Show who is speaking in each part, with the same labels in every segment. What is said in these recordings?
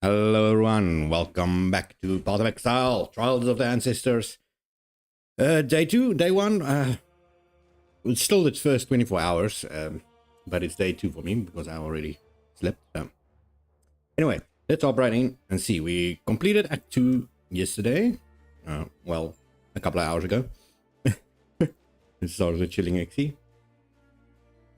Speaker 1: Hello everyone, welcome back to Path of Exile, Trials of the Ancestors. Day one, it's still its first 24 hours, but it's day 2 for me because I already slept. Anyway, let's hop right in and see. We completed Act 2 yesterday, well, a couple of hours ago. It started with chilling XE.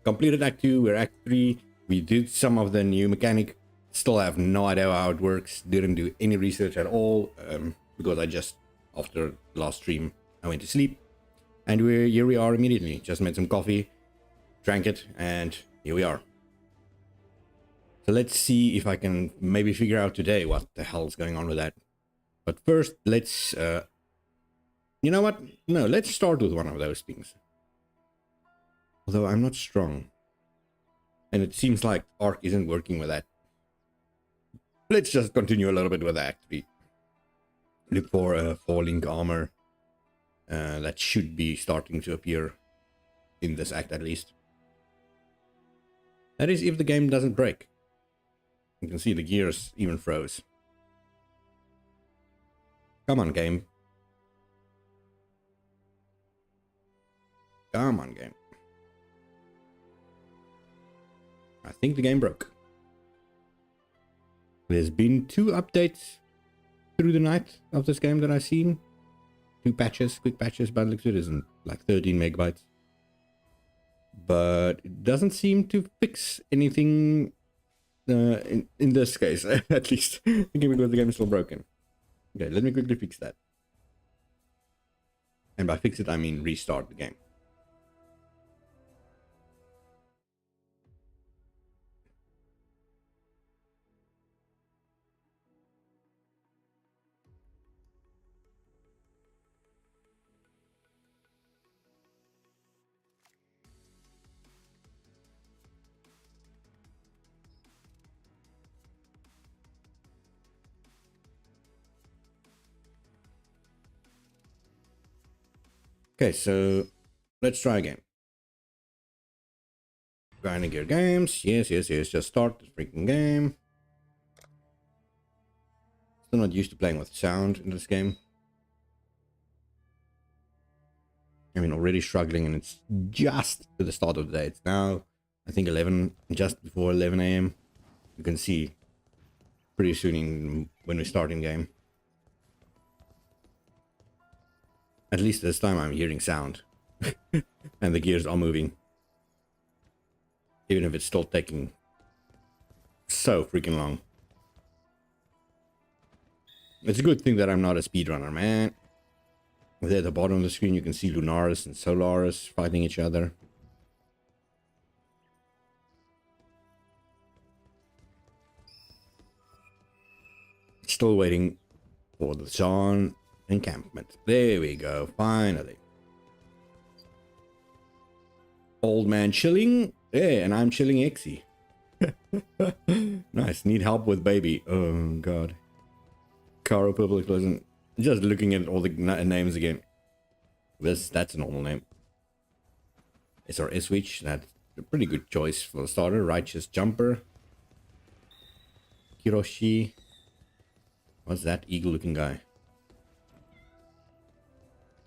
Speaker 1: Completed Act 2, we're Act 3. We did some of the new mechanic. Still have no idea how it works. Didn't do any research at all because I just, after the last stream, I went to sleep. And here we are immediately. Just made some coffee, drank it, and here we are. So let's see if I can maybe figure out today what the hell is going on with that. But first, let's... you know what? No, let's start with one of those things. Although I'm not strong. And it seems like Arc isn't working with that. Let's just continue a little bit with Act 3. Look for a 4-link armor. That should be starting to appear in this act at least. That is if the game doesn't break. You can see the gears even froze. Come on, game. Come on, game. I think the game broke. There's been 2 updates through the night of this game that I've seen. 2 patches, quick patches, but it looks it isn't like 13 megabytes. But it doesn't seem to fix anything in this case, at least. Because the game is still broken. Okay, let me quickly fix that. And by fix it, I mean restart the game. Okay, so let's try again. Grinding Gear Games. Yes. Just start the freaking game. Still not used to playing with sound in this game. I mean, already struggling, and it's just to the start of the day. It's now, I think, 11, just before 11 a.m. You can see pretty soon when we start in game. At least this time I'm hearing sound. And the gears are moving. Even if it's still taking so freaking long. It's a good thing that I'm not a speedrunner, man. There at the bottom of the screen you can see Lunaris and Solaris fighting each other. Still waiting for the Zon encampment. There we go, finally. Old man chilling. Yeah, and I'm chilling XE. Nice. Need help with baby. Oh god. Caro Public Pleasant. Just looking at all the names again. That's a normal name. SRS Switch. That's a pretty good choice for the starter. Righteous Jumper. Kiroshi. What's that eagle looking guy?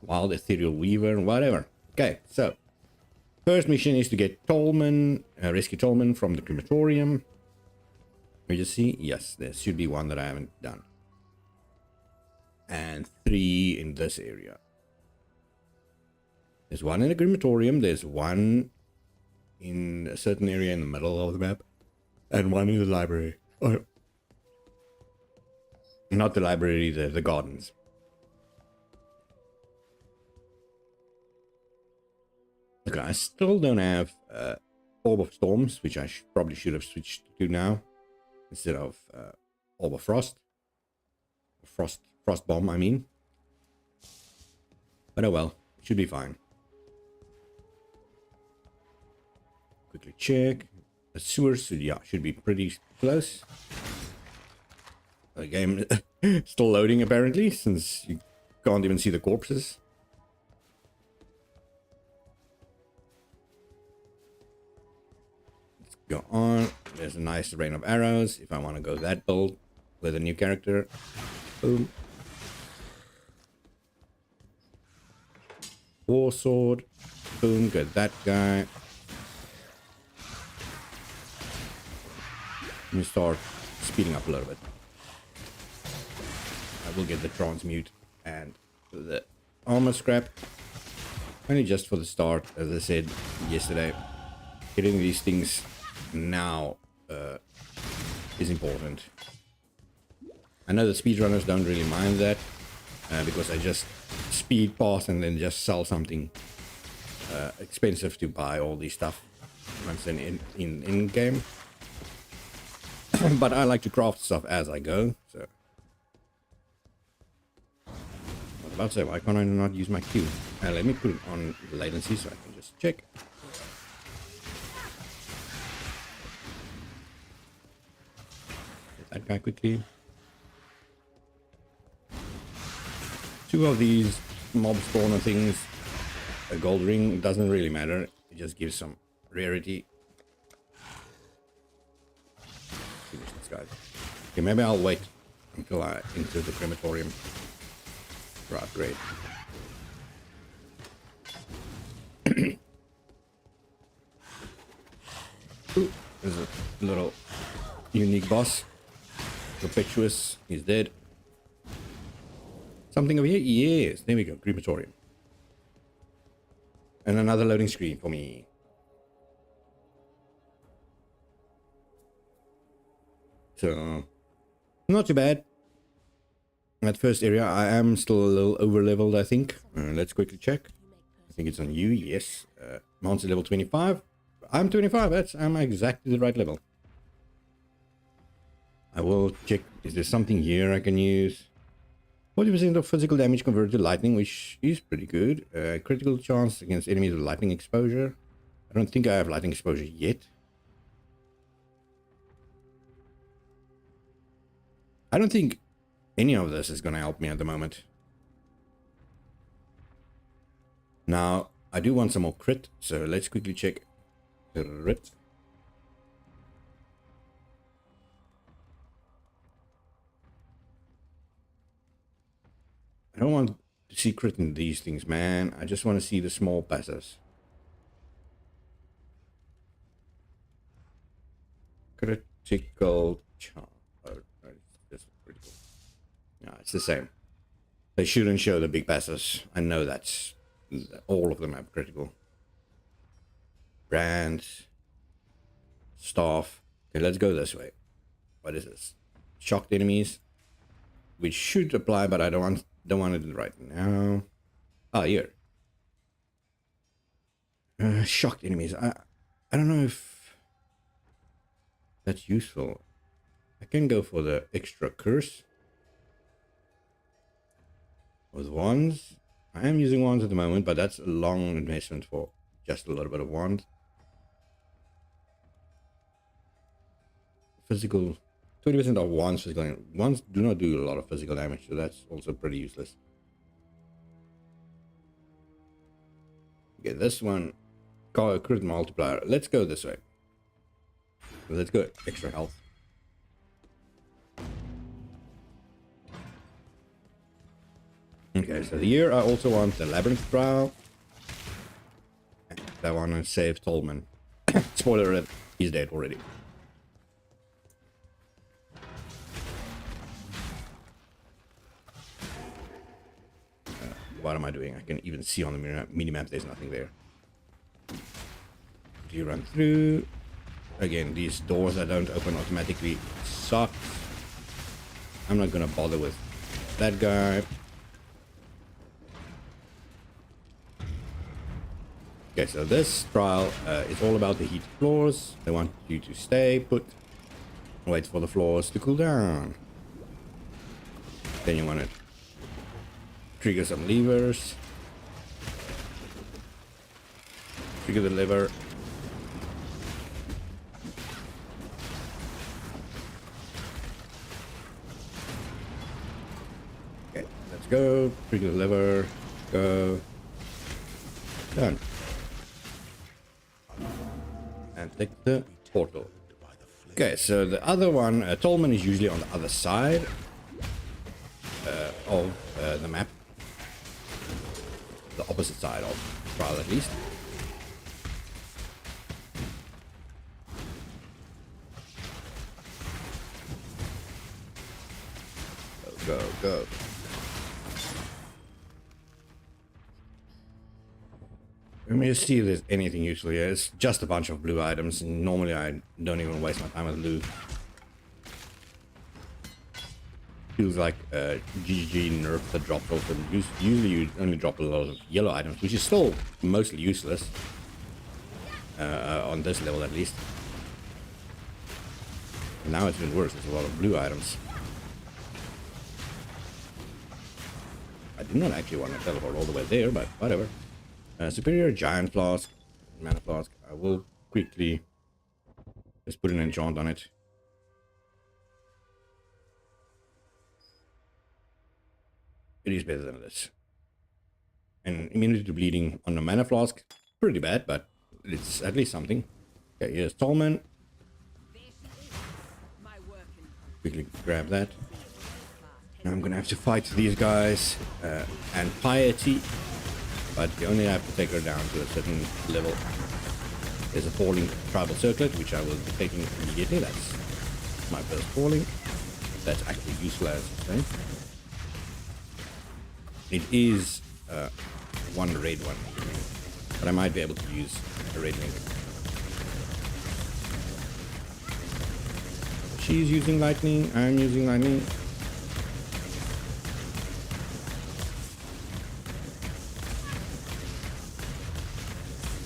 Speaker 1: Wild Ethereal Weaver. Whatever. Okay, so. First mission is to get Tolman, rescue Tolman from the crematorium. We just see, yes, there should be one that I haven't done. And 3 in this area. There's one in the crematorium, there's one in a certain area in the middle of the map, and one in the library. Oh. Not the library, the gardens. Okay, I still don't have Orb of Storms, which I probably should have switched to now instead of Orb of Frost. Frost Bomb, I mean. But oh well, it should be fine. Quickly check. The sewers, yeah, should be pretty close. The game still loading apparently, since you can't even see the corpses. Go on. There's a nice rain of arrows if I want to go that build. with a new character. Boom. War sword. Boom, get that guy. Let me start speeding up a little bit. I will get the transmute and the armor scrap. Only just for the start, as I said yesterday. Getting these things now is important. I know the speedrunners don't really mind that because I just speed past and then just sell something expensive to buy all this stuff once in game. But I like to craft stuff as I go. So I was about to say, why can't I not use my Q? Let me put it on latency so I can just check. Get that guy quickly. 2 of these mob spawner things. A gold ring doesn't really matter. It just gives some rarity. Finish this guy. Okay, maybe I'll wait until I enter the crematorium for upgrade. Ooh, there's a little unique boss. Perpetuous, he's dead. Something over here? Yes, there we go, crematorium. And another loading screen for me. So, not too bad. That first area, I am still a little over leveled, I think. Let's quickly check. I think it's on you, yes. Monster level 25. I'm 25, I'm exactly the right level. I will check, is there something here I can use? 40% of physical damage converted to lightning, which is pretty good. Critical chance against enemies with lightning exposure. I don't think I have lightning exposure yet. I don't think any of this is going to help me at the moment. Now, I do want some more crit, so let's quickly check crit. I don't want to see crit in these things, man. I just want to see the small passes. Critical chance. Oh, that's pretty cool. No, it's the same. They shouldn't show the big passes. I know that's all of them have critical. Brand. Staff. Okay, let's go this way. What is this? Shocked enemies. Which should apply, but I don't want it right now. Ah, here. Shocked enemies. I don't know if that's useful. I can go for the extra curse. With wands. I am using wands at the moment, but that's a long investment for just a little bit of wand. Physical. 20% of wands physical damage. Wands do not do a lot of physical damage, so that's also pretty useless. Okay, this one. Call a crit multiplier. Let's go this way. Let's go extra health. Okay, so here I also want the Labyrinth Trial. I want to save Tolman. Spoiler alert, he's dead already. What am I doing? I can even see on the minimap there's nothing there. Do you run through? Again, these doors that don't open automatically suck. I'm not gonna bother with that guy. Okay, so this trial is all about the heated floors. They want you to stay put, wait for the floors to cool down. Then you want to trigger some levers. Trigger the lever. Okay, let's go. Trigger the lever. Go. Done. And take the portal. Okay, so the other one, Tolman, is usually on the other side of the map. The opposite side of the trial, at least. Go, go, go. Let me just see if there's anything useful here. It's just a bunch of blue items, and normally I don't even waste my time with blue. Feels like GG nerf that drops off, and usually you only drop a lot of yellow items, which is still mostly useless on this level at least. And now it's been worse. There's a lot of blue items. I did not actually want to teleport all the way there, but whatever. Superior Giant Flask, Mana Flask. I will quickly just put an enchant on it. It is better than this. And immunity to bleeding on the Mana Flask, pretty bad, but it's at least something. Okay, here's Tolman. Quickly grab that. Now I'm gonna have to fight these guys and Piety. But you only have to take her down to a certain level. There's a falling tribal circlet, which I will be taking immediately. That's my first falling. That's actually useful as a thing. It is one red one, but I might be able to use a red link. She's using lightning. I'm using lightning.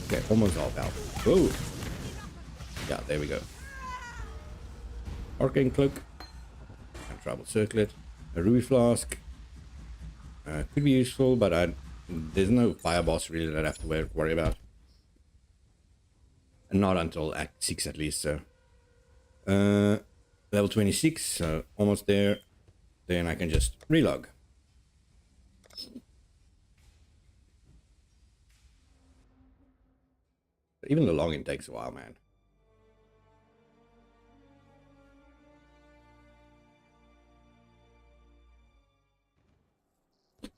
Speaker 1: Okay, almost all out. Whoa! Yeah, there we go. Arcane Cloak. And Tribal Circlet. A Ruby Flask. Could be useful, but there's no fire boss really that I have to worry about. And not until Act 6 at least, so. Level 26, so almost there. Then I can just relog. Even the login takes a while, man.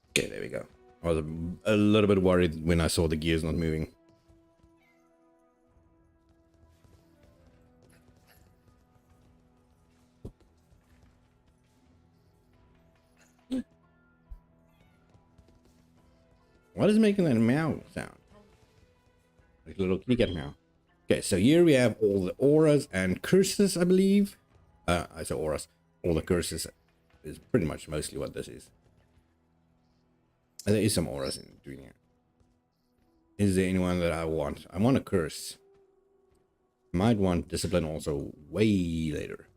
Speaker 1: Okay, there we go. I was a little bit worried when I saw the gears not moving. What is making that meow sound? Like a little kitty cat meow. Okay, so here we have all the auras and curses, I believe. I say auras. All the curses is pretty much mostly what this is. And there is some auras in between here. Is there anyone that I want? I want a curse. Might want discipline also way later.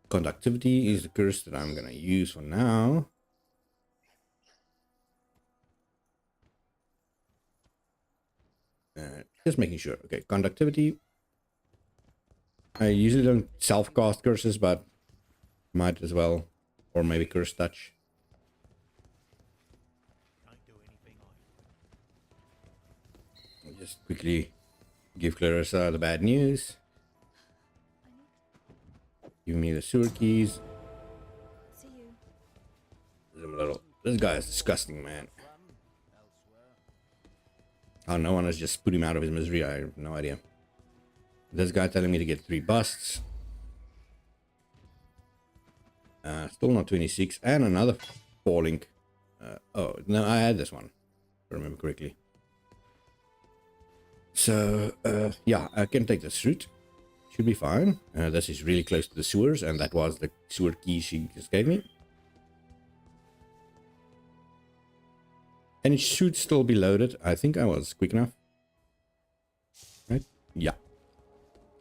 Speaker 1: Conductivity is the curse that I'm gonna use for now. Just making sure. Okay, conductivity. I usually don't self-cast curses, but might as well. Or maybe curse touch. I'll just quickly give Clarissa the bad news. Give me the sewer keys. This guy is disgusting, man. Oh, no one has just put him out of his misery. I have no idea. This guy telling me to get 3 busts. Still not 26. And another falling. Oh, no, I had this one. If I remember correctly. So, yeah, I can take this route. Should be fine. This is really close to the sewers. And that was the sewer key she just gave me. And it should still be loaded. I think I was quick enough. Right? Yeah.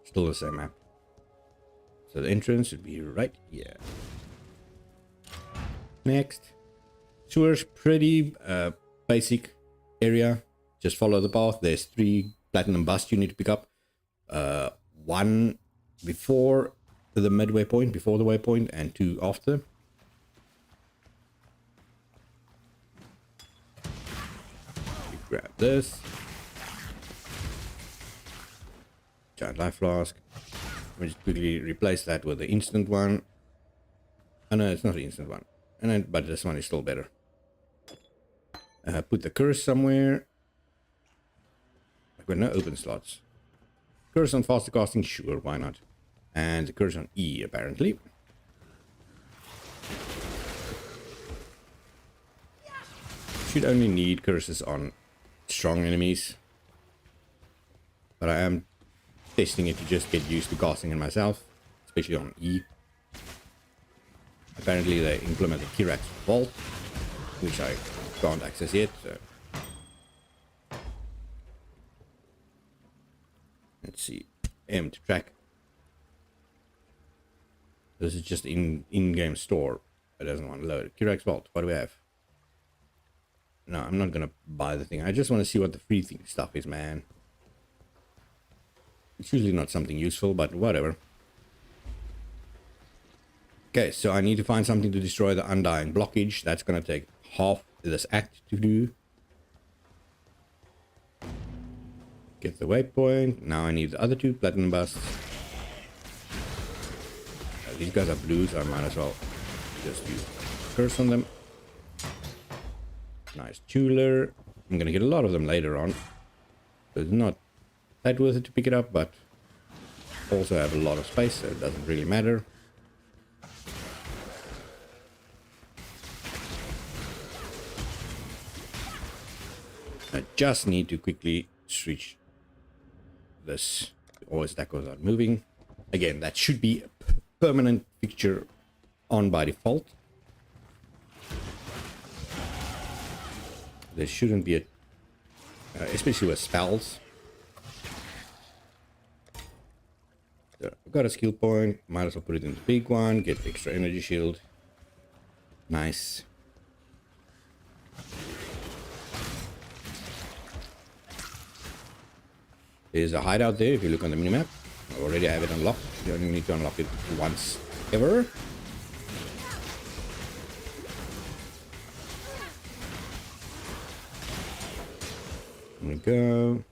Speaker 1: Still the same map. So the entrance should be right here. Next. Sewers, pretty basic area. Just follow the path. There's 3 platinum busts you need to pick up. 1 before the midway point, before the waypoint, and 2 after. Grab this. Giant life flask. Let me just quickly replace that with the instant one. Oh no, it's not the instant one. And then, but this one is still better. Put the curse somewhere. I've got no open slots. Curse on faster casting, sure, why not? And the curse on E, apparently. Should only need curses on strong enemies. But I am testing it to just get used to casting it myself, especially on E. Apparently they implemented Kirax Vault, which I can't access yet, so. Let's see. M to track. This is just in-game store. It doesn't want to load. Kirax Vault, what do we have? No, I'm not gonna buy the thing. I just want to see what the free thing stuff is, man. It's usually not something useful, but whatever. Okay, so I need to find something to destroy the undying blockage. That's gonna take half this act to do. Get the waypoint. Now I need the other 2 platinum busts. These guys are blue, so I might as well just use curse on them. Nice jeweler. I'm gonna get a lot of them later on. So it's not that worth it to pick it up, but also have a lot of space, so it doesn't really matter. I just need to quickly switch this. Always that goes on moving. Again, that should be a permanent fixture on by default. There shouldn't be a, especially with spells. So I've got a skill point. Might as well put it in the big one. Get extra energy shield. Nice. There's a hideout there if you look on the minimap. I already have it unlocked. You only need to unlock it once ever. There we go.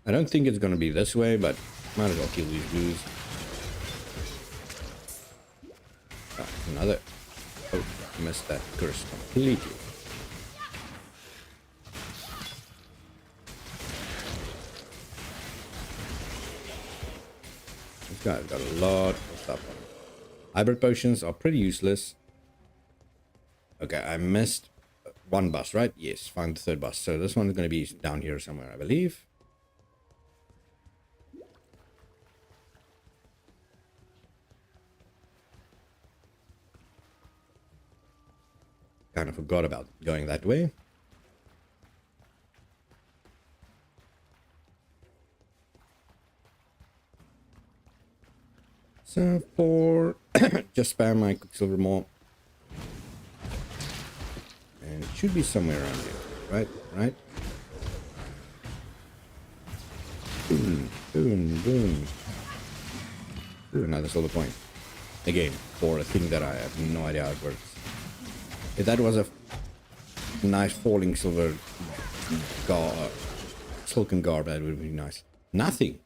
Speaker 1: I don't think it's going to be this way, but might as well kill these dudes. Ah, another. Oh, missed that curse completely. This guy's got a lot of stuff on him. Hybrid potions are pretty useless. Okay, I missed one bus, right? Yes, find the 3rd bus. So this one is going to be down here somewhere, I believe. Kind of forgot about going that way. So for just spam my Quicksilver more. And it should be somewhere around here. Right? Right? Boom, boom, boom. Ooh, another solar point. Again, for a thing that I have no idea how it works. If that was a nice falling silver silken garb, that would be nice. Nothing.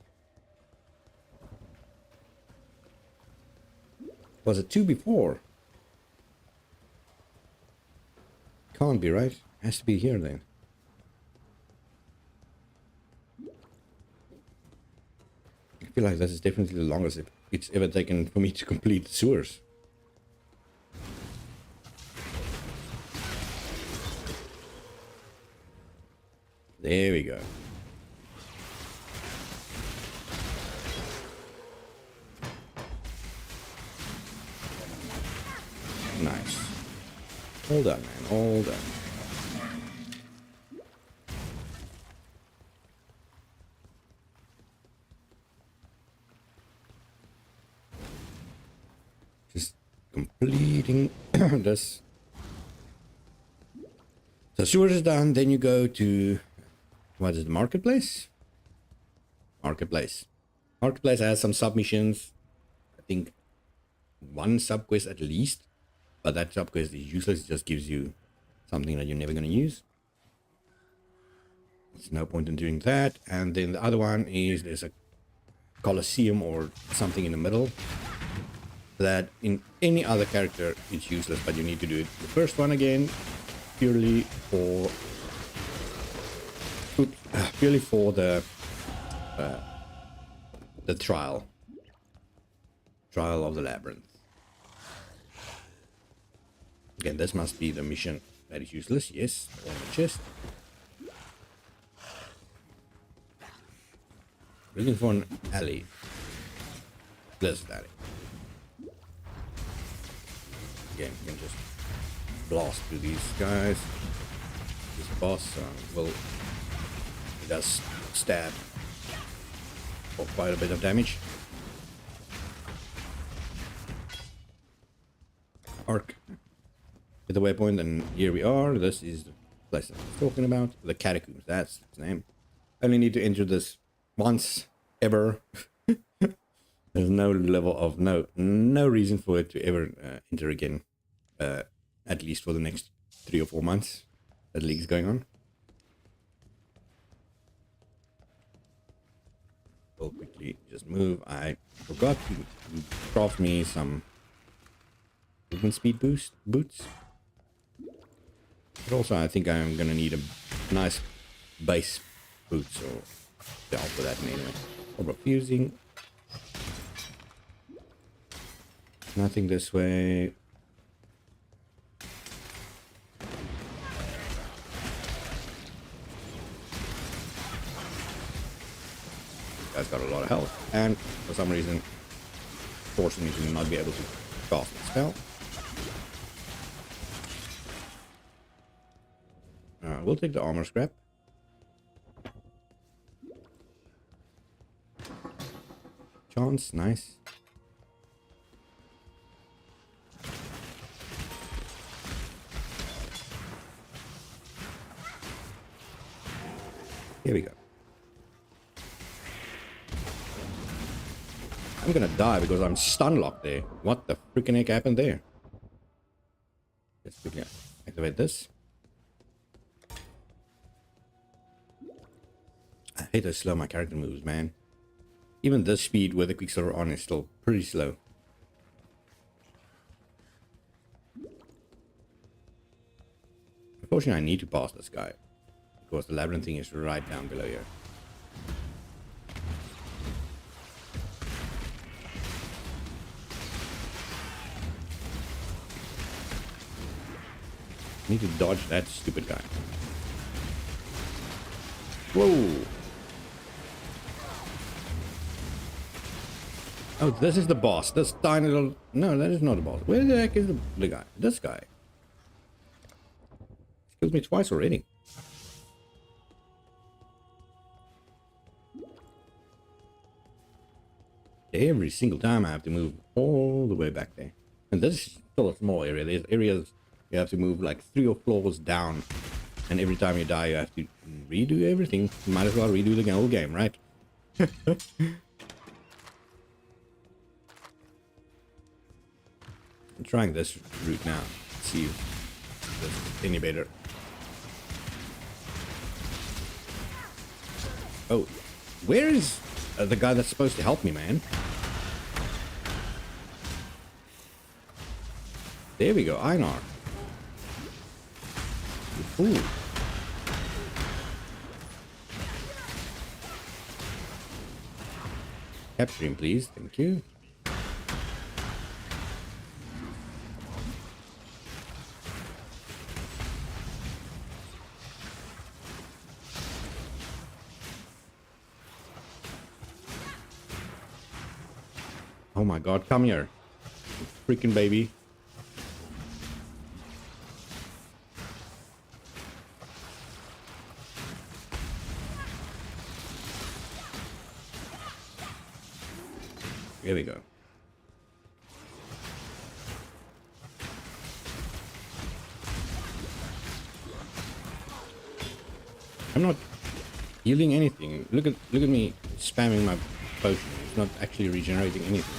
Speaker 1: Was it 2 before? Can't be, right? Has to be here then. I feel like this is definitely the longest it's ever taken for me to complete the sewers. There we go. Nice. All done, man. All done. Just completing this. So sewers is done. Then you go to, what is it, marketplace? Marketplace. Marketplace has some submissions. I think 1 sub quest at least. But that sub quest is useless. It just gives you something that you're never going to use. There's no point in doing that. And then the other one is there's a Colosseum or something in the middle. That in any other character it's useless, but you need to do it the first one again purely for the trial of the labyrinth. Again, this must be the mission that is useless. Yes, on the chest. Looking for an alley. Blizzard alley. Again, you can just blast through these guys. This boss he does stab for quite a bit of damage. Arc with the waypoint, and here we are. This is the place I was talking about. The catacombs, that's its name. I only need to enter this once ever. There's no level of no reason for it to ever enter again. At least for the next 3 or 4 months that league's going on. We'll quickly just move. I forgot to craft me some movement speed boots. But also I think I'm gonna need a nice base boot, so yeah, I'll put that in anyway. Or fusing. Nothing this way. Guy's got a lot of health, and for some reason forcing me to not be able to cast the spell. We'll take the armor scrap. Chance, nice. Here we go. I'm gonna die because I'm stun locked there. What the freaking heck happened there? Let's quickly activate this. I hate how slow my character moves, man. Even this speed with the Quicksilver on is still pretty slow. Unfortunately, I need to pass this guy because the labyrinth thing is right down below here. Need to dodge that stupid guy. Whoa! Oh, this is the boss. This tiny little... No, that is not the boss. Where the heck is the guy? This guy. He's killed me twice already. Every single time I have to move all the way back there. And this is still a small area. There's areas you have to move like 3 or 4 floors down. And every time you die, you have to redo everything. You might as well redo the whole game, right? I'm trying this route now. Let's see if there's any better. Oh, where is the guy that's supposed to help me, man? There we go, Einar. Ooh. Capture him, please. Thank you. Oh my god, come here. Freaking baby. Here we go. I'm not healing anything. Look at me spamming my potion. It's not actually regenerating anything.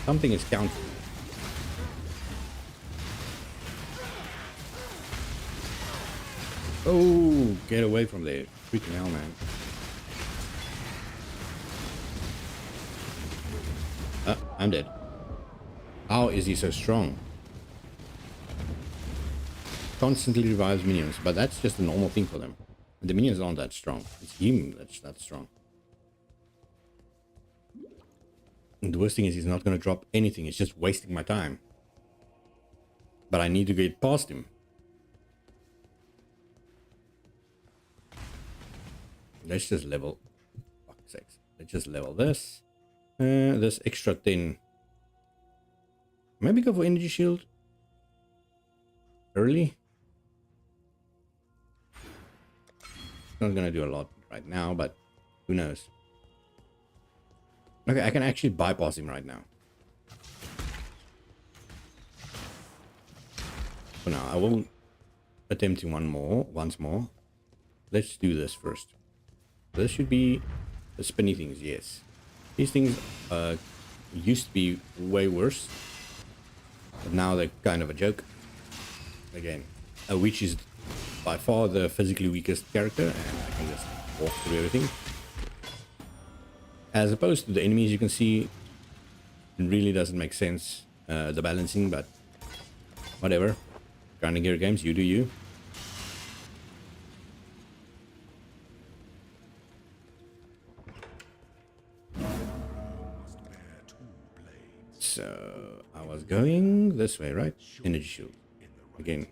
Speaker 1: Something is countering. Oh, get away from there. Freaking hell, man. I'm dead. How is he so strong? Constantly revives minions, but that's just a normal thing for them. The minions aren't that strong. It's him that's that strong. And the worst thing is he's not going to drop anything. It's just wasting my time. But I need to get past him. Let's just level. Fuck's sakes. Let's just level this. This extra 10. Maybe go for energy shield. Early. Not gonna do a lot right now, but who knows? Okay, I can actually bypass him right now. For now, I will attempt once more. Let's do this first. This should be the spinny things, yes. These things used to be way worse, but now they're kind of a joke. Again, a witch is by far the physically weakest character, and I can just walk through everything. As opposed to the enemies, you can see it really doesn't make sense, the balancing, but whatever. Grinding gear games, you do you. So I was going this way, right? Energy shield. Again,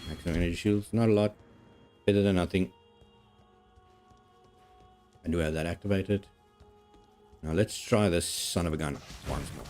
Speaker 1: maximum energy shields, not a lot. Better than nothing. I do have that activated. Now let's try this son of a gun once more.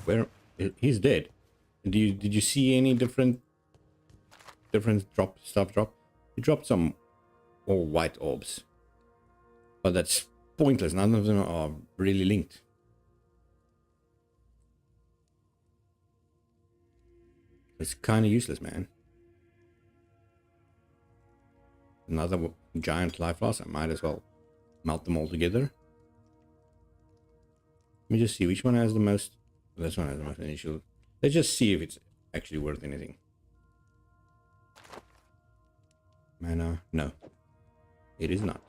Speaker 1: Where he's dead. Did you see any different stuff drop? He dropped some all white orbs, but that's pointless. None of them are really linked. It's kind of useless, man. Another giant life loss. I might as well melt them all together. Let me just see which one has the most. This one has the most initial. Let's just see if it's actually worth anything. Mana, no, it is not.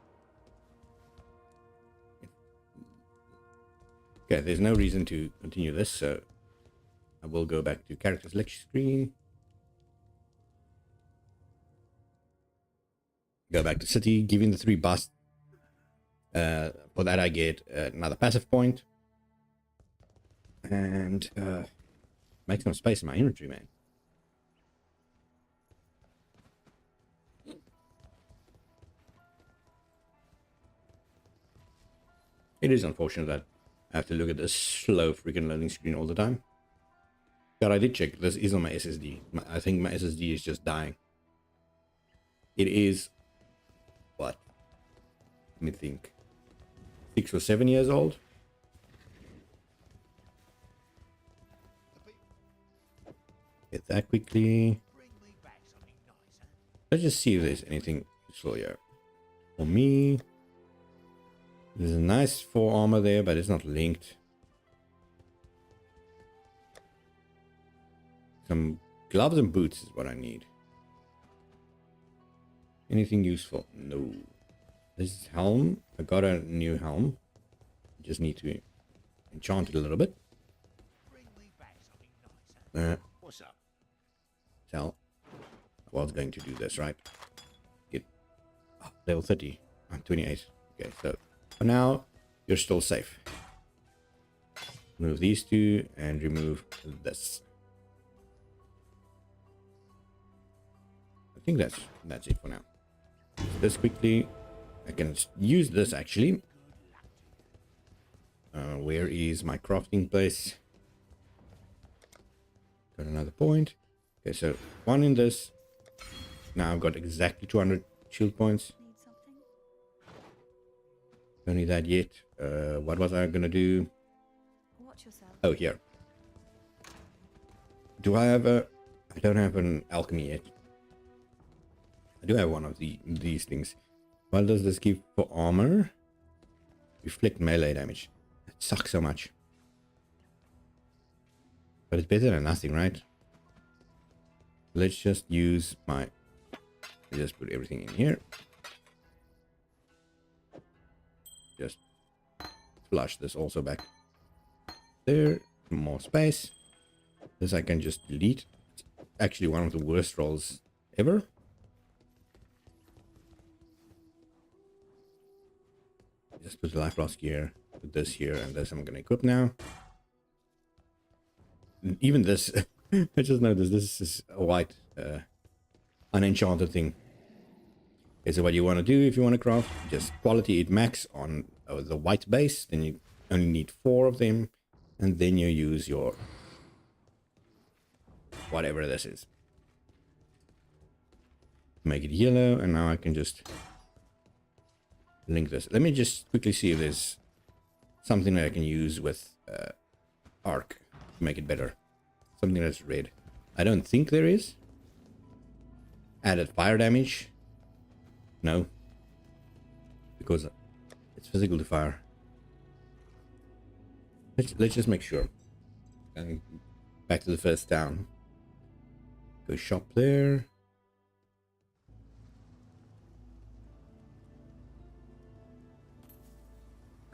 Speaker 1: Okay, there's no reason to continue this, so I will go back to character selection screen. Go back to city, giving the 3 busts. For that I get another passive point. And make some space in my inventory, man. It is unfortunate that I have to look at this slow freaking loading screen all the time. But I did check, this is on my SSD. I think my SSD is just dying. It is, what? Let me think. 6 or 7 years old. Get that quickly. Let's just see if there's anything useful here. For me, there's a nice 4 armor there, but it's not linked. Some gloves and boots is what I need. Anything useful? No. This helm, I got a new helm. Just need to enchant it a little bit.
Speaker 2: What's up?
Speaker 1: Sell. I was going to do this, right? Get level 30. I'm 28. Okay, so for now, you're still safe. Remove these 2 and remove this. I think that's it for now. Use this quickly. I can use this actually. Where is my crafting place? Got another point. Okay, so 1 in this. Now I've got exactly 200 shield points. Don't need that yet. What was I gonna do?
Speaker 3: Watch yourself.
Speaker 1: Oh, here. Do I have a... I don't have an alchemy yet. I do have one of these things. What does this give for armor? Reflect melee damage. That sucks so much. But it's better than nothing, right? Let's just use my... Just put everything in here. Just flush this also back there. More space. This I can just delete. It's actually one of the worst rolls ever. Just put the life loss here. Put this here, and this I'm gonna equip now. And even this, I just noticed this is a white unenchanted thing. Okay, so what you want to do if you want to craft, just quality it max on the white base. Then you only need 4 of them, and then you use your whatever this is. Make it yellow, and now I can just link this. Let me just quickly see if there's something that I can use with arc to make it better. Something that's red. I don't think there is. Added fire damage. No. Because it's physical to fire. Let's just make sure. And back to the first town. Go shop there.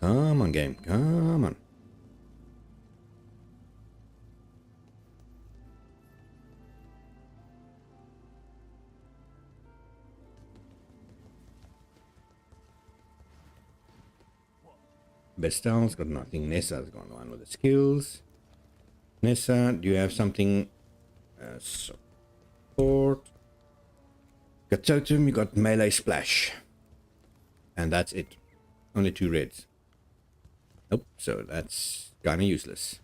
Speaker 1: Come on, game. Come on. Bestel's got nothing. Nessa's got one with the skills. Nessa, do you have something? Support. Got totem, you got melee splash. And that's it. Only 2 reds. Nope, so that's kind of useless.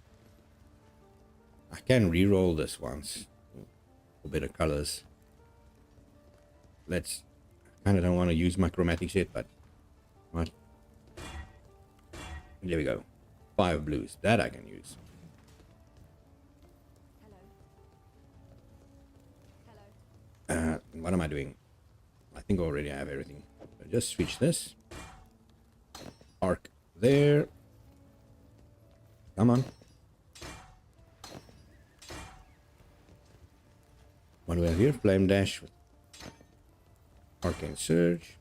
Speaker 1: I can re-roll this once for better colors. Let's... I kind of don't want to use my chromatics yet, but... What? There we go. 5 blues. That I can use. What am I doing? I think already I have everything. So just switch this. Arc there. Come on. What do we have here? Flame Dash with Arcane Surge.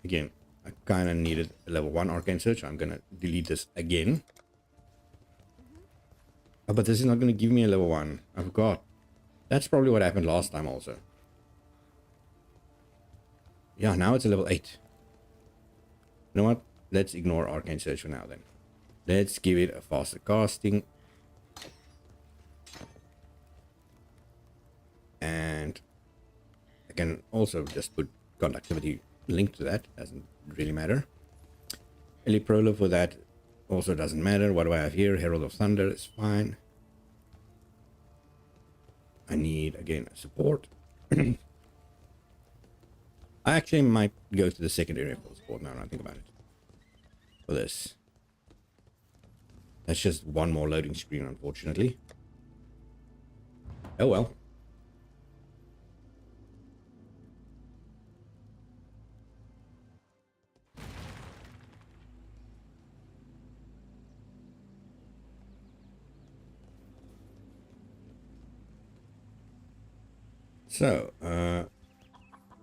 Speaker 1: Again, I kind of needed a level 1 Arcane Surge. I'm going to delete this again. Oh, but this is not going to give me a level 1. I forgot. That's probably what happened last time also. Yeah, now it's a level 8. You know what? Let's ignore Arcane Surge for now then. Let's give it a faster casting. And I can also just put conductivity linked to that. Doesn't really matter. Elite Prolo for that also doesn't matter. What do I have here? Herald of Thunder is fine. I need, again, support. I actually might go to the secondary for support now when I think about it. For this. That's just one more loading screen, unfortunately. Oh well. So,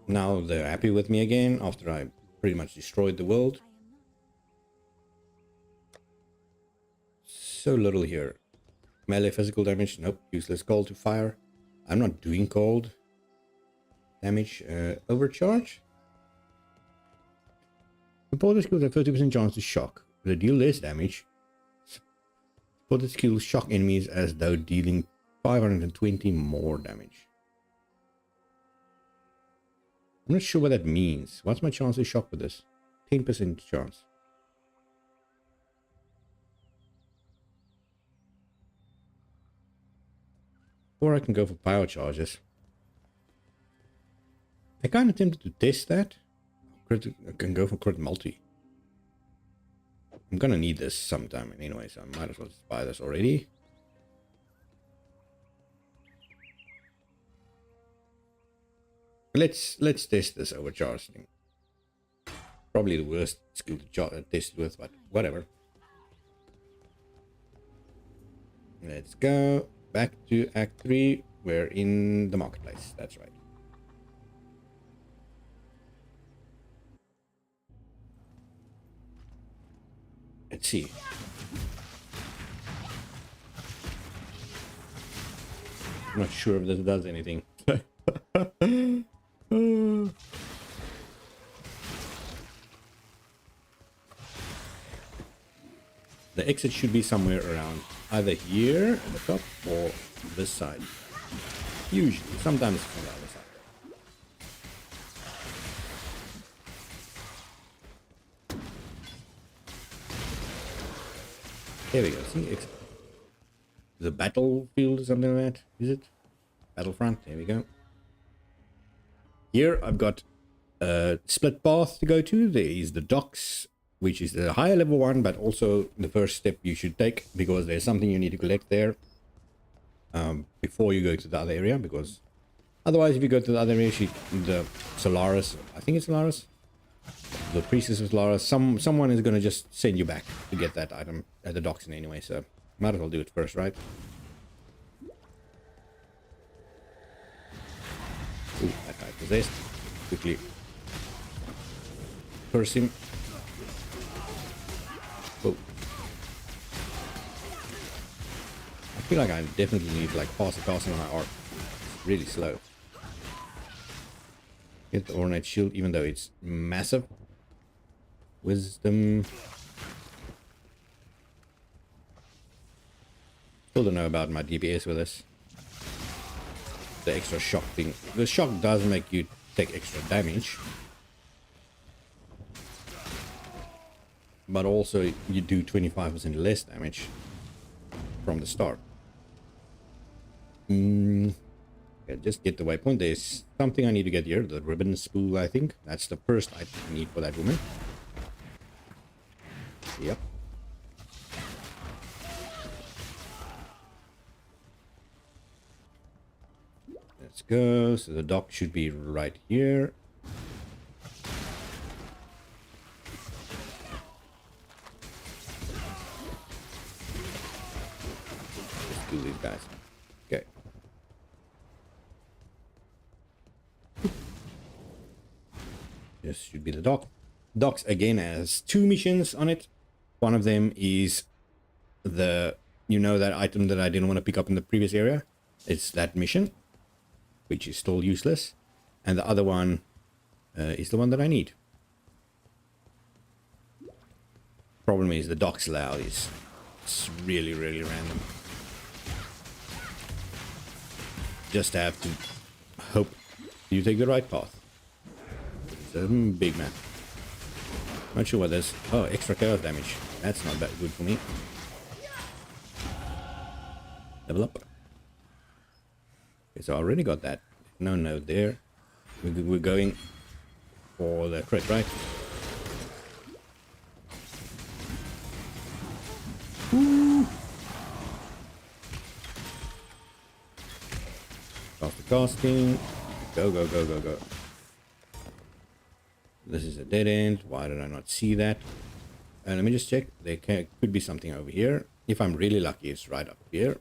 Speaker 1: now they're happy with me again after I pretty much destroyed the world. So little here. Melee physical damage, nope. Useless cold to fire. I'm not doing cold damage. Overcharge. Supported skills have 30% chance to shock. They deal less damage. Supported skills shock enemies as though dealing 520 more damage. I'm not sure what that means. What's my chance to shock with this? 10% chance. Or I can go for power charges. I kind of tempted to test that. I can go for crit multi. I'm gonna need this sometime anyway, so I might as well just buy this already. Let's test this overcharge thing. Probably the worst skill to test it with, but whatever. Let's go back to Act 3. We're in the marketplace. That's right. Let's see. I'm not sure if this does anything. The exit should be somewhere around either here at the top or this side. Usually, sometimes it's on the other side. There we go. See, exit. The battlefield or something like that. Is it? Battlefront. There we go. Here I've got a split path to go to. There is the docks, which is the higher level one, but also the first step you should take, because there's something you need to collect there before you go to the other area. Because otherwise, if you go to the other area, the Solaris, I think it's Solaris, the priestess of Solaris, someone is going to just send you back to get that item at the docks in anyway. So might as well do it first, right? Ooh, that guy possessed. Quickly curse him. Oh. I feel like I definitely need like faster casting on my arc. It's really slow. Get the ornate shield, even though it's massive. Wisdom. Still don't know about my DPS with this. The extra shock thing. The shock does make you take extra damage, but also you do 25% less damage from the start. Yeah, just get the waypoint. There's something I need to get here. The ribbon spool, I think. That's the first item I need for that woman. Yep. Let's go. So the dock should be right here. Let's do these guys. Okay. This should be the dock. Docks again has 2 missions on it. One of them is the, that item that I didn't want to pick up in the previous area. It's that mission, which is still useless, and the other one is the one that I need. Problem is the docks layout is really random. Just have to hope you take the right path. It's a big map. Not sure what this. Oh, extra chaos damage. That's not that good for me. Level up. Okay, so I already got that. No node there. We're going for the crit, right? Woo! Faster casting. Go. This is a dead end. Why did I not see that? Let me just check. There could be something over here. If I'm really lucky, it's right up here.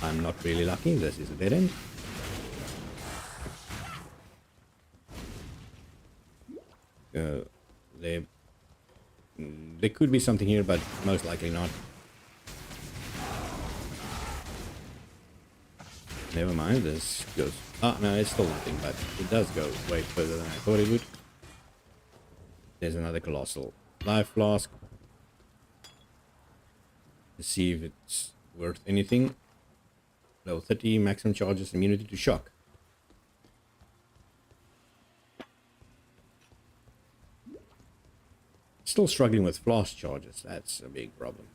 Speaker 1: I'm not really lucky. This is a dead end. There could be something here, but most likely not. Never mind. This goes. Oh no, it's still nothing, but it does go way further than I thought it would. There's another colossal life flask. Let's see if it's worth anything. Level 30, maximum charges, immunity to shock. Still struggling with flask charges. That's a big problem.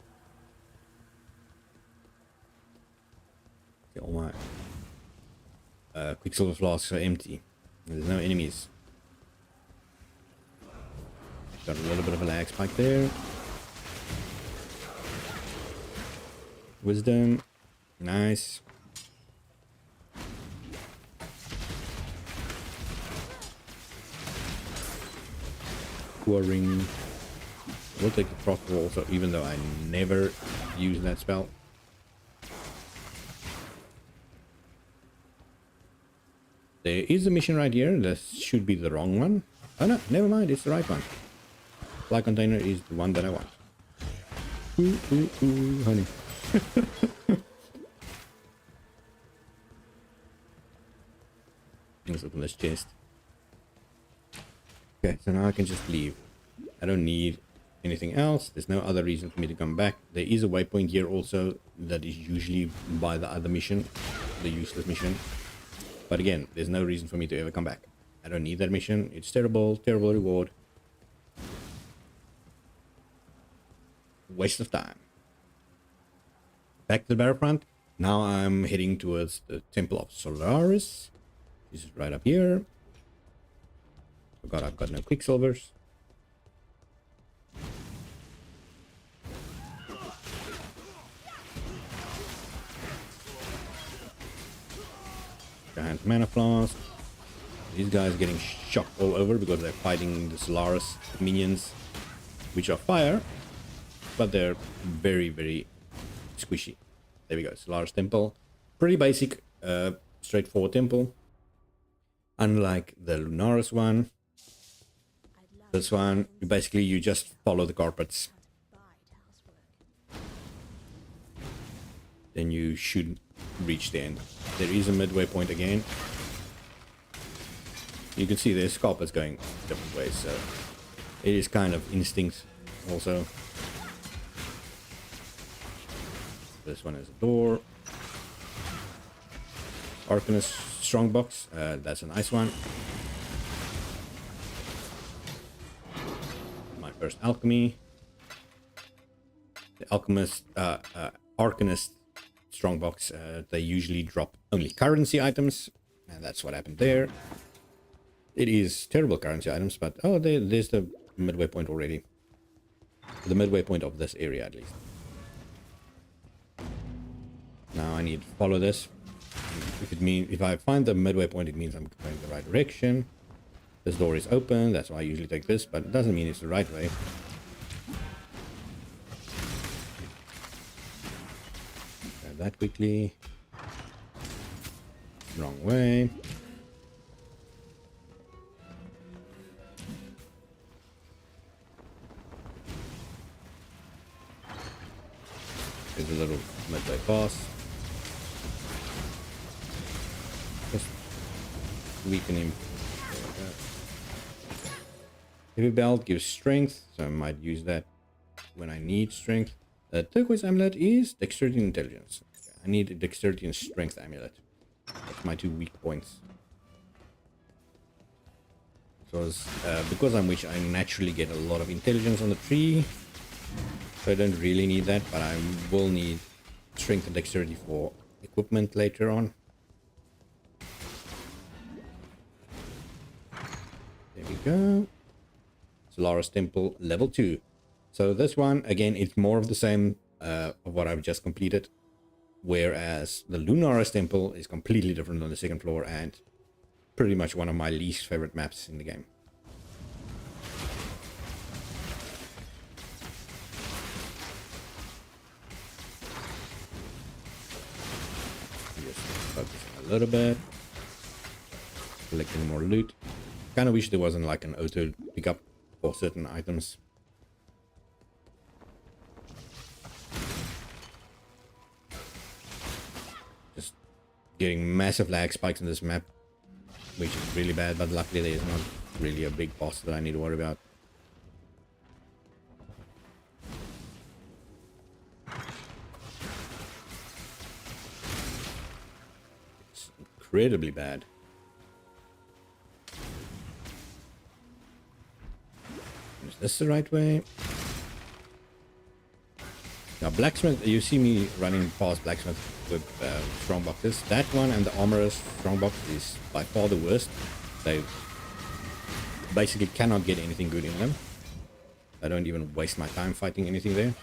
Speaker 1: Okay, all my quicksilver flasks are empty. There's no enemies. Got a little bit of a lag spike there. Wisdom. Nice. Ring. We'll take the Crossbow also, even though I never use that spell. There is a mission right here. This should be the wrong one. Oh no, never mind, it's the right one. Fly container is the one that I want. Ooh, ooh, ooh, honey. Let's open this chest. Okay, so now I can just leave. I don't need anything else. There's no other reason for me to come back. There is a waypoint here also that is usually by the other mission, the useless mission. But again, there's no reason for me to ever come back. I don't need that mission. It's terrible, terrible reward. Waste of time. Back to the battlefront. Now I'm heading towards the Temple of Solaris. This is right up here. Forgot I've got no quicksilvers. Giant mana flask. These guys getting shocked all over because they're fighting the Solaris minions, which are fire, but they're very, very squishy. There we go. Solaris Temple. Pretty basic, straightforward temple. Unlike the Lunaris one. This one, basically you just follow the carpets. Then you should reach the end. There is a midway point again. You can see there's carpets going different ways, so it is kind of instinct also. This one is a door. Arcanist Strongbox, that's a nice one. My first alchemy. The alchemist, Arcanist Strongbox, they usually drop only currency items, and that's what happened there. It is terrible currency items, but oh, there's the midway point already. The midway point of this area, at least. Now I need to follow this. If I find the midway point, it means I'm going the right direction. This door is open, that's why I usually take this, but it doesn't mean it's the right way. Grab that quickly. Wrong way. There's a little midway pass. Just weaken him. Heavy belt gives strength, so I might use that when I need strength. Turquoise amulet is dexterity and intelligence. I need a dexterity and strength amulet. That's my two weak points. Because I'm witch, I naturally get a lot of intelligence on the tree. So I don't really need that, but I will need strength and dexterity for equipment later on. There we go. Solaris Temple level 2. So this one, again, it's more of the same of what I've just completed. Whereas the Lunaris Temple is completely different on the second floor and pretty much one of my least favorite maps in the game. Just focus a little bit. Collecting more loot. Kind of wish there wasn't like an auto pickup for certain items. Just getting massive lag spikes in this map, which is really bad, but luckily there is not really a big boss that I need to worry about. It's incredibly bad. Is this the right way? Now blacksmith, you see me running past blacksmith with strong boxes. That one and the armorer's strong box is by far the worst. They basically cannot get anything good in them. I don't even waste my time fighting anything there.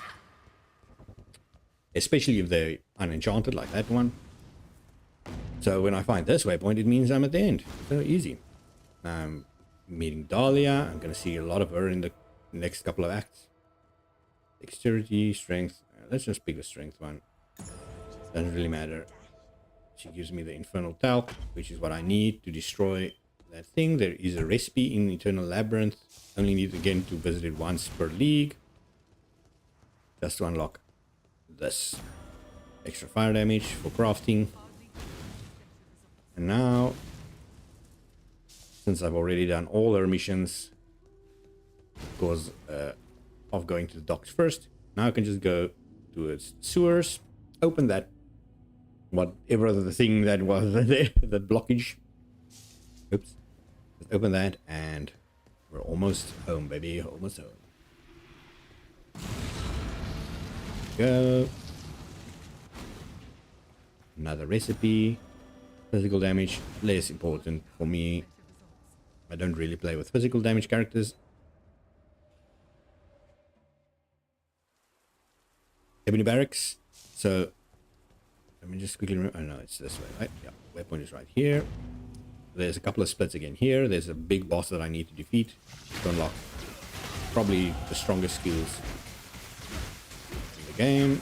Speaker 1: especially if they're unenchanted like that one. So when I find this waypoint, it means I'm at the end. So easy. Now I'm meeting Dahlia. I'm going to see a lot of her in the next couple of acts. Dexterity, strength. Let's just pick the strength one. Doesn't really matter. She gives me the infernal talc, which is what I need to destroy that thing. There is a recipe in Eternal Labyrinth. Only need again to visit it once per league. Just to unlock this. Extra fire damage for crafting. And now, since I've already done all her missions, because of going to the docks first, now I can just go to its sewers, open that, whatever the thing that was there, the blockage. Oops. Just open that, and we're almost home, baby. Almost home. Go. Another recipe. Physical damage, less important for me. I don't really play with physical damage characters. Ebony Barracks. So, let me just quickly remember. Oh no, it's this way, right? Yeah, waypoint is right here. There's a couple of splits again here. There's a big boss that I need to defeat to unlock probably the strongest skills in the game.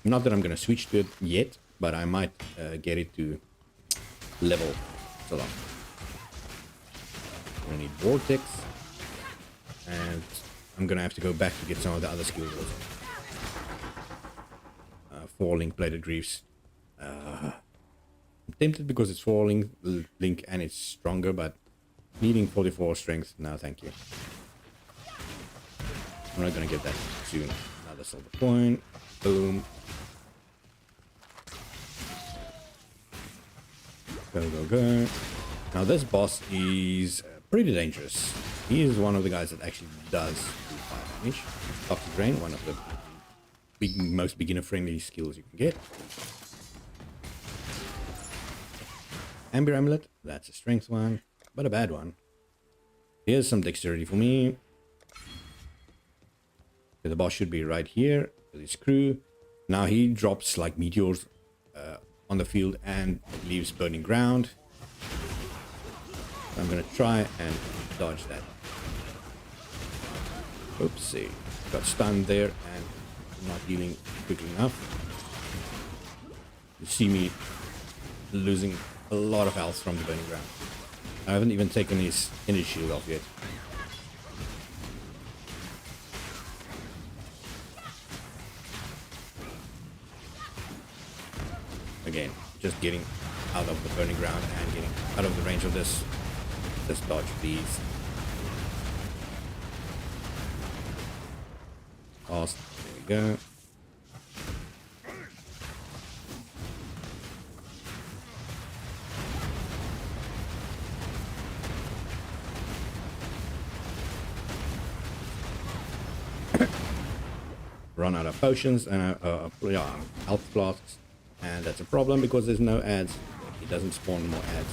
Speaker 1: Not that I'm going to switch to it yet, but I might get it to level. So long. I'm going to need Vortex. And I'm going to have to go back to get some of the other skills also. Falling, Plated Greaves. I'm tempted because it's Falling, Link, and it's stronger, but needing 44 strength. No, thank you. I'm not going to get that soon. Another silver coin. Boom. Go, go, go. Now this boss is pretty dangerous. He is one of the guys that actually does do fire damage. Toxic Rain, one of the most beginner-friendly skills you can get. Amber Amulet, that's a strength one, but a bad one. Here's some dexterity for me. The boss should be right here with his crew. Now he drops like meteors on the field and leaves burning ground. So I'm going to try and dodge that. Oopsie. Got stunned there and not healing quickly enough. You see me losing a lot of health from the burning ground. I haven't even taken his energy shield off yet. Again, just getting out of the burning ground and getting out of the range of this dodge, please. Fast. There we go. Run out of potions and health flasks. And that's a problem because there's no ads. It doesn't spawn more ads.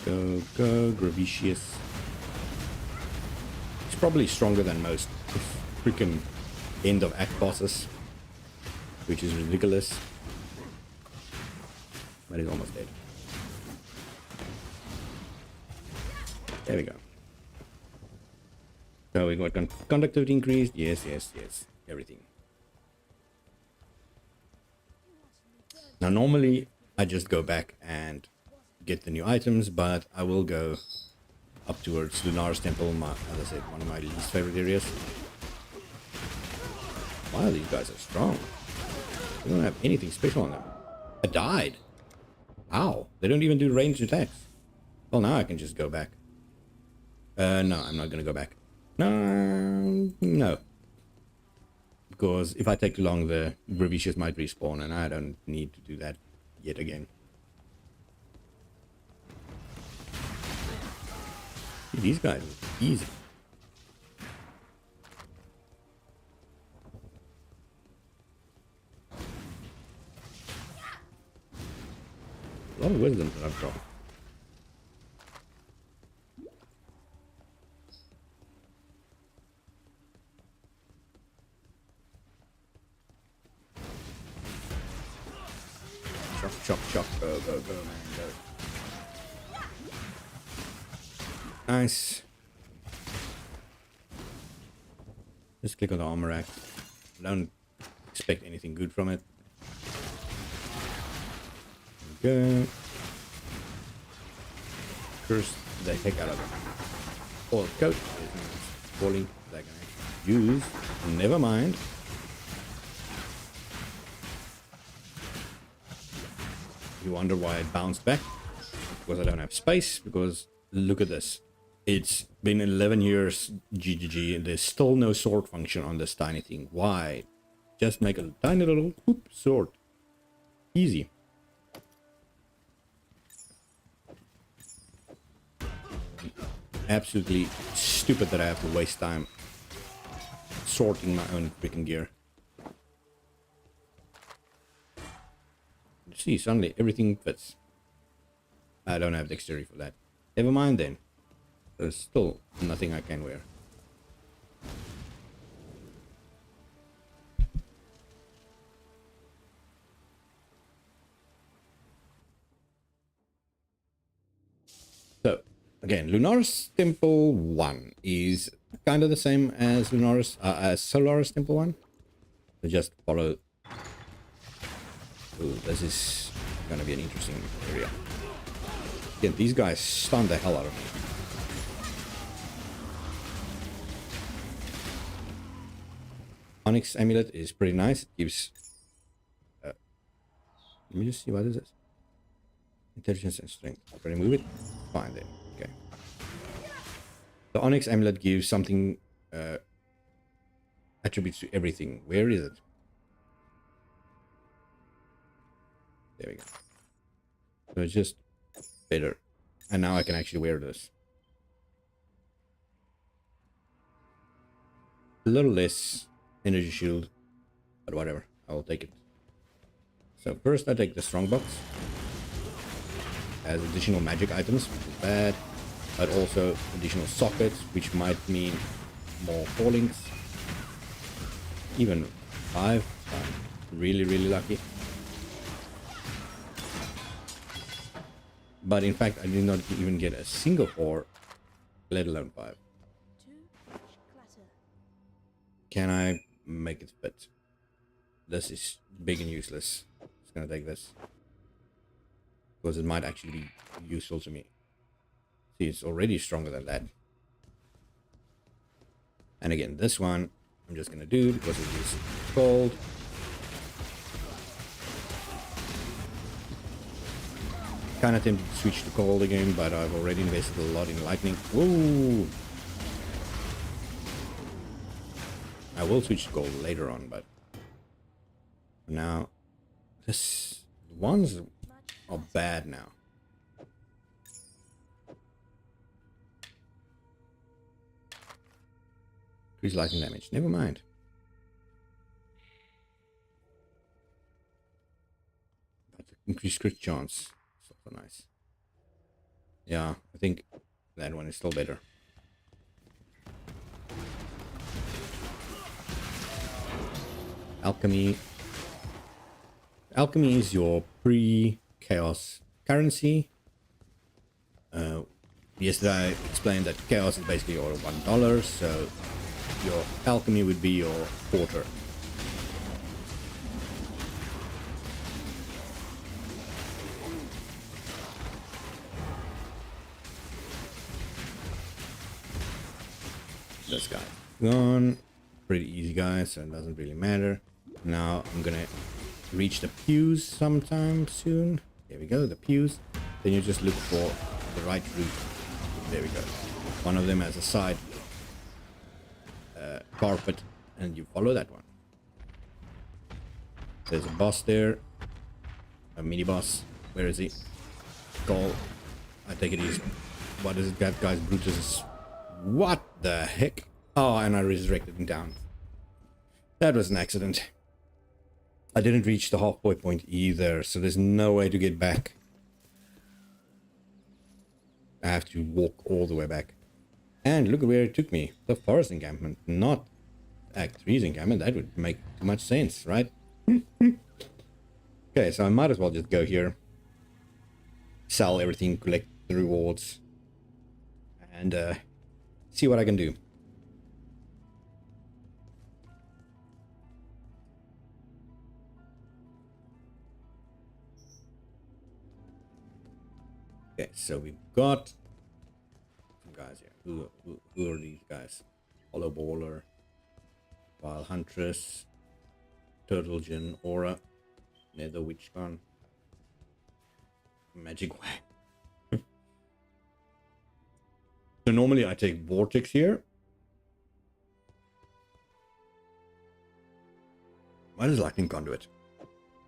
Speaker 1: Go, go, Gravicious. It's probably stronger than most freaking end of act bosses, which is ridiculous. But he's almost dead. There we go. So we got conductivity increased. Yes, yes, yes. Everything. Now normally I just go back and get the new items, but I will go up towards Lunar's Temple, as I said, one of my least favorite areas. Wow, these guys are strong. They don't have anything special on them. I died. Ow. They don't even do ranged attacks. Well, now I can just go back. No, I'm not gonna go back. No. Because if I take too long, the Gravicious might respawn, and I don't need to do that yet again. These guys are easy. A lot of wisdom that I've dropped. Chop, chop, chop. Go, go, go, man, go. Nice. Just click on the armor rack. Don't expect anything good from it. There we go. Curse the heck out of it. All coat is falling that I can actually use. Never mind. You wonder why it bounced back? Because I don't have space. Because look at this. It's been 11 years GGG and there's still no sword function on this tiny thing. Why? Just make a tiny little whoop sword. Easy. Absolutely stupid that I have to waste time sorting my own freaking gear. You see, suddenly everything fits. I don't have dexterity for that. Never mind then. There's still nothing I can wear. So, again, Lunaris Temple 1 is kind of the same as as Solaris Temple 1. So just follow. Ooh, this is going to be an interesting area. Again, these guys stun the hell out of me. Onyx Amulet is pretty nice. It gives... let me just see, what is this? Intelligence and strength. Remove it? Fine then. Okay. The Onyx Amulet gives something... attributes to everything. Where is it? There we go. So it's just better. And now I can actually wear this. A little less energy shield, but whatever, I'll take it. So first I take the strongbox as additional magic items, which is bad, but also additional sockets, which might mean more fallings. Even 5, really lucky. But in fact I did not even get a single 4, let alone 5. Can I make it fit? This is big and useless. Just gonna take this because it might actually be useful to me. See, it's already stronger than that. And again, this one I'm just gonna do because it is gold. Kind of tempted to switch to gold again, but I've already invested a lot in lightning. Ooh. I will switch to gold later on, but for now, this ones are bad now. Increase lightning damage. Never mind. But increase crit chance. It's also nice. Yeah, I think that one is still better. Alchemy. Alchemy is your pre-chaos currency. Yesterday I explained that chaos is basically your $1, so your alchemy would be your quarter. This guy gone. Pretty easy, guys, so it doesn't really matter. Now I'm gonna reach the pews sometime soon. There we go, the pews. Then you just look for the right route. There we go. One of them has a side carpet, and you follow that one. There's a boss there, a mini boss. Where is he? Call. I take it he's... What is it? That guy's Brutus. What the heck? Oh, and I resurrected him down. That was an accident. I didn't reach the halfway point either, so there's no way to get back. I have to walk all the way back. And look at where it took me. The forest encampment, not Act 3's encampment. That would make too much sense, right? Okay, so I might as well just go here. Sell everything, collect the rewards. And see what I can do. Okay, so we've got some guys here. Who are these guys? Hollow Baller, Wild Huntress, Turtle Gin, Aura, Nether Witch Gun, Magic Wang. So normally I take Vortex here. Why does Lightning Conduit?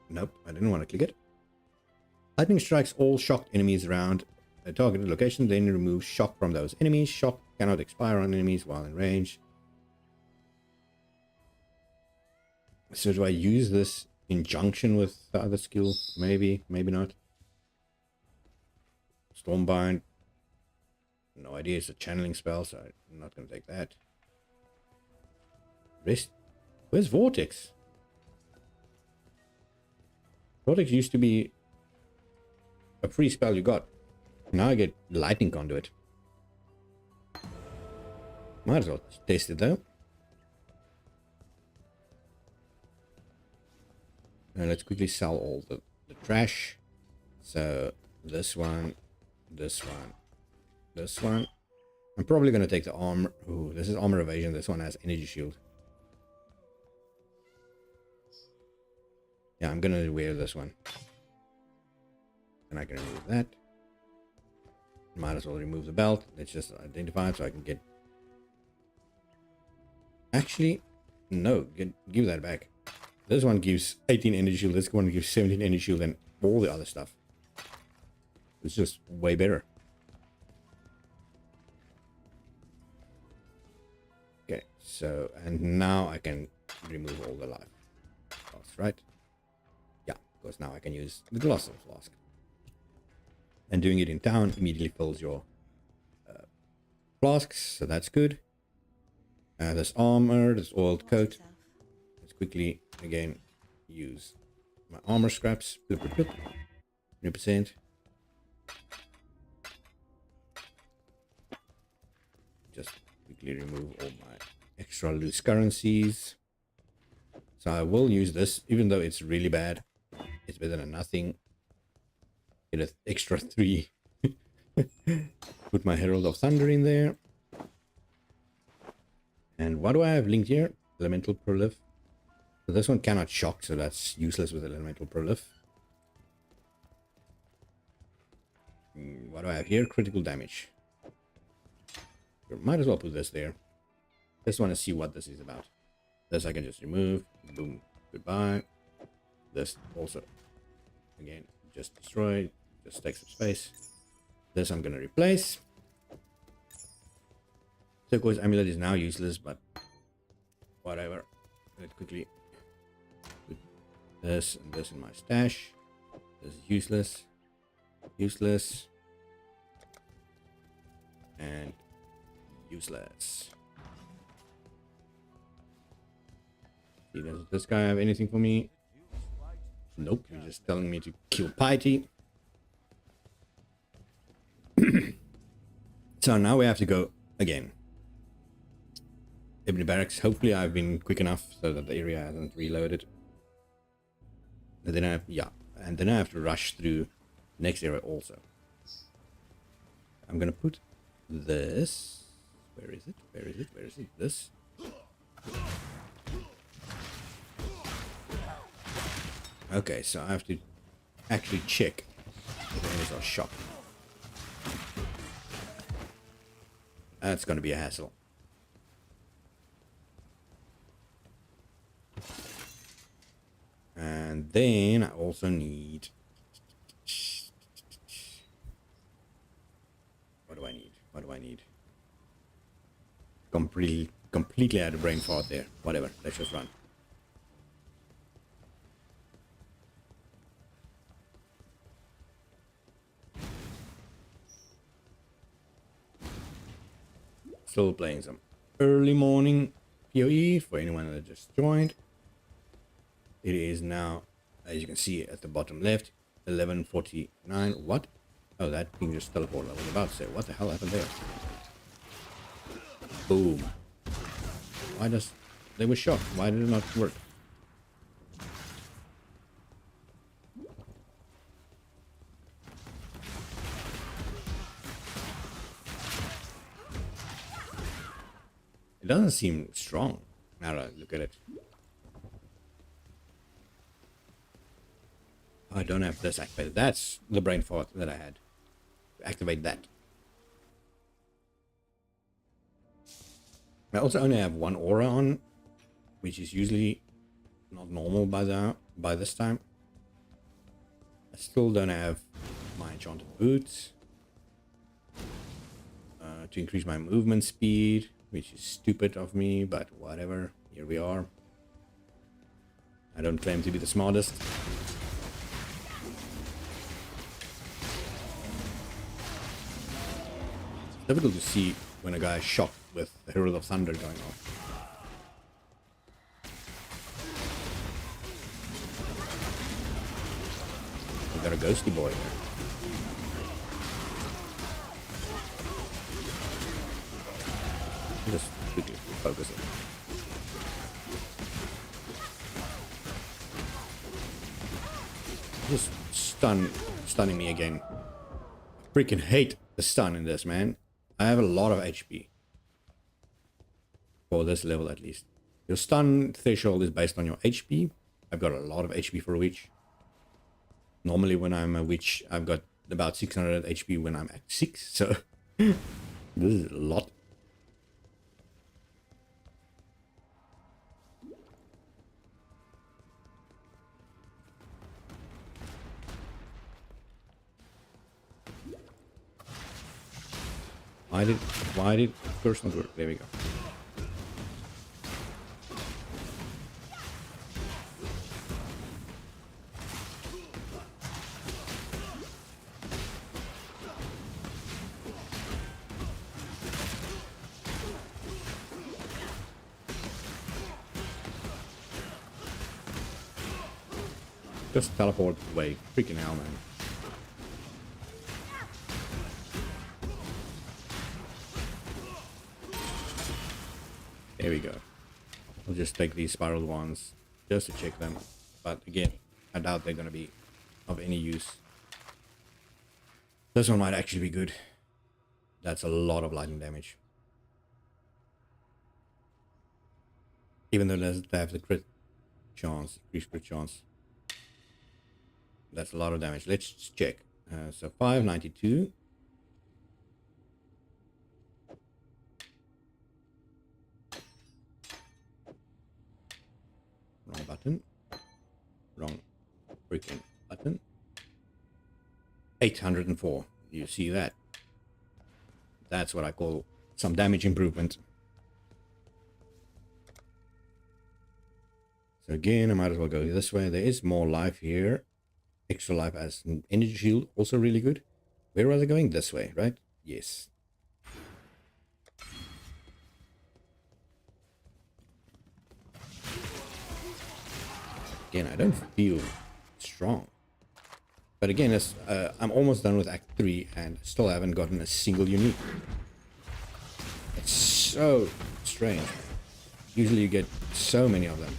Speaker 1: Nope, I didn't want to click it. Lightning strikes all shocked enemies around a targeted location, then removes shock from those enemies. Shock cannot expire on enemies while in range. So do I use this in junction with the other skill? Maybe, maybe not. Stormbind. No idea, it's a channeling spell, so I'm not going to take that. Rest. Where's Vortex? Vortex used to be a free spell you got. Now I get Lightning Conduit. Might as well test it though. Now let's quickly sell all the trash. So this one, this one, this one. I'm probably going to take the armor. Ooh, this is armor evasion. This one has energy shield. Yeah, I'm going to wear this one. And I can remove that. Might as well remove the belt. Let's just identify it so I can get... Actually, no. Give that back. This one gives 18 energy shield. This one gives 17 energy shield and all the other stuff. It's just way better. Okay, so... And now I can remove all the life. That's right. Yeah, because now I can use the Colossal Flask. And doing it in town immediately fills your flasks, so that's good. This armor, this oiled coat. Let's quickly again use my armor scraps. 100%. Just quickly remove all my extra loose currencies. So I will use this, even though it's really bad. It's better than nothing. Get an extra 3. Put my Herald of Thunder in there. And what do I have linked here? Elemental Prolif. So this one cannot shock, so that's useless with Elemental Prolif. What do I have here? Critical damage. Might as well put this there. Just want to see what this is about. This I can just remove. Boom. Goodbye. This also. Again, just destroy. Just take some space. This I'm going to replace. Turquoise Amulet is now useless, but whatever. Let's quickly put this and this in my stash. This is useless. Useless. And useless. See, does this guy have anything for me? Nope, you're just telling me to kill Piety. So now we have to go again. Ebony Barracks. Hopefully I've been quick enough so that the area hasn't reloaded. And then I have, yeah, and then I have to rush through the next area also. I'm gonna put this. Where is it? Where is it? Where is it? This. Okay, so I have to actually check if the enemies are shocked. That's going to be a hassle. And then I also need... What do I need? What do I need? Completely out of brain fart there. Whatever, let's just run. Still playing some early morning p.o.e. for anyone that just joined. It is now, as you can see at the bottom left, 11:49. What? Oh, that thing just teleported. I was about to say, what the hell happened there? Boom. Why does... They were shot. Why did it not work? It doesn't seem strong. Now that I look at it. I don't have this activated. That's the brain fart that I had. Activate that. I also only have one aura on, which is usually not normal by this time. I still don't have my enchanted boots to increase my movement speed, which is stupid of me, but whatever. Here we are. I don't claim to be the smartest. It's difficult to see when a guy is shot with the Herald of Thunder going on. We got a ghosty boy there. Just quickly focus it. Just stunning me again. I freaking hate the stun in this, man. I have a lot of HP. For this level at least. Your stun threshold is based on your HP. I've got a lot of HP for a witch. Normally when I'm a witch, I've got about 600 HP when I'm at 6. So this is a lot. Why did first not work? There we go. Just teleport away. Freaking hell, man. There we go. I'll just take these spiral ones just to check them. But again, I doubt they're going to be of any use. This one might actually be good. That's a lot of lightning damage. Even though they have the crit chance, increased crit chance. That's a lot of damage. Let's check. So 592. Wrong button. Wrong freaking button. 804. You see that? That's what I call some damage improvement. So again, I might as well go this way. There is more life here. Extra life as an energy shield, also really good. Where was I going? This way, right? Yes. Again, I don't feel strong. But again, I'm almost done with Act 3 and still haven't gotten a single unique. It's so strange. Usually you get so many of them.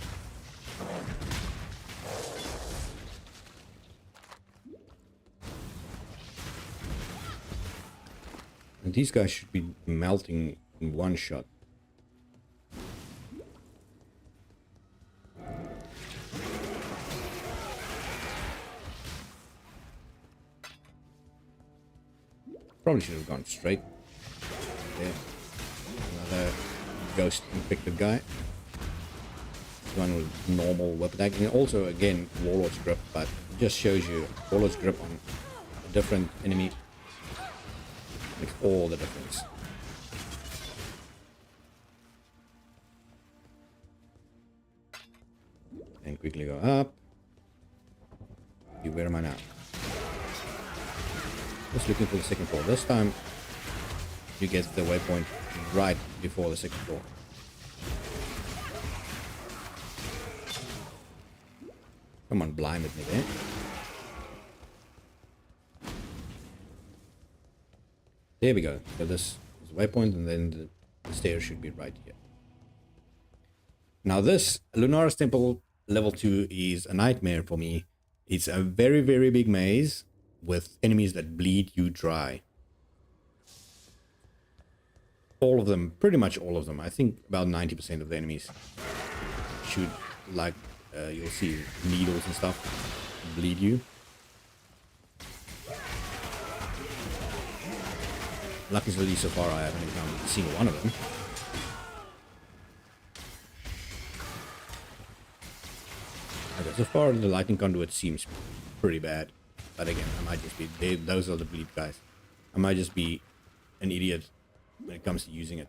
Speaker 1: And these guys should be melting in one shot. Probably should have gone straight. There. Another ghost infected guy. One with normal whip attack. And also, again, Warlord's Grip, but it just shows you Warlord's Grip on a different enemy makes all the difference. And quickly go up. Where am I now? Just looking for the second floor. This time you get the waypoint right before the second floor. Come on, blinded me there. There we go. So this is waypoint, and then the stairs should be right here. Now this Lunaris Temple level 2 is a nightmare for me. It's a very, very big maze with enemies that bleed you dry. All of them, pretty much all of them. I think about 90% of the enemies should, like, you'll see needles and stuff bleed you. Luckily, so far, I haven't encountered a single one of them. Okay, so far, the lightning conduit seems pretty bad. But again, I might just be... those are the bleed guys. I might just be an idiot when it comes to using it.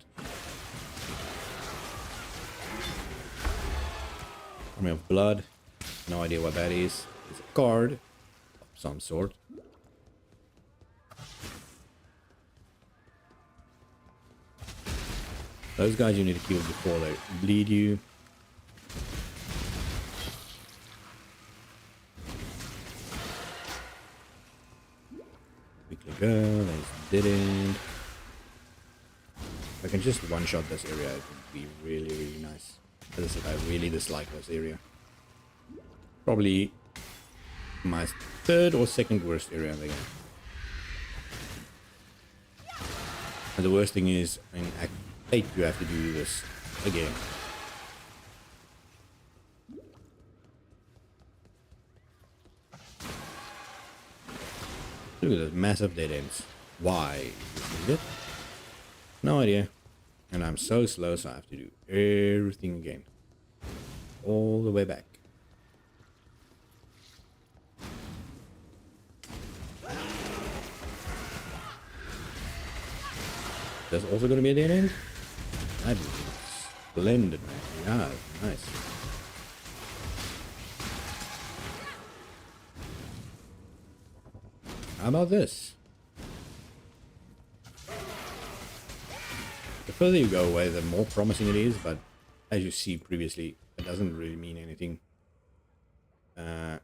Speaker 1: Army of Blood. No idea what that is. It's a card of some sort. Those guys you need to kill before they bleed you. Quickly go. There's dead end. If I can just one-shot this area, it would be really, really nice. As I said, I really dislike this area. Probably my third or second worst area in the game. And the worst thing is, in Act 8 you have to do this again. Look at those massive dead ends. Why is it? No idea. And I'm so slow, so I have to do everything again. All the way back. There's also going to be a dead end? That'd be splendid, man. Yeah, nice. How about this? The further you go away, the more promising it is, but as you see previously, it doesn't really mean anything. I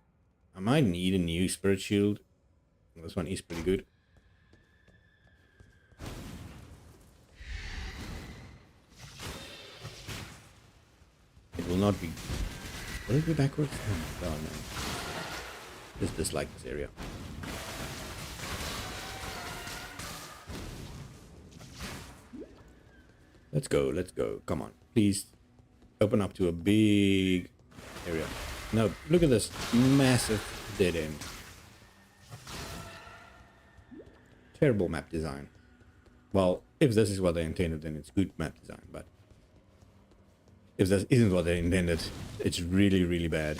Speaker 1: might need a new spirit shield. This one is pretty good. It will not be... Will it be backwards? Oh my god, man. Just dislike this area. Let's go, let's go. Come on, please. Open up to a big area. Now, look at this massive dead end. Terrible map design. Well, if this is what they intended, then it's good map design, but if this isn't what they intended, it's really, really bad.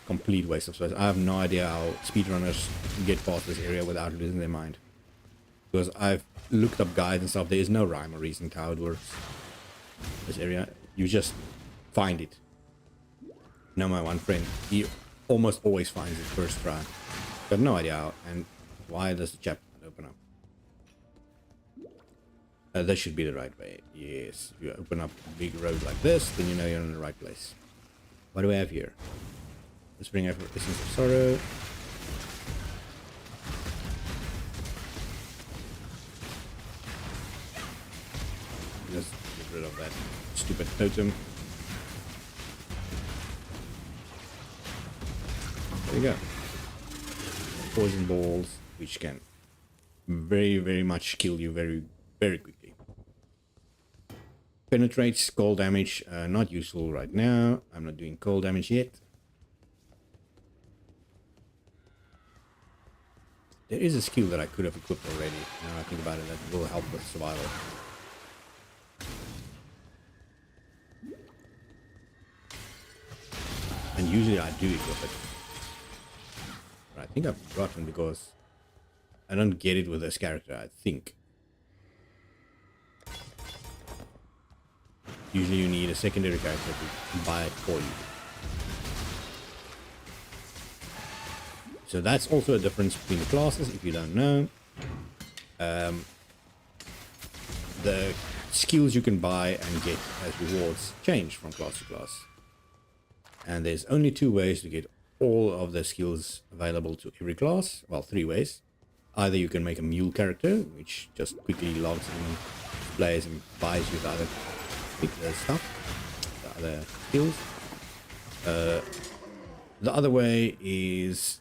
Speaker 1: Complete waste of space. I have no idea how speedrunners get past this area without losing their mind. Because I've looked up guides and stuff, there is no rhyme or reason to how it works. This area, you just find it. You know, my one friend, he almost always finds it first try. Got no idea how, and why does the chapter open up? That should be the right way. Yes, if you open up a big road like this, then you know you're in the right place. What do we have here? Let's bring up Essence of Sorrow. Just get rid of that stupid totem. There we go. Poison balls, which can very, very much kill you very, very quickly. Penetrates, cold damage, not useful right now. I'm not doing cold damage yet. There is a skill that I could have equipped already. Now I think about it, that will help with survival. And usually I do equip it. But I think I've forgotten because I don't get it with this character, I think. Usually you need a secondary character to buy it for you. So that's also a difference between the classes, if you don't know. the skills you can buy and get as rewards change from class to class. And there's only 2 ways to get all of the skills available to every class. Well, 3 ways. Either you can make a mule character, which just quickly logs in, plays, and buys you the other stuff, the other skills. The other way is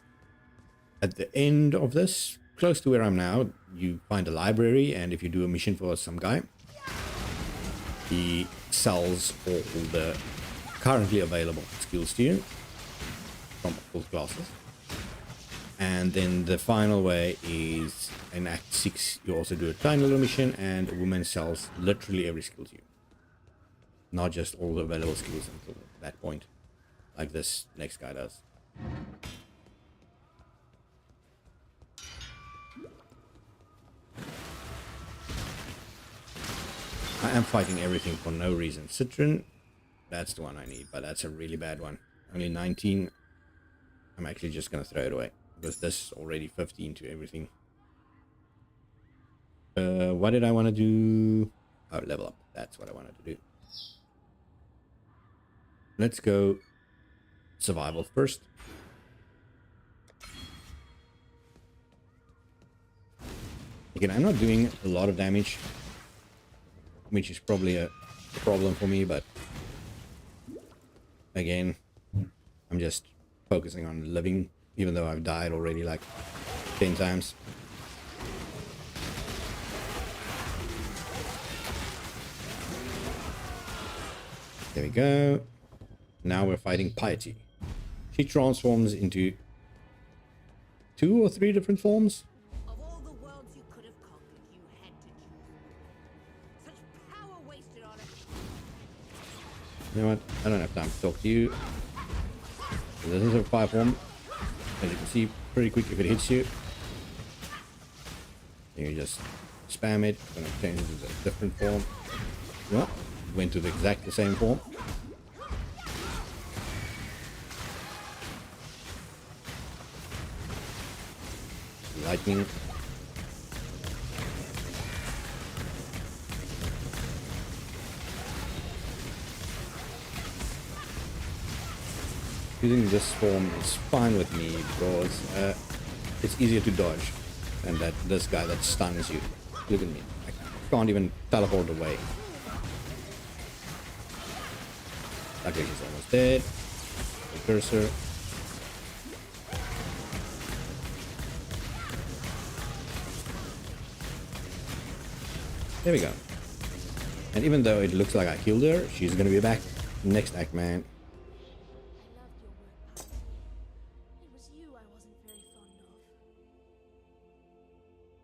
Speaker 1: at the end of this, close to where I'm now, you find a library, and if you do a mission for some guy, he sells all the currently available skills to you from all classes. And then the final way is in Act 6, you also do a tiny little mission, and a woman sells literally every skill to you. Not just all the available skills until that point, like this next guy does. I am fighting everything for no reason. Citron, that's the one I need, but that's a really bad one. Only 19. I'm actually just going to throw it away, because this is already 15 to everything. What did I want to do? Oh, level up. That's what I wanted to do. Let's go survival first. Again, I'm not doing a lot of damage, which is probably a problem for me, but again, I'm just focusing on living, even though I've died already like 10 times. There we go. Now we're fighting Piety. She transforms into 2 or 3 different forms.
Speaker 2: Of all the worlds you could have conquered, you had to choose. Such power wasted on it.
Speaker 1: You know what? I don't have time to talk to you. This is a 5 form. As you can see, pretty quick if it hits you. You just spam it. It's going to change into a different form. Well, went to the exact same form. Lightning. Using this form is fine with me because it's easier to dodge than this guy that stuns you. Look at me. I can't even teleport away. Okay, he's almost dead. The cursor. There we go. And even though it looks like I killed her, she's gonna be back next act, man.
Speaker 2: I loved your work. It was you I wasn't very fond of.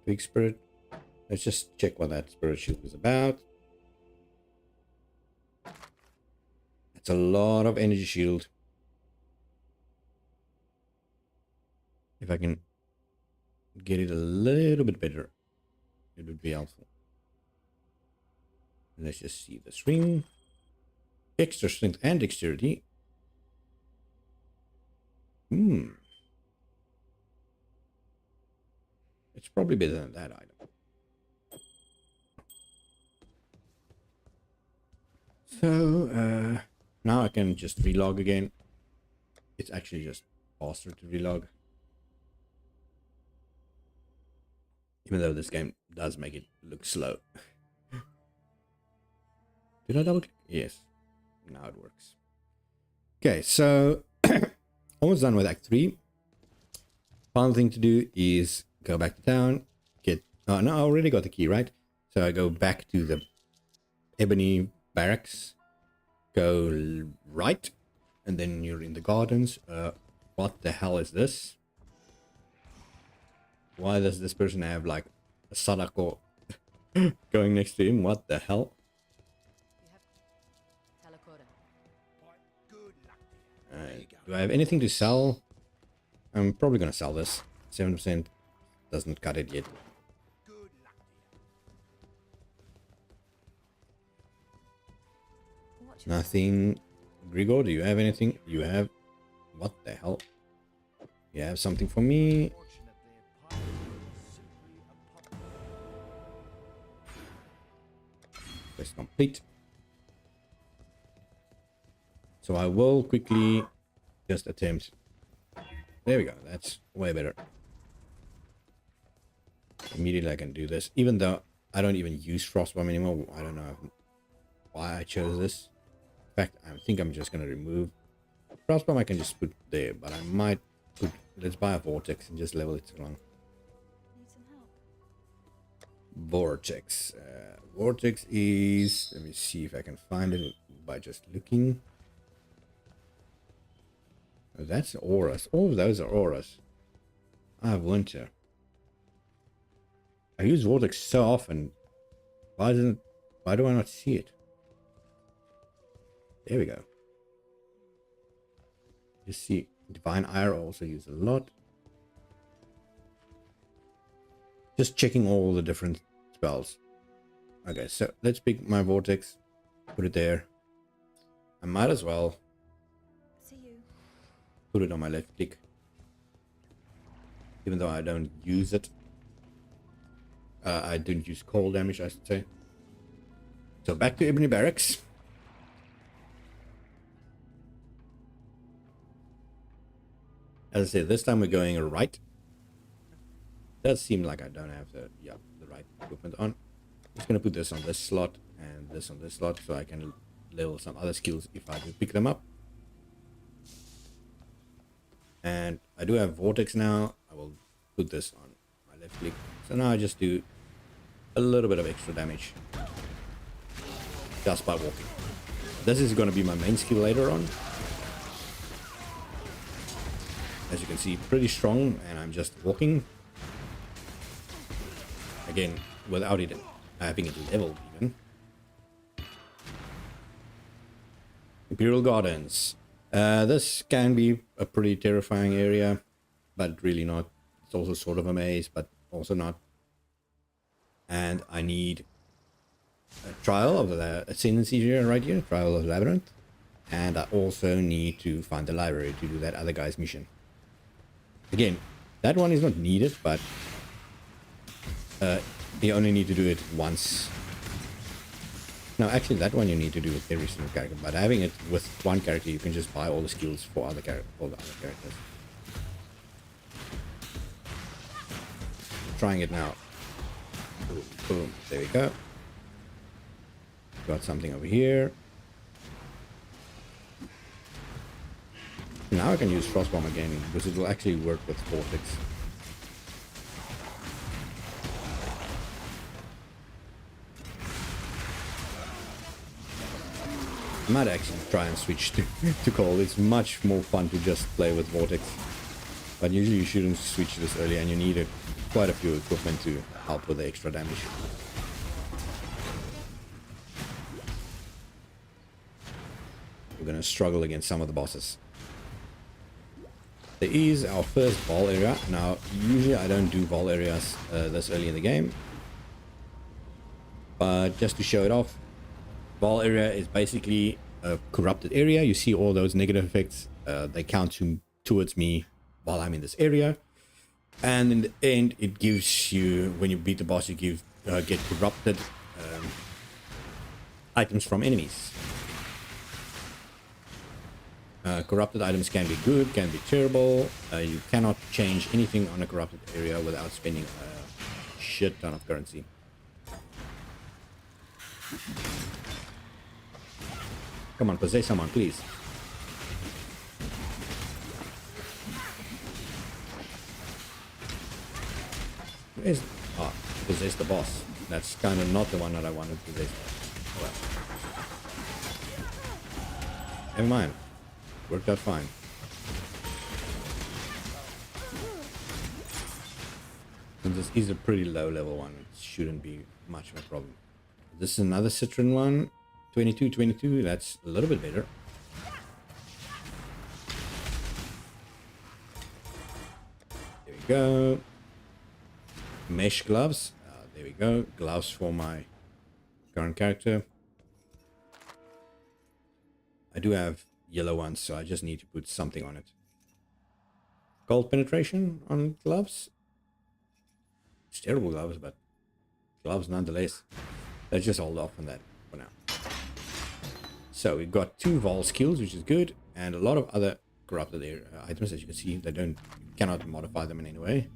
Speaker 1: Big spirit. Let's just check what that spirit shield is about. It's a lot of energy shield. If I can get it a little bit better, it would be helpful. Let's just see this ring. Extra strength and dexterity. It's probably better than that item. So, now I can just relog again. It's actually just faster to relog. Even though this game does make it look slow. Did I double click? Yes. Now it works. Okay, so almost done with Act 3. Final thing to do is go back to town. Oh, no, I already got the key, right? So I go back to the Ebony Barracks. Go right. And then you're in the gardens. What the hell is this? Why does this person have like a Sadako going next to him? What the hell? Do I have anything to sell? I'm probably gonna sell this. 7% doesn't cut it yet. Nothing. Grigor, do you have anything? You have... What the hell? You have something for me? Quest complete. So I will quickly just attempt. There we go. That's way better. Immediately I can do this. Even though I don't even use Frostbomb anymore. I don't know why I chose this. In fact, I think I'm just going to remove Frostbomb. I can just put there. But I might put... Let's buy a Vortex and just level it along.
Speaker 3: Need some help.
Speaker 1: Vortex. Vortex is... Let me see if I can find it by just looking. Oh, that's auras. All of those are auras. I have winter. I use Vortex so often. Why do I not see it? There we go. You see, Divine Ire also use a lot. Just checking all the different spells. Okay, so let's pick my Vortex. Put it there. I might as well
Speaker 3: See you.
Speaker 1: put it on my left click. Even though I don't use it. I didn't use cold damage, I should say. So back to Ebony Barracks. As I said, this time we're going right. Does seem like I don't have the right equipment on. I'm just gonna put this on this slot and this on this slot so I can level some other skills if I do pick them up. And I do have Vortex now. I will put this on my left click. So now I just do a little bit of extra damage just by walking. This is going to be my main skill later on. As you can see, pretty strong, and I'm just walking. Again, without it having it leveled even. Imperial Gardens. This can be a pretty terrifying area, but really not. It's also sort of a maze, but also not. And I need a trial of the ascendancy here, right here, trial of the labyrinth. And I also need to find the library to do that other guy's mission. Again, that one is not needed, but you only need to do it once. No, actually, that one you need to do with every single character. But having it with one character, you can just buy all the skills for all the other characters. Trying it now. Boom, boom. There we go. Got something over here. Now I can use Frostbomb again, because it will actually work with Vortex. I might actually try and switch to Cold. It's much more fun to just play with Vortex. But usually you shouldn't switch this early, and you need quite a few equipment to help with the extra damage. We're gonna struggle against some of the bosses. There is our first ball area. Now, usually I don't do ball areas this early in the game. But just to show it off, ball area is basically a corrupted area. You see all those negative effects. They count towards me while I'm in this area. And in the end, it gives you, when you beat the boss, you get corrupted items from enemies. Corrupted items can be good, can be terrible. You cannot change anything on a corrupted area without spending a shit ton of currency. Come on, possess someone, please. Where's... Ah, possess the boss. That's kind of not the one that I wanted to possess. Oh, well. Never mind. Worked out fine. And this is a pretty low level one. It shouldn't be much of a problem. This is another Citron one. 22. That's a little bit better. There we go. Mesh gloves. There we go. Gloves for my current character. I do have yellow ones, so I just need to put something on it. Gold penetration on gloves. It's terrible gloves, but gloves nonetheless. Let's just hold off on that for now. So we've got 2 Vol skills, which is good, and a lot of other corrupted items. As you can see, they cannot modify them in any way,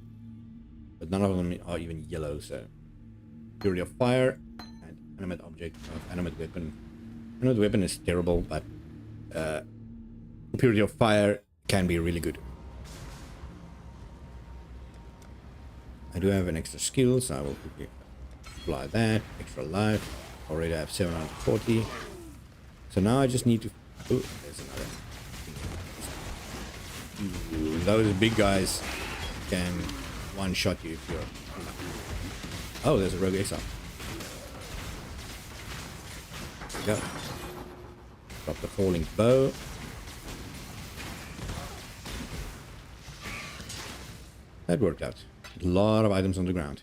Speaker 1: but none of them are even yellow. So Purity of Fire and Animate Object of Animate Weapon. Animate Weapon is terrible, but Purity of Fire can be really good. I do have an extra skill, so I will quickly apply that. Extra life. Already have 740. So now I just need to... Oh, there's another. Ooh, those big guys can one-shot you if you're... Oh, there's a rogue Exile. There we go. Drop the falling bow. That worked out. A lot of items on the ground.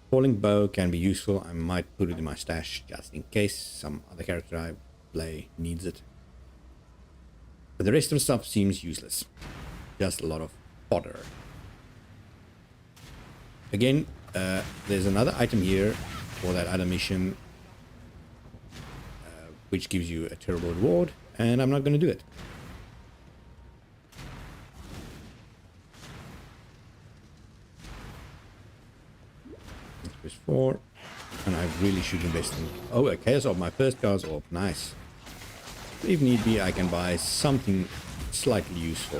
Speaker 1: Falling bow can be useful. I might put it in my stash just in case some other character I play needs it. But the rest of the stuff seems useless. Just a lot of fodder. Again, there's another item here for that other mission, which gives you a terrible reward, and I'm not going to do it. Push 4, and I really should invest in... Oh, a Chaos Orb, my first Chaos Orb, nice. If need be, I can buy something slightly useful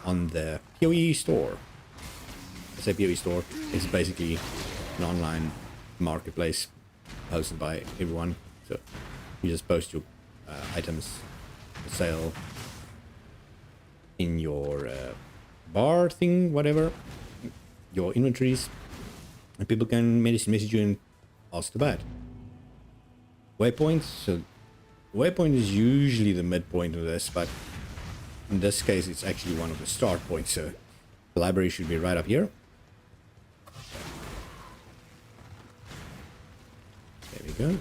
Speaker 1: on the p.o.e store. I say p.o.e store, it's basically an online marketplace hosted by everyone. So you just post your items for sale in your bar thing, whatever, your inventories, and people can message you and ask to buy it. Waypoints, so waypoint is usually the midpoint of this, but in this case it's actually one of the start points, so the library should be right up here. There we go.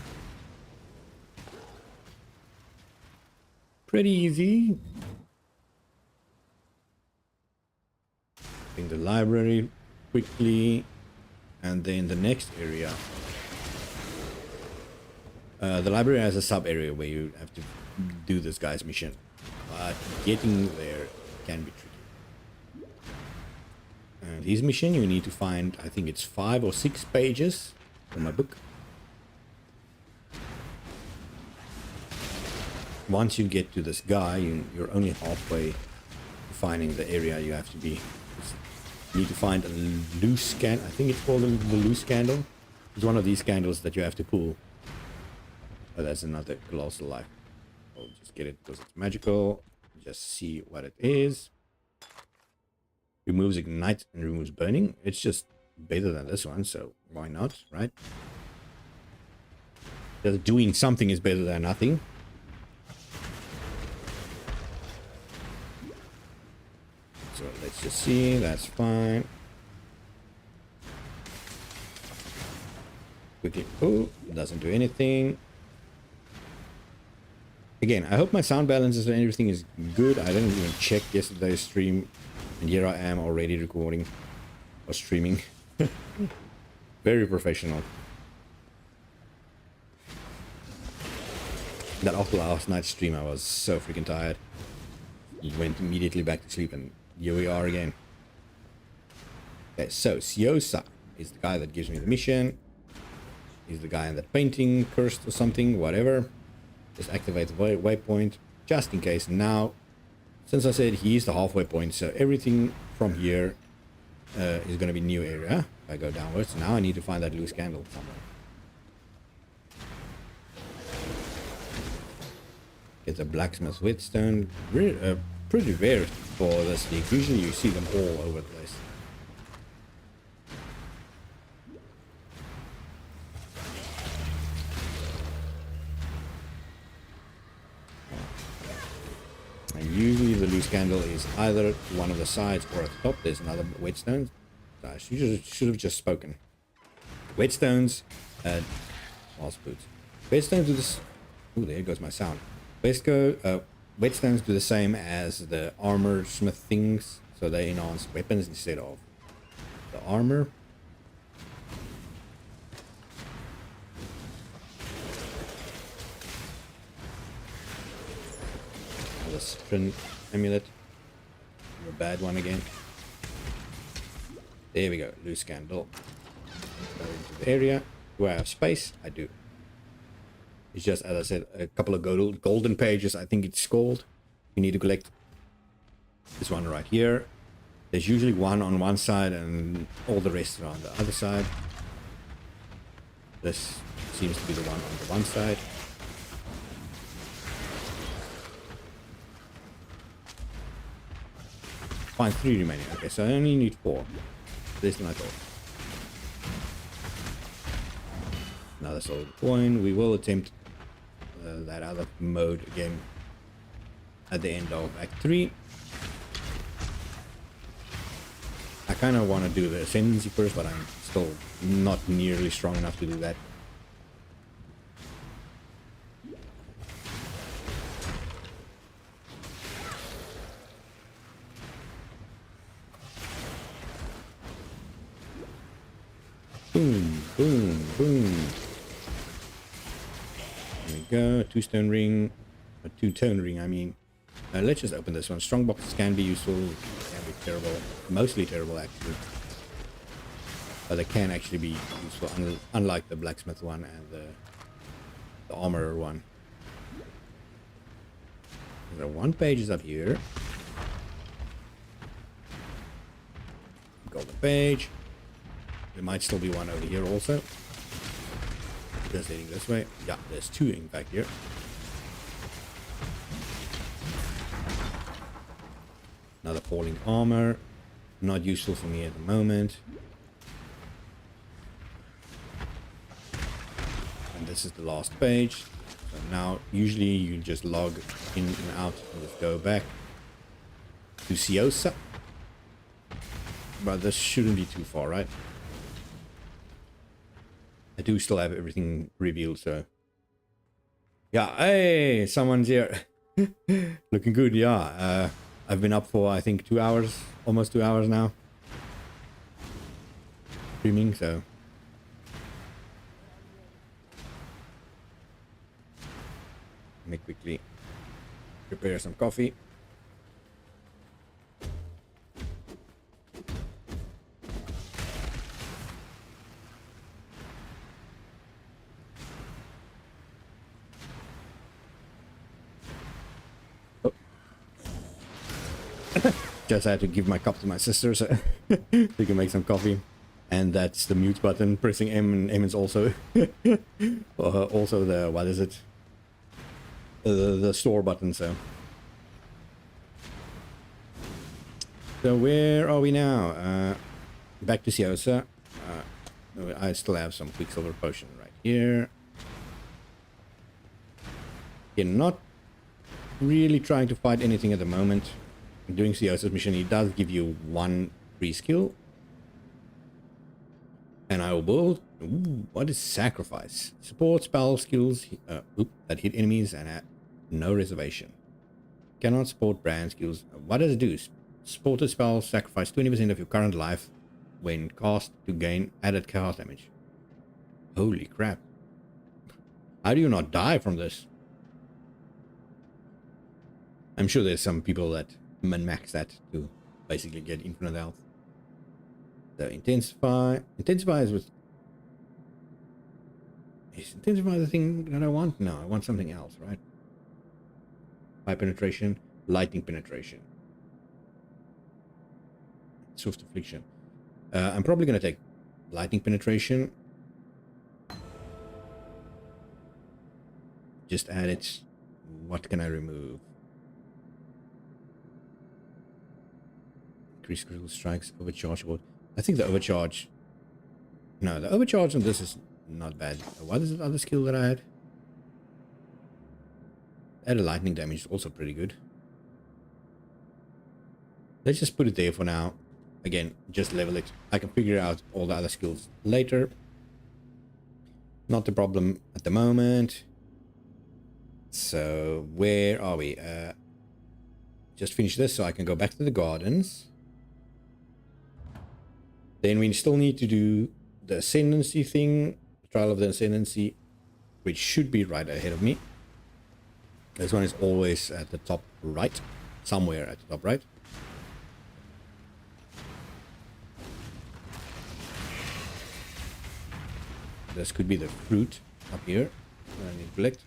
Speaker 1: Pretty easy. In the library quickly, and then the next area. The library has a sub area where you have to do this guy's mission, but getting there can be tricky. And his mission, you need to find, I think it's 5 or 6 pages from my book. Once you get to this guy, you're only halfway to finding the area you have to be. You need to find a loose candle. I think it's called the loose candle. It's one of these candles that you have to pull. Oh, that's another colossal life. I'll just get it because it's magical. Just see what it is. Removes ignite and removes burning. It's just better than this one, so why not, right? Just doing something is better than nothing. So let's just see, that's fine. Quickly, oh, doesn't do anything. Again, I hope my sound balances and everything is good. I didn't even check yesterday's stream, and here I am already recording or streaming. Very professional. That after last night's stream, I was so freaking tired. Went immediately back to sleep, and here we are again. Okay, so Siosa is the guy that gives me the mission. He's the guy in that painting, cursed or something, whatever. Just activate the waypoint, just in case. Now, since I said he's the halfway point, so everything from here is going to be new area. If I go downwards, now I need to find that loose candle somewhere. Get the blacksmith whetstone. Pretty rare for this league. Usually you see them all over the place. And usually the loose candle is either one of the sides or at the top. There's another whetstone. I should have just spoken. Whetstones, false boots. Whetstones do this. Oh, there goes my sound. Whetstones do the same as the armor smith things, so they enhance weapons instead of the armor. The Citron amulet. The bad one again. There we go. Loose candle. Go into the area. Do I have space? I do. It's just, as I said, a couple of golden pages, I think it's called. You need to collect this one right here. There's usually one on one side and all the rest are on the other side. This seems to be the one on the one side. Find 3 remaining. Okay, so I only need 4. Less than I thought. Another solid coin. We will attempt that other mode again at the end of Act 3. I kind of want to do the Ascendancy first, but I'm still not nearly strong enough to do that. Boom, boom, boom. There we go. 2-stone ring. A 2-tone ring, I mean. Let's just open this one. Strong boxes can be useful. Can be terrible. Mostly terrible, actually. But they can actually be useful, unlike the blacksmith one and the armorer one. So 1 page is up here. Golden page. There might still be one over here also. Just heading this way. Yeah, there's 2 in fact here. Another falling armor. Not useful for me at the moment. And this is the last page. So now, usually you just log in and out and just go back to Ciosa. But this shouldn't be too far, right? I do still have everything revealed, so... Yeah, hey, someone's here. Looking good, yeah. I've been up for, I think, 2 hours. Almost 2 hours now. Streaming, so... Let me quickly prepare some coffee. Just had to give my cup to my sister so we can make some coffee. And that's the mute button, pressing M, and M is also also the, what is it? The store button, so. So where are we now? Back to Ciosa. I still have some Quicksilver potion right here. You're not really trying to fight anything at the moment. Doing Ciosa's mission, it does give you 1 free skill. And I will build... Ooh, what is Sacrifice? Support spell skills that hit enemies and at no reservation. Cannot support brand skills. What does it do? Support a spell, sacrifice 20% of your current life when cast to gain added chaos damage. Holy crap. How do you not die from this? I'm sure there's some people that min-max that to basically get infinite health. So intensify is with... Is intensify the thing that I want? No, I want something else, right? Fire penetration, lightning penetration, swift affliction. I'm probably going to take lightning penetration. Just add it. What can I remove? Increase critical strikes, overcharge. I think the overcharge... No, the overcharge on this is not bad. What is the other skill that I had? Added lightning damage is also pretty good. Let's just put it there for now. Again, just level it. I can figure out all the other skills later. Not the problem at the moment. So, where are we? Just finish this so I can go back to the gardens. Then we still need to do the Ascendancy thing. Trial of the Ascendancy, which should be right ahead of me. This one is always at the top right, somewhere at the top right. This could be the fruit up here that I need to collect.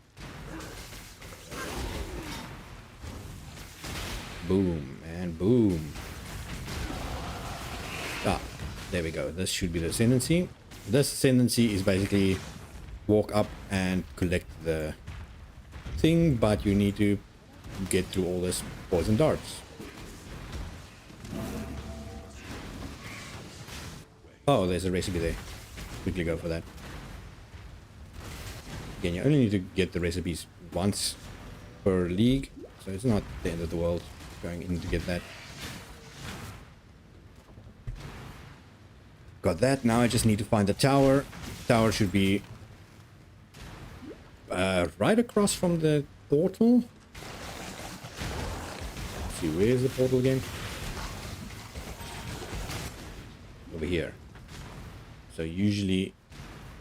Speaker 1: Boom and boom. Ah, there we go. This should be the ascendancy. This ascendancy is basically walk up and collect the thing, but you need to get through all this poison darts. Oh, there's a recipe there. Quickly go for that. Again, you only need to get the recipes once per league, so it's not the end of the world going in to get that. Got that. Now I just need to find the tower. Tower should be right across from the portal. Let's see, where is the portal again? Over here. So usually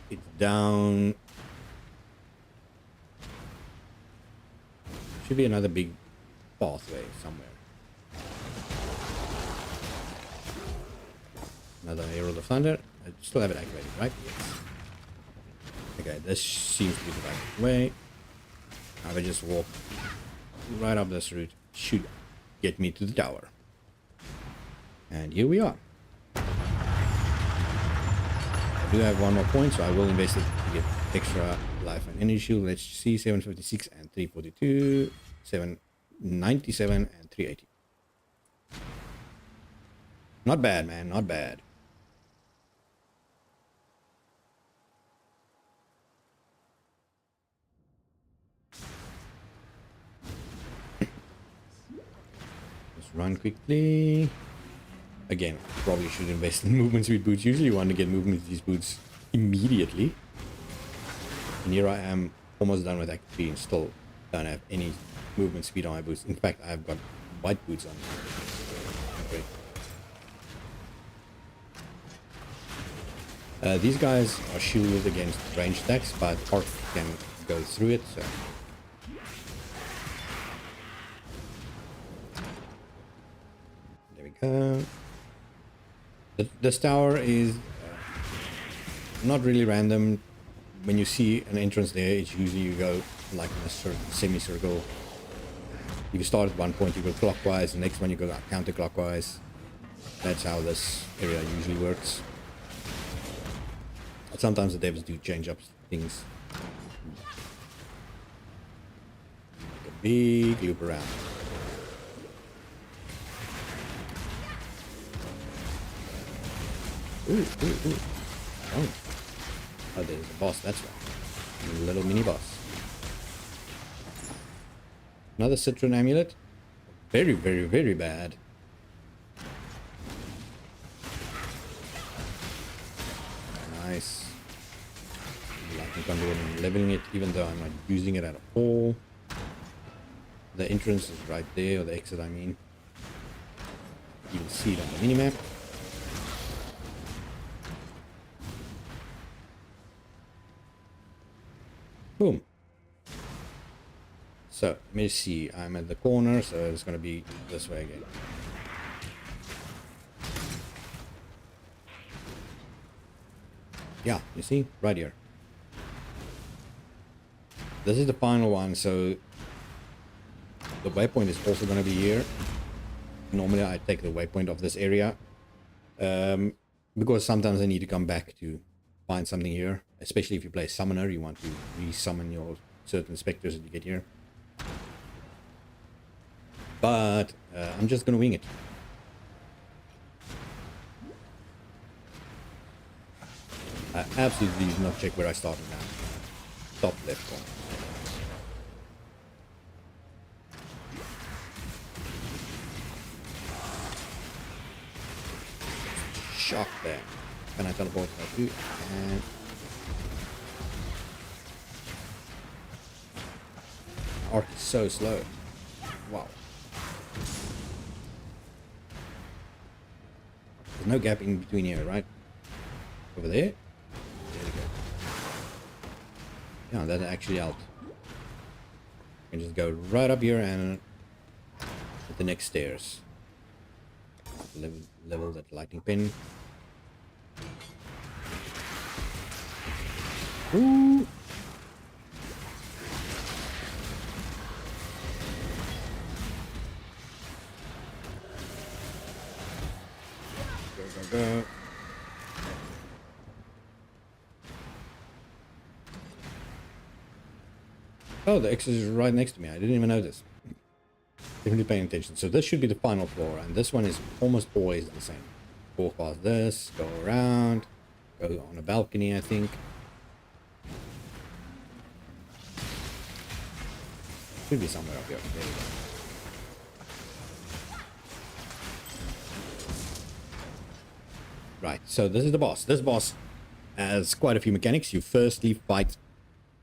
Speaker 1: it's down. Should be another big pathway somewhere. Another Herald of Thunder. I still have it activated, right? Yes. Okay, this seems to be the right way. I will just walk right up this route. Should get me to the tower. And here we are. I do have one more point, so I will invest it to get extra life and energy shield. Let's see, 756 and 342, 797 and 380. Not bad, man, not bad. Just run quickly. Again, probably should invest in movement speed boots. Usually you want to get movement with these boots immediately. And here I am, almost done with Act 3 and still don't have any movement speed on my boots. In fact, I've got white boots on. Okay. These guys are shielded against range attacks, but Arc can go through it, so... There we go. This tower is not really random. When you see an entrance there, it's usually you go like in a semicircle. If you start at one point, you go clockwise. The next one you go counterclockwise. That's how this area usually works. But sometimes the devs do change up things. Make a big loop around. Ooh, ooh, ooh. Oh. Oh, there's a boss, that's right. A little mini boss. Another Citron Amulet. Very, very, very bad. Nice. Lightning Conduit and leveling it, even though I'm not using it at all. The entrance is right there, or the exit, I mean. You can see it on the minimap. Boom. So, let me see. I'm at the corner, so it's going to be this way again. Yeah, you see? Right here. This is the final one, so the waypoint is also going to be here. Normally I take the waypoint of this area, because sometimes I need to come back to find something here. Especially if you play Summoner, you want to re-summon your certain specters that you get here. But I'm just going to wing it. I absolutely did not check where I started now. Top left corner. Shock there. Can I teleport? I do. And Arc is so slow. Wow. There's no gap in between here, right? Over there? There we go. Yeah, that actually helped. can just go right up here and at the next stairs. Level that lightning pin. Ooh. Go. Oh, the exit is right next to me. I didn't even notice. Definitely paying attention. So this should be the final floor, and this one is almost always the same. Walk past this, go around, go on a balcony, I think. Should be somewhere up here. There you go. Right, so this is the boss. This boss has quite a few mechanics. You firstly fight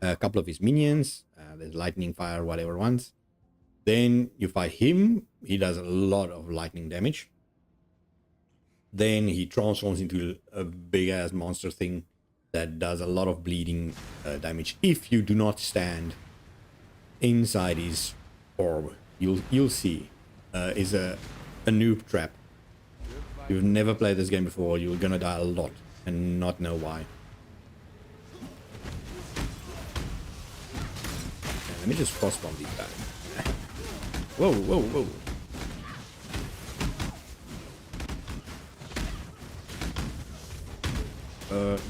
Speaker 1: a couple of his minions. There's lightning, fire, whatever ones. Then you fight him. He does a lot of lightning damage. Then he transforms into a big-ass monster thing that does a lot of bleeding damage. If you do not stand inside his orb, you'll see is a noob trap. If you've never played this game before, you're gonna die a lot and not know why. Okay, let me just frostbomb these guys. Whoa, whoa, whoa.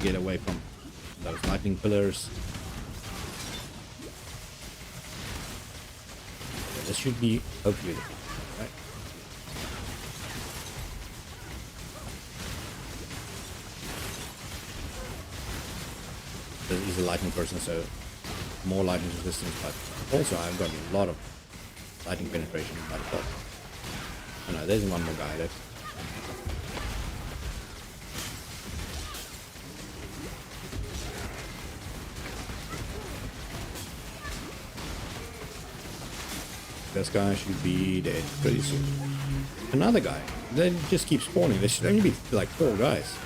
Speaker 1: Get away from those lightning pillars. Okay, this should be hopefully the right. This is a lightning person, so more lightning resistance, but also I've got a lot of lightning penetration by default. Oh no, there's one more guy left. This guy should be dead pretty soon. Another guy. They just keep spawning. There should only be like 4 guys.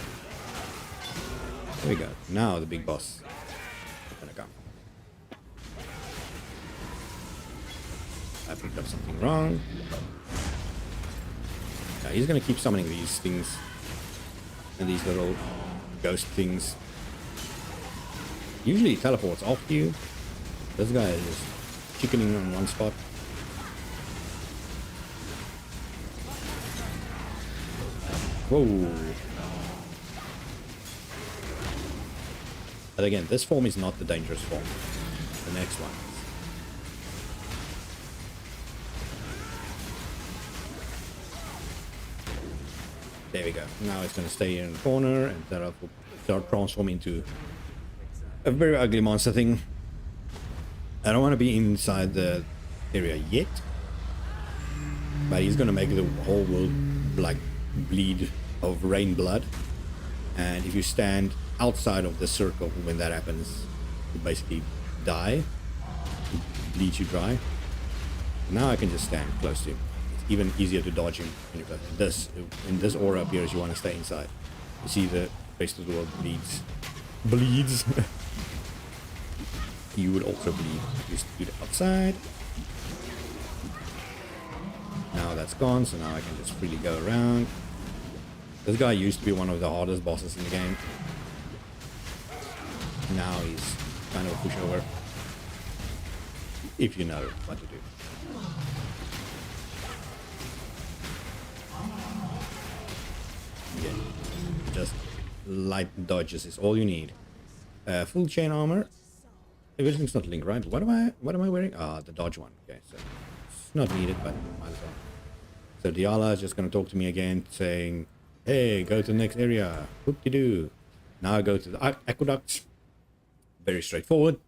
Speaker 1: There we go. Now the big boss is gonna come. I picked up something wrong. Yeah, he's gonna keep summoning these things. And these little ghost things. Usually he teleports off you. This guy is just chickening on one spot. Whoa. But again, this form is not the dangerous form. The next one. There we go. Now it's going to stay in the corner and start transform into a very ugly monster thing. I don't want to be inside the area yet. But he's going to make the whole world like bleed of rain blood, and if you stand outside of the circle when that happens, you basically die. It bleeds you dry. Now I can just stand close to him. It's even easier to dodge him. In this aura appears, you want to stay inside. You see the rest of the world bleeds. You would also bleed. Just do it outside. Now that's gone, so now I can just freely go around. This guy used to be one of the hardest bosses in the game. Now he's kind of a pushover. If you know what to do. Again, just light dodges is all you need. Full chain armor. Everything's not linked, right? What am I wearing? Ah, the dodge one. Okay, so it's not needed, but might as well. So Diala is just going to talk to me again, saying, hey, go to the next area. Whoop-de-doo. Now I go to the aqueducts. Very straightforward.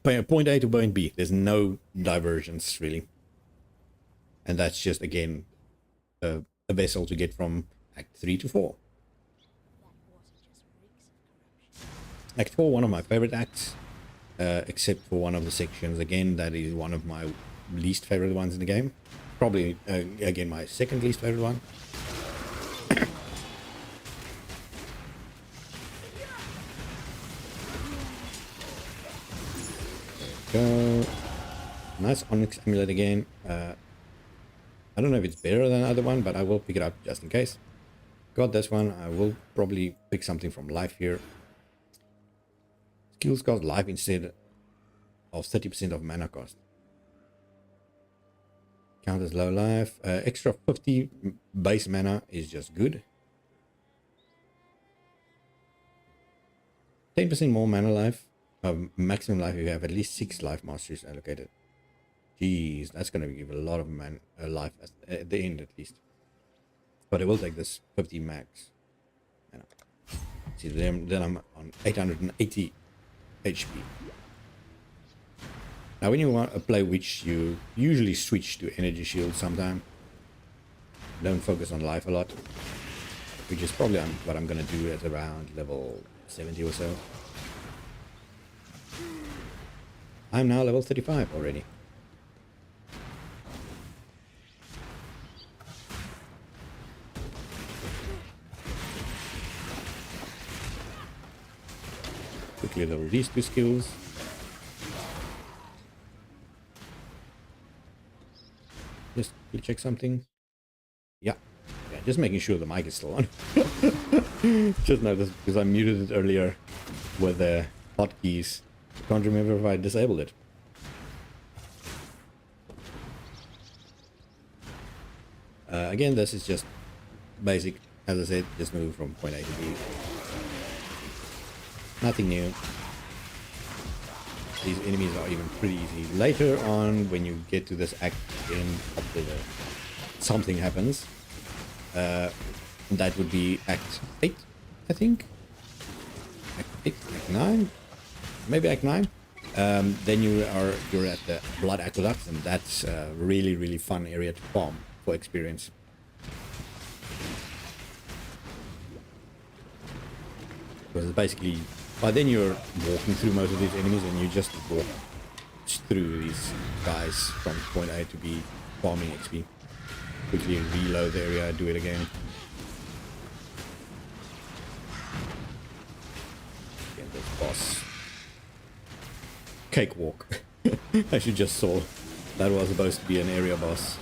Speaker 1: Point A to point B. There's no divergence, really. And that's just, again, a vessel to get from Act 3 to 4. Act 4, one of my favorite acts. Except for one of the sections. Again, that is one of my least favorite ones in the game. Probably, again, my second least favorite one. Go. Nice Onyx Amulet again. I don't know if it's better than the other one, but I will pick it up just in case. Got this one. I will probably pick something from life here. Skills cost life instead of 30% of mana cost. Count as low life. Extra 50 base mana is just good. 10% more mana life. Maximum life if you have at least 6 life masteries allocated. Jeez, that's going to give a lot of life at the end at least. But I will take this 50 max. See, then I'm on 880 HP. Now when you want to play Witch, you usually switch to Energy Shield sometime. Don't focus on life a lot. Which is probably what I'm going to do at around level 70 or so. I'm now level 35 already. Quickly level these 2 skills. Just check something. Yeah, just making sure the mic is still on. Just noticed because I muted it earlier with the hotkeys. Can't remember if I disabled it. Again, this is just basic. As I said, just move from point A to B. Nothing new. These enemies are even pretty easy. Later on, when you get to this act again, after something happens, that would be Act 8, I think. Act 8, Act 9, maybe Act 9. Then you're at the Blood Aqueduct, and that's a really, really fun area to farm for experience. Because it's basically, by then you're walking through most of these enemies, and you just walk through these guys from point A to B, farming XP. Quickly reload the area, do it again. Again, this boss. Cakewalk. As you just saw, that was supposed to be an area boss.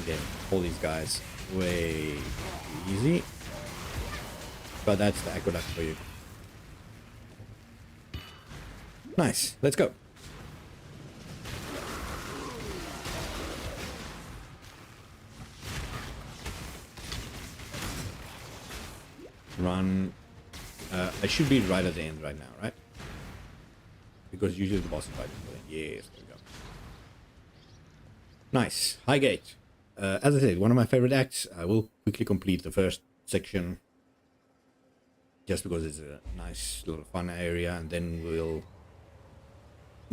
Speaker 1: Again, all these guys way easy, but that's the aqueduct for you. Nice, let's go. Run. I should be right at the end right now, right? Because usually the boss is right before the end. Yes, there we go. Nice. High Gate. As I said, one of my favorite acts. I will quickly complete the first section. Just because it's a nice little fun area. And then we'll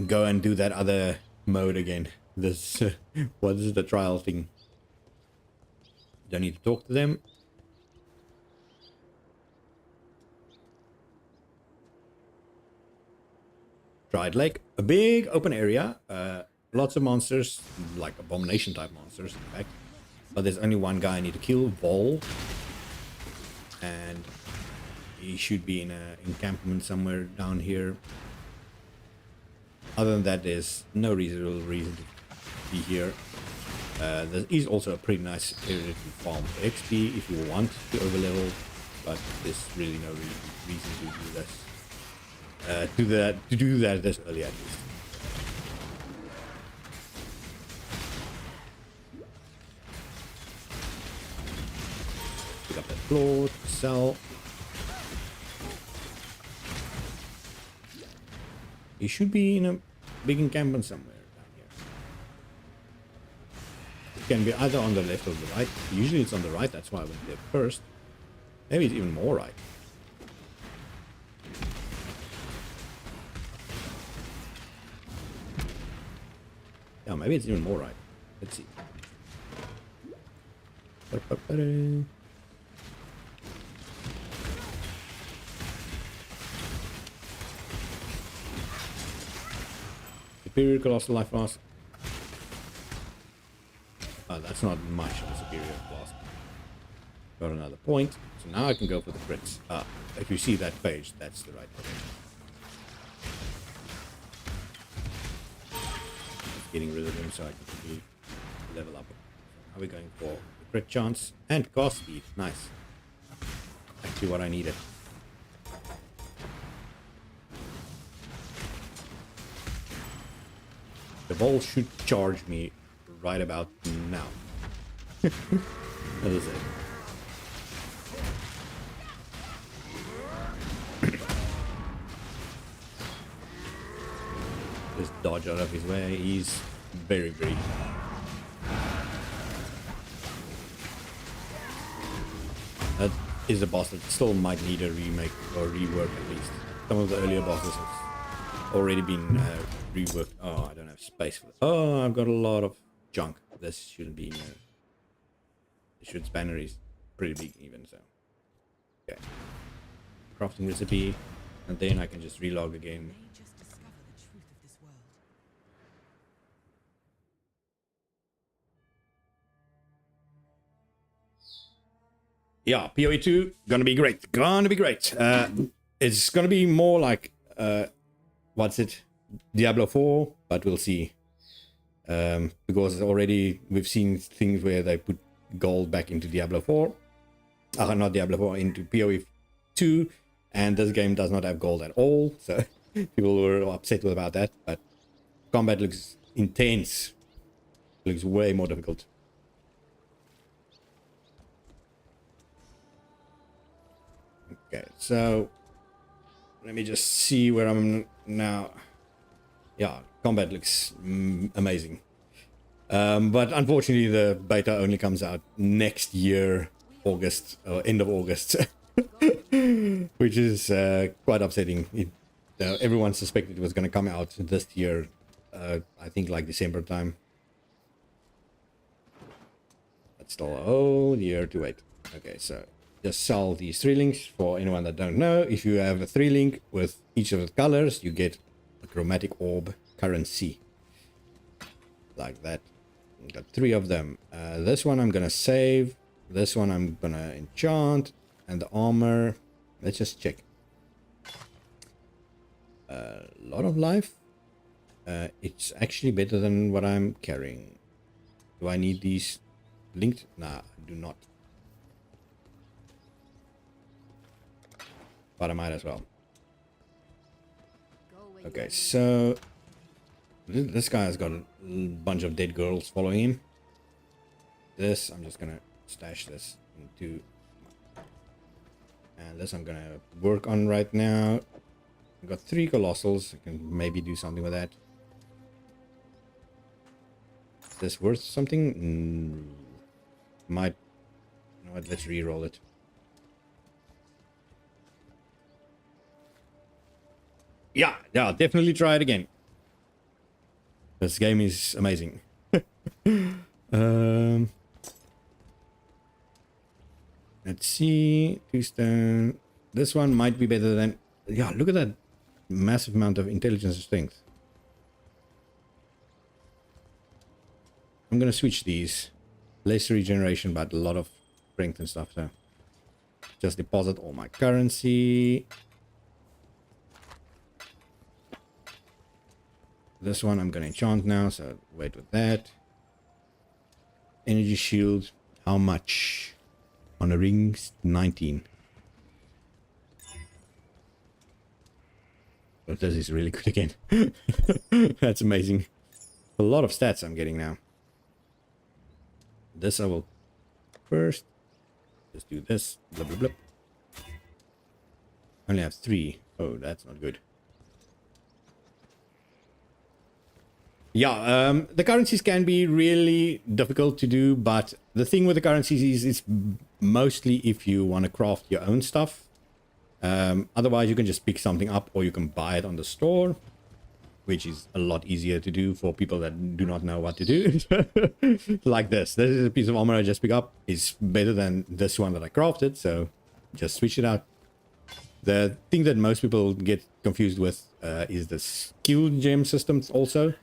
Speaker 1: go and do that other mode again. This, what is the trial thing? Don't need to talk to them. Dried Lake, a big open area, lots of monsters, like abomination type monsters in fact, but there's only one guy I need to kill, Vol, and he should be in an encampment somewhere down here. Other than that, there's no real reason to be here. There is also a pretty nice area to farm for XP if you want to overlevel, but there's really no reason to do this. To do that this early at least. Pick up that floor, sell. He should be in a big encampment somewhere down here. It can be either on the left or the right. Usually it's on the right, that's why I went there first. Maybe it's even more right. Yeah, maybe it's even more right. Let's see. Superior Colossal Life Loss. Oh, that's not much of a superior class. Got another point. So now I can go for the crits. If you see that page, that's the right page. Just getting rid of them so I can quickly level up. So now we're going for the crit chance and cast speed. Nice. Actually what I needed. The ball should charge me right about now. That is it. Just dodge out of his way. He's very, very... That is a boss that still might need a remake or rework at least. Some of the earlier bosses have already been reworked. Oh, I don't have space for this. Oh, I've got a lot of junk. This shouldn't be... the should spanner is pretty big even, so... Okay. Crafting recipe, and then I can just relog again. Yeah, p.o.e 2, gonna be great. Gonna be great. It's gonna be more like, what's it? Diablo 4, but we'll see. Because already we've seen things where they put gold back into Diablo 4. Not Diablo 4, into p.o.e 2. And this game does not have gold at all. So people were upset about that. But combat looks intense. Looks way more difficult. Okay, so let me just see where I'm now. Yeah, combat looks amazing. But unfortunately, the beta only comes out next year, August, or end of August, which is quite upsetting. Everyone suspected it was going to come out this year, I think like December time. That's still a whole year to wait. Okay, so just sell these 3 links. For anyone that don't know, if you have a 3 link with each of the colors, you get a chromatic orb currency. Like that. Got 3 of them. This one I'm gonna save. This one I'm gonna enchant. And the armor, let's just check. A lot of life. It's actually better than what I'm carrying. Do I need these linked? Nah, I do not. But I might as well. Okay, so this guy has got a bunch of dead girls following him. This, I'm just gonna stash this into, and this I'm gonna work on right now. I've got 3 colossals. I can maybe do something with that. Is this worth something? Might. You know what? Let's re-roll it. Yeah, definitely try it again. This game is amazing. Let's see. 2 stone. This one might be better than... Yeah, look at that massive amount of intelligence and strength. I'm gonna switch these. Less regeneration, but a lot of strength and stuff. So just deposit all my currency. This one I'm gonna enchant now, so wait with that. Energy shield, how much? On a rings, 19. But this is really good again. That's amazing. A lot of stats I'm getting now. This I will first just do this. Blah blah blah. Only have 3. Oh, that's not good. Yeah, the currencies can be really difficult to do, but the thing with the currencies is it's mostly if you want to craft your own stuff. Otherwise, you can just pick something up or you can buy it on the store, which is a lot easier to do for people that do not know what to do. Like this. This is a piece of armor I just picked up. It's better than this one that I crafted, so just switch it out. The thing that most people get confused with is the skill gem systems also.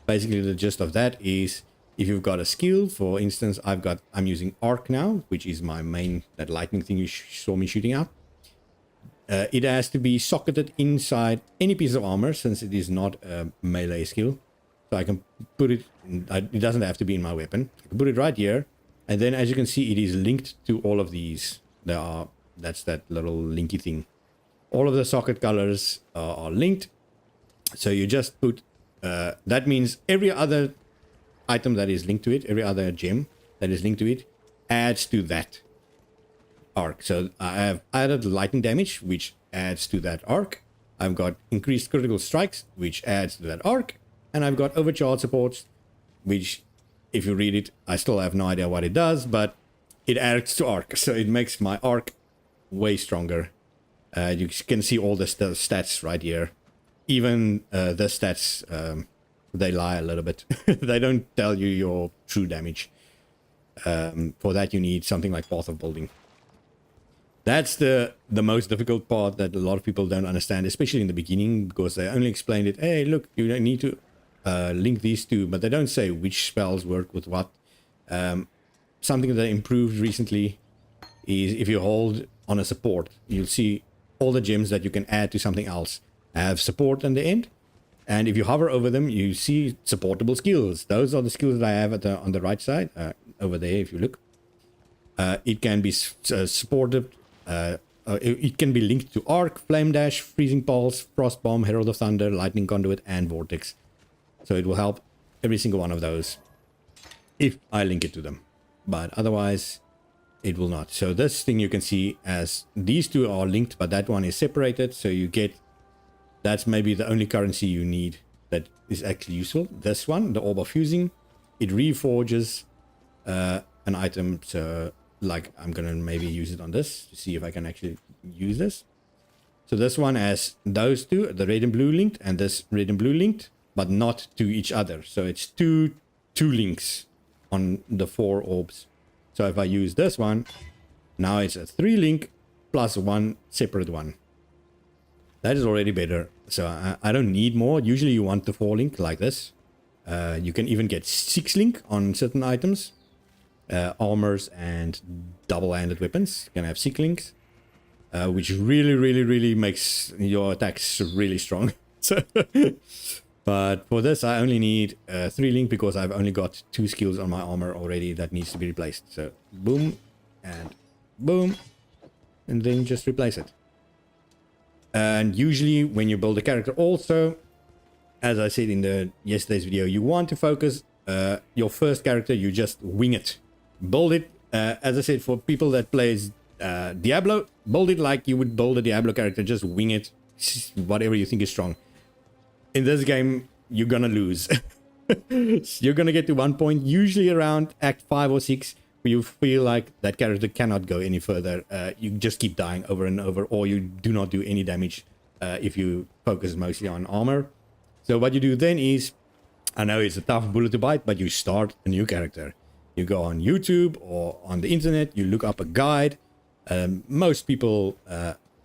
Speaker 1: Basically, the gist of that is If you've got a skill, for instance, I'm using arc now, which is my main, that lightning thing you saw me shooting out. It has to be socketed inside any piece of armor since it is not a melee skill. So I can put it, it doesn't have to be in my weapon. I can put it right here. And then as you can see, it is linked to all of these. That's that little linky thing. All of the socket colors are linked. So you just put, that means every other item that is linked to it, every other gem that is linked to it, adds to that arc. So I have added lightning damage, which adds to that arc. I've got increased critical strikes, which adds to that arc. And I've got overcharge supports, which, if you read it, I still have no idea what it does, but it adds to arc. So it makes my arc way stronger. You can see all the stats right here. Even the stats, they lie a little bit. They don't tell you your true damage. For that, you need something like Path of Building. That's the most difficult part that a lot of people don't understand, especially in the beginning, because they only explained it, hey, look, you don't need to link these two, but they don't say which spells work with what. Something that improved recently is if you hold on a support, you'll see all the gems that you can add to something else have support in the end. And if you hover over them, you see supportable skills. Those are the skills that I have on the right side, over there, if you look. It can be supported. It can be linked to Arc, Flame Dash, Freezing Pulse, Frost Bomb, Herald of Thunder, Lightning Conduit, and Vortex. So it will help every single one of those if I link it to them. But otherwise, it will not. So this thing you can see as these two are linked, but that one is separated. So you get, that's maybe the only currency you need that is actually useful. This one, the Orb of Fusing, it reforges an item. So like I'm going to maybe use it on this to see if I can actually use this. So this one has those two, the red and blue linked, and this red and blue linked, but not to each other. So it's two links on the 4 orbs. So if I use this one, now it's a 3 link plus 1 separate one. That is already better. So I don't need more. Usually you want the 4 link like this. You can even get 6 link on certain items. Armors and double-handed weapons can have 6 links. Which really makes your attacks really strong. So, but for this I only need 3 link because I've only got 2 skills on my armor already that needs to be replaced. So boom and boom, and then just replace it. And usually when you build a character also, as I said in yesterday's video, you want to focus your first character, you just wing it. Build it, as I said, for people that plays Diablo, build it like you would build a Diablo character, just wing it, whatever you think is strong. In this game, you're gonna lose. You're gonna get to one point, usually around Act 5 or 6, where you feel like that character cannot go any further. You just keep dying over and over, or you do not do any damage if you focus mostly on armor. So what you do then is, I know it's a tough bullet to bite, but you start a new character. You go on YouTube or on the internet, you look up a guide. Most people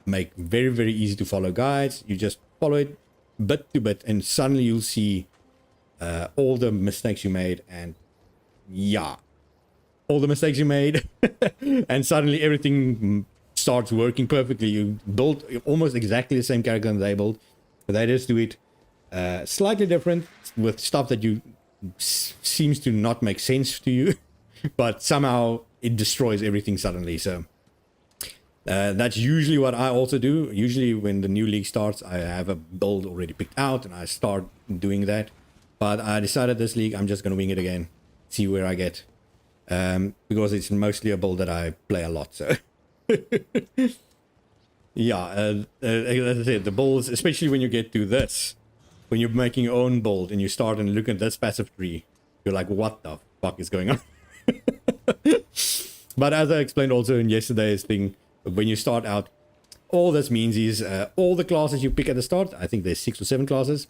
Speaker 1: make very easy to follow guides. You just follow it bit to bit, and suddenly you'll see all the mistakes you made, and yeah, all the mistakes you made, and suddenly everything starts working perfectly. You build almost exactly the same character that they built, but they just do it slightly different with stuff that you seems to not make sense to you, but somehow it destroys everything suddenly. So that's usually what I also do. Usually when the new league starts, I have a build already picked out and I start doing that. But I decided this league, I'm just going to wing it again, see where I get. Because it's mostly a build that I play a lot. So yeah, as I said, the builds, especially when you get to this, when you're making your own build and you start and look at this passive tree, you're like, what the fuck is going on? But as I explained also in yesterday's thing, when you start out, all this means is all the classes you pick at the start, I think there's 6 or 7 classes,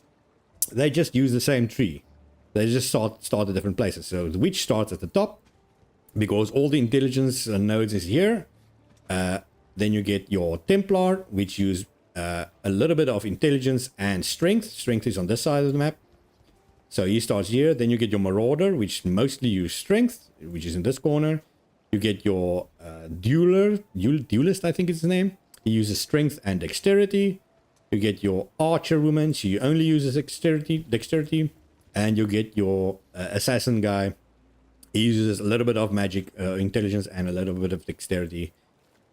Speaker 1: they just use the same tree. They just start at different places. So the witch starts at the top because all the intelligence nodes is here. Then you get your Templar, which use a little bit of intelligence and strength. Strength is on this side of the map. So he starts here. Then you get your Marauder, which mostly use Strength, which is in this corner. You get your Duelist, I think is his name. He uses Strength and Dexterity. You get your Archer woman. She only uses Dexterity. And you get your Assassin guy. He uses a little bit of magic, intelligence, and a little bit of dexterity.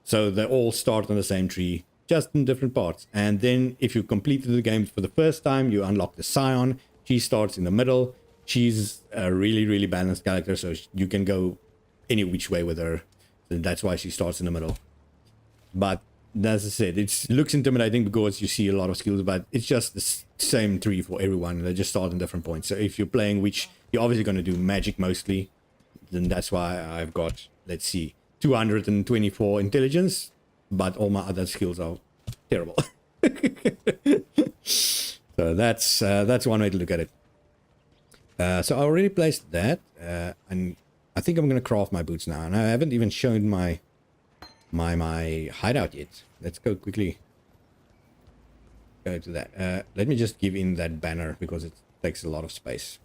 Speaker 1: So they all start on the same tree, just in different parts. And then if you completed the game for the first time, you unlock the Scion. She starts in the middle. She's a really, really balanced character, so you can go any which way with her. So that's why she starts in the middle. But as I said, it looks intimidating because you see a lot of skills, but it's just the same tree for everyone. They just start in different points. So if you're playing which, you're obviously going to do magic mostly. Then that's why I've got, let's see, 224 intelligence, but all my other skills are terrible. So that's one way to look at it. So I already placed that, and I think I'm gonna craft my boots now. And I haven't even shown my hideout yet. Let's go quickly. Go to that. Let me just give in that banner because it takes a lot of space.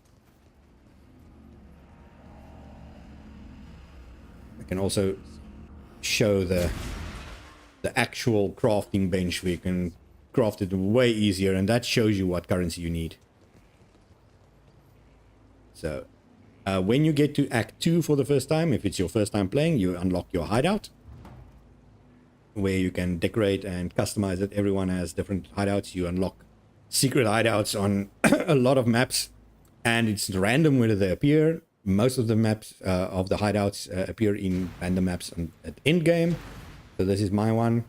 Speaker 1: I can also show the actual crafting bench where you can craft it way easier, and that shows you what currency you need. So when you get to Act 2 for the first time, if it's your first time playing, you unlock your hideout, where you can decorate and customize it. Everyone has different hideouts. You unlock secret hideouts on a lot of maps, and it's random where they appear. Most of the maps of the hideouts appear in random maps at end game. So this is my one.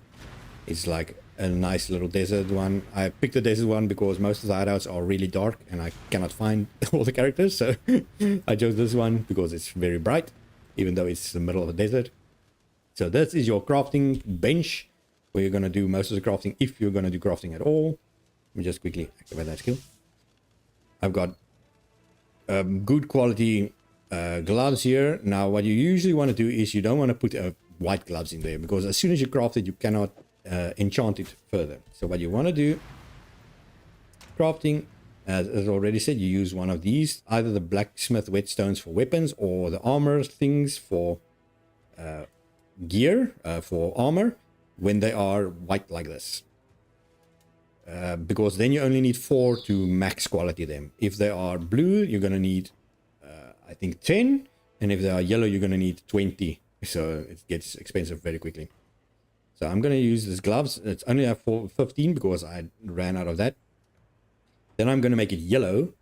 Speaker 1: It's like a nice little desert one. I picked the desert one because most of the hideouts are really dark and I cannot find all the characters. So I chose this one because it's very bright, even though it's the middle of the desert. So this is your crafting bench where you're going to do most of the crafting, if you're going to do crafting at all. Let me just quickly activate that skill. I've got good quality gloves here. Now what you usually want to do is you don't want to put white gloves in there, because as soon as you craft it, you cannot enchant it further. So what you want to do, crafting, as already said, you use one of these, either the blacksmith whetstones for weapons or the armor things for gear, for armor, when they are white like this. Because then you only need 4 to max quality them. If they are blue, you're going to need I think 10, and if they are yellow, you're going to need 20. So it gets expensive very quickly. So I'm going to use these gloves. It's only at 15 because I ran out of that. Then I'm going to make it yellow.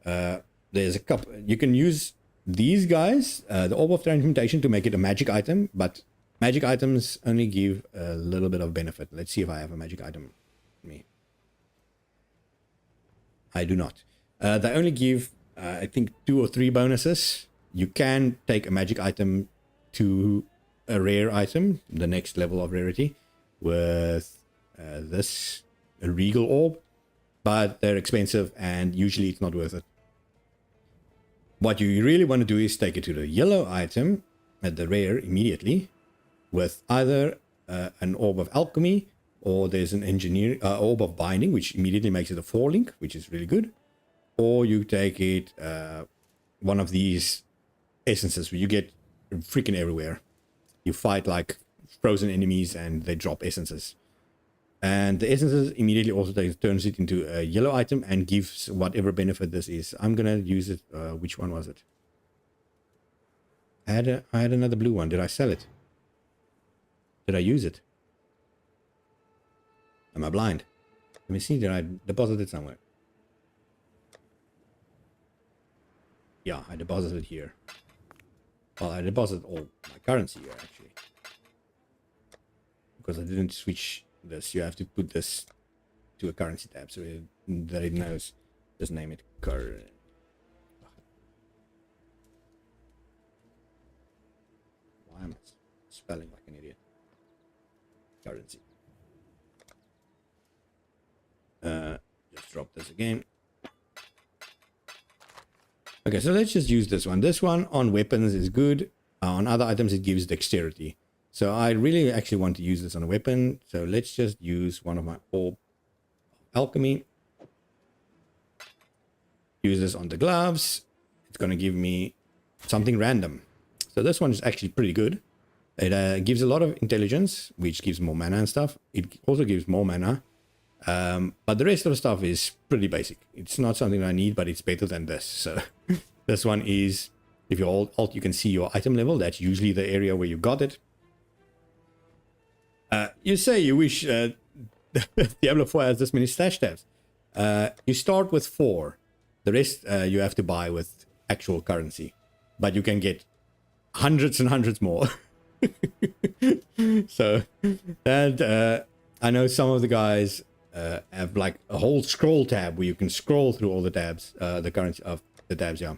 Speaker 1: There's a couple. You can use these guys, the Orb of Transmutation, to make it a magic item, but magic items only give a little bit of benefit. Let's see if I have a magic item with me. I do not. They only give I think 2 or 3 bonuses. You can take a magic item to a rare item, the next level of rarity, with this a regal orb, but they're expensive and usually it's not worth it. What you really want to do is take it to the yellow item at the rare immediately, with either an orb of alchemy, or there's an orb of binding, which immediately makes it a 4-link, which is really good. Or you take it one of these essences where you get freaking everywhere. You fight like frozen enemies and they drop essences. And the essences immediately also turns it into a yellow item and gives whatever benefit this is. I'm gonna use it. Which one was it? I had another blue one. Did I sell it? Did I use it? Am I blind? Let me see. Did I deposit it somewhere? Yeah, I deposited here. Well, I deposited all my currency here, actually. Because I didn't switch this. You have to put this to a currency tab so that it knows. Just name it current. Why am I spelling like an idiot? Currency. Just drop this again. Okay, so let's just use this one. This one on weapons is good. On other items, it gives dexterity. So I really actually want to use this on a weapon. So let's just use one of my orb alchemy. use this on the gloves, it's going to give me something random. So this one is actually pretty good. It gives a lot of intelligence, which gives more mana and stuff. It also gives more mana. But the rest of the stuff is pretty basic. It's not something I need, but it's better than this. So this one is, if you alt, you can see your item level. That's usually the area where you got it. You say you wish Diablo 4 has this many stash tabs. You start with 4. The rest you have to buy with actual currency. But you can get hundreds and hundreds more. So, and I know some of the guys have like a whole scroll tab where you can scroll through all the tabs, the currency of the tabs, yeah.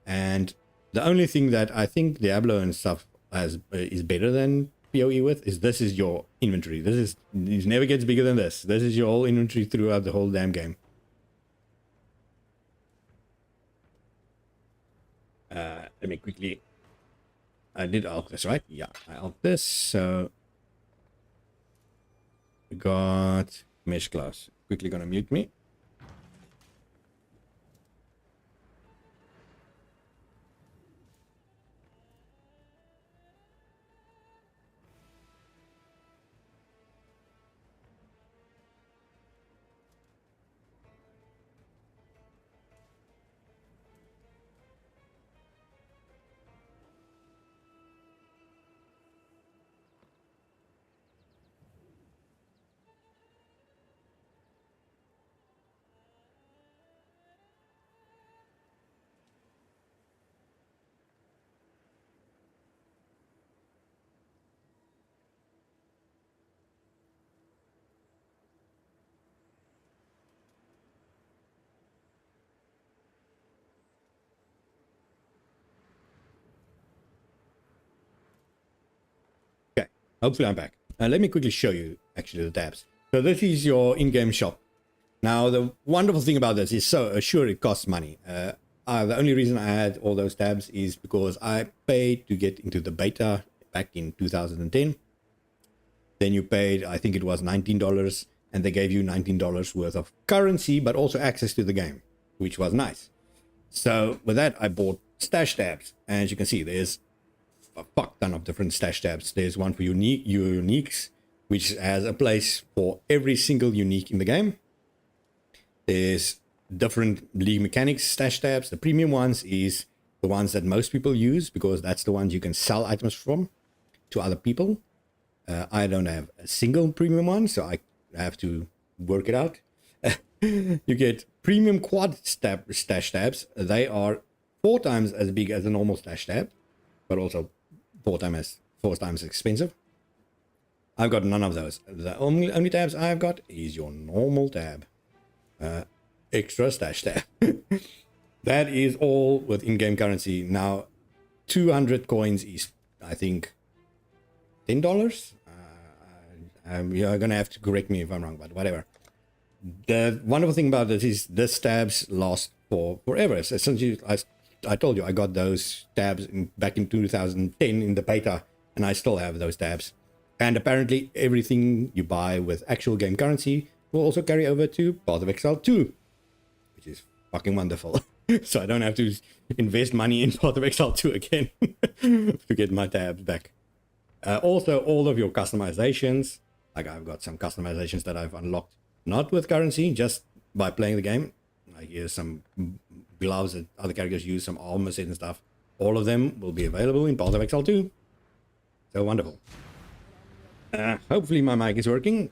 Speaker 1: And the only thing that I think Diablo and stuff is better than p.o.e with is this is your inventory. This never gets bigger than this. This is your whole inventory throughout the whole damn game. Let me quickly. I did alt this, right? Yeah, I alt this. So we got mesh class. Quickly gonna mute me. Okay, hopefully I'm back. Let me quickly show you actually the tabs. So this is your in-game shop. Now the wonderful thing about this is so sure it costs money. The only reason I had all those tabs is because I paid to get into the beta back in 2010. Then you paid, I think it was $19, and they gave you $19 worth of currency, but also access to the game, which was nice. So with that, I bought stash tabs. And as you can see, there's a fuck ton of different stash tabs. There's one for your uniques, which has a place for every single unique in the game. There's different league mechanics stash tabs. The premium ones is the ones that most people use because that's the ones you can sell items from to other people. I don't have a single premium one, so I have to work it out. You get premium quad stash tabs. They are 4 times as big as a normal stash tab, but also 4 times expensive. I've got none of those. The only tabs I've got is your normal tab. Extra stash tab. That is all with in-game currency. Now 200 coins is, I think, $10. You're gonna have to correct me if I'm wrong, but whatever. The wonderful thing about this is this tabs last for forever. So since I told you I got those tabs back in 2010 in the beta, and I still have those tabs. And apparently everything you buy with actual game currency will also carry over to Path of Exile 2, which is fucking wonderful. So I don't have to invest money in Path of Exile 2 again to get my tabs back. Also, all of your customizations, like I've got some customizations that I've unlocked, not with currency, just by playing the game. Like here's some gloves that other characters use, some armor set and stuff. All of them will be available in Path of Exile 2. So wonderful. Hopefully my mic is working.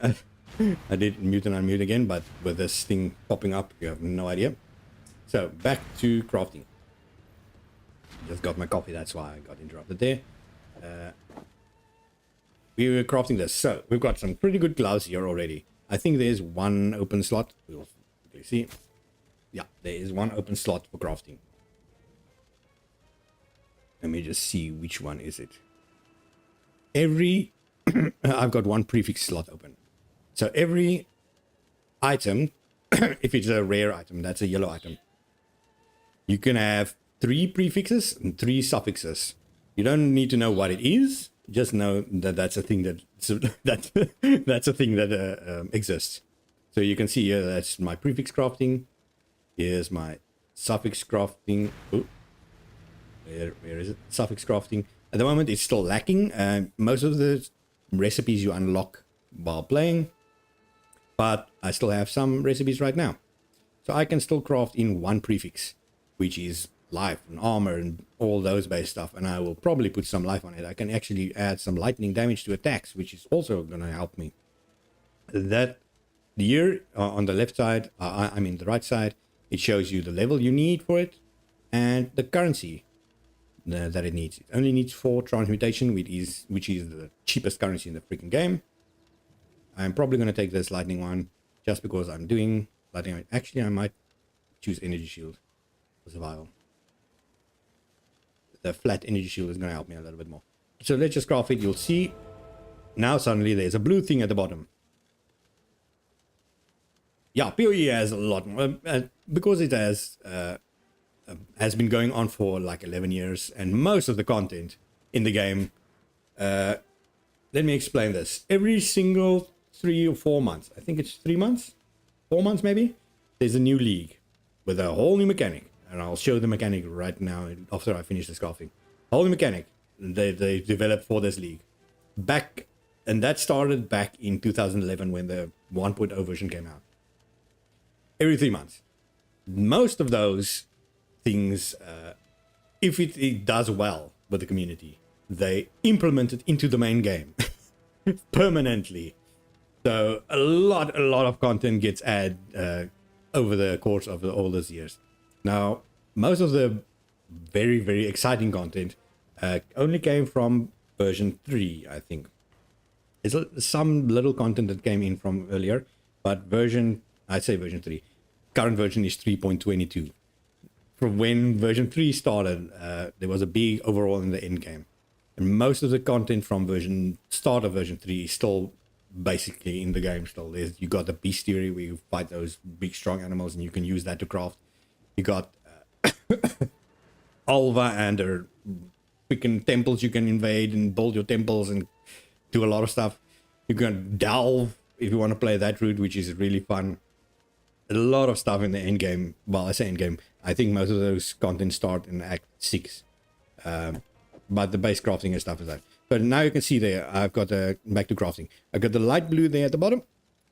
Speaker 1: I did mute and unmute again, but with this thing popping up, you have no idea. So back to crafting. Just got my coffee, that's why I got interrupted there. We were crafting this. So we've got some pretty good gloves here already. I think there's one open slot. We'll quickly see. Yeah, there is one open slot for crafting. Let me just see which one is it. I've got one prefix slot open. So every item, if it's a rare item, that's a yellow item, you can have 3 prefixes and 3 suffixes. You don't need to know what it is. Just know that that's a thing that's a thing that exists. So you can see here that's my prefix crafting. Here's my suffix crafting. Oh, where is it? Suffix crafting. At the moment, it's still lacking. Most of the recipes you unlock while playing, but I still have some recipes right now. So I can still craft in one prefix, which is life and armor and all those base stuff. And I will probably put some life on it. I can actually add some lightning damage to attacks, which is also going to help me. That here on the left side, I mean the right side, it shows you the level you need for it and the currency that it needs. It only needs 4 transmutation, which is the cheapest currency in the freaking game. I'm probably going to take this lightning one just because I'm doing lightning. Actually, I might choose energy shield for survival. The flat energy shield is going to help me a little bit more. So let's just craft it. You'll see now suddenly there's a blue thing at the bottom. Yeah, p.o.e has a lot more because it has been going on for like 11 years, and most of the content in the game. Let me explain this. Every single 3 or 4 months, I think it's 3 months, 4 months maybe, there's a new league with a whole new mechanic, and I'll show the mechanic right now after I finish the scarfing. Whole new mechanic they developed for this league and that started back in 2011 when the 1.0 version came out. Every 3 months. Most of those things, if it does well with the community, they implement it into the main game permanently. So a lot of content gets added over the course of all those years. Now, most of the very, very exciting content only came from version 3, I think. There's some little content that came in from earlier, but I'd say version 3. Current version is 3.22. From when version 3 started, there was a big overhaul in the end game. And most of the content from start of version 3 is still basically in the game still. You got the bestiary where you fight those big strong animals and you can use that to craft. You got Alva and their freaking temples you can invade and build your temples and do a lot of stuff. You can delve if you want to play that route, which is really fun. A lot of stuff in the end game. Well, I say end game. I think most of those content start in Act 6. But the base crafting and stuff is that. But now you can see there, I've got back to crafting. I've got the light blue there at the bottom.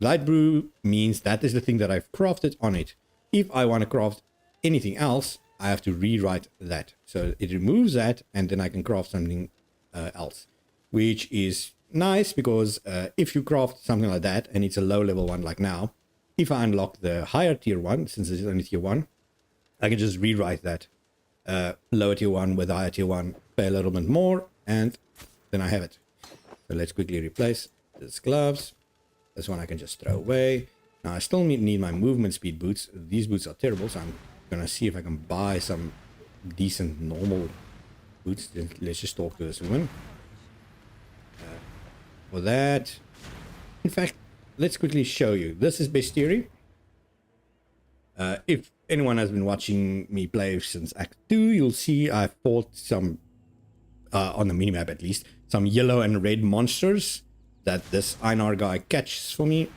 Speaker 1: Light blue means that is the thing that I've crafted on it. If I want to craft anything else, I have to rewrite that. So it removes that, and then I can craft something else. Which is nice, because if you craft something like that, and it's a low level one like now, if I unlock the higher tier one, since it's only tier 1, I can just rewrite that lower tier 1 with higher tier 1, pay a little bit more, and then I have it. So let's quickly replace this gloves. This one I can just throw away. Now I still need my movement speed boots. These boots are terrible, so I'm gonna see if I can buy some decent normal boots. Let's just talk to this woman. For that, in fact, let's quickly show you. This is bestiary. If anyone has been watching me play since Act 2, you'll see I fought some, on the minimap at least, some yellow and red monsters that this Einar guy catches for me.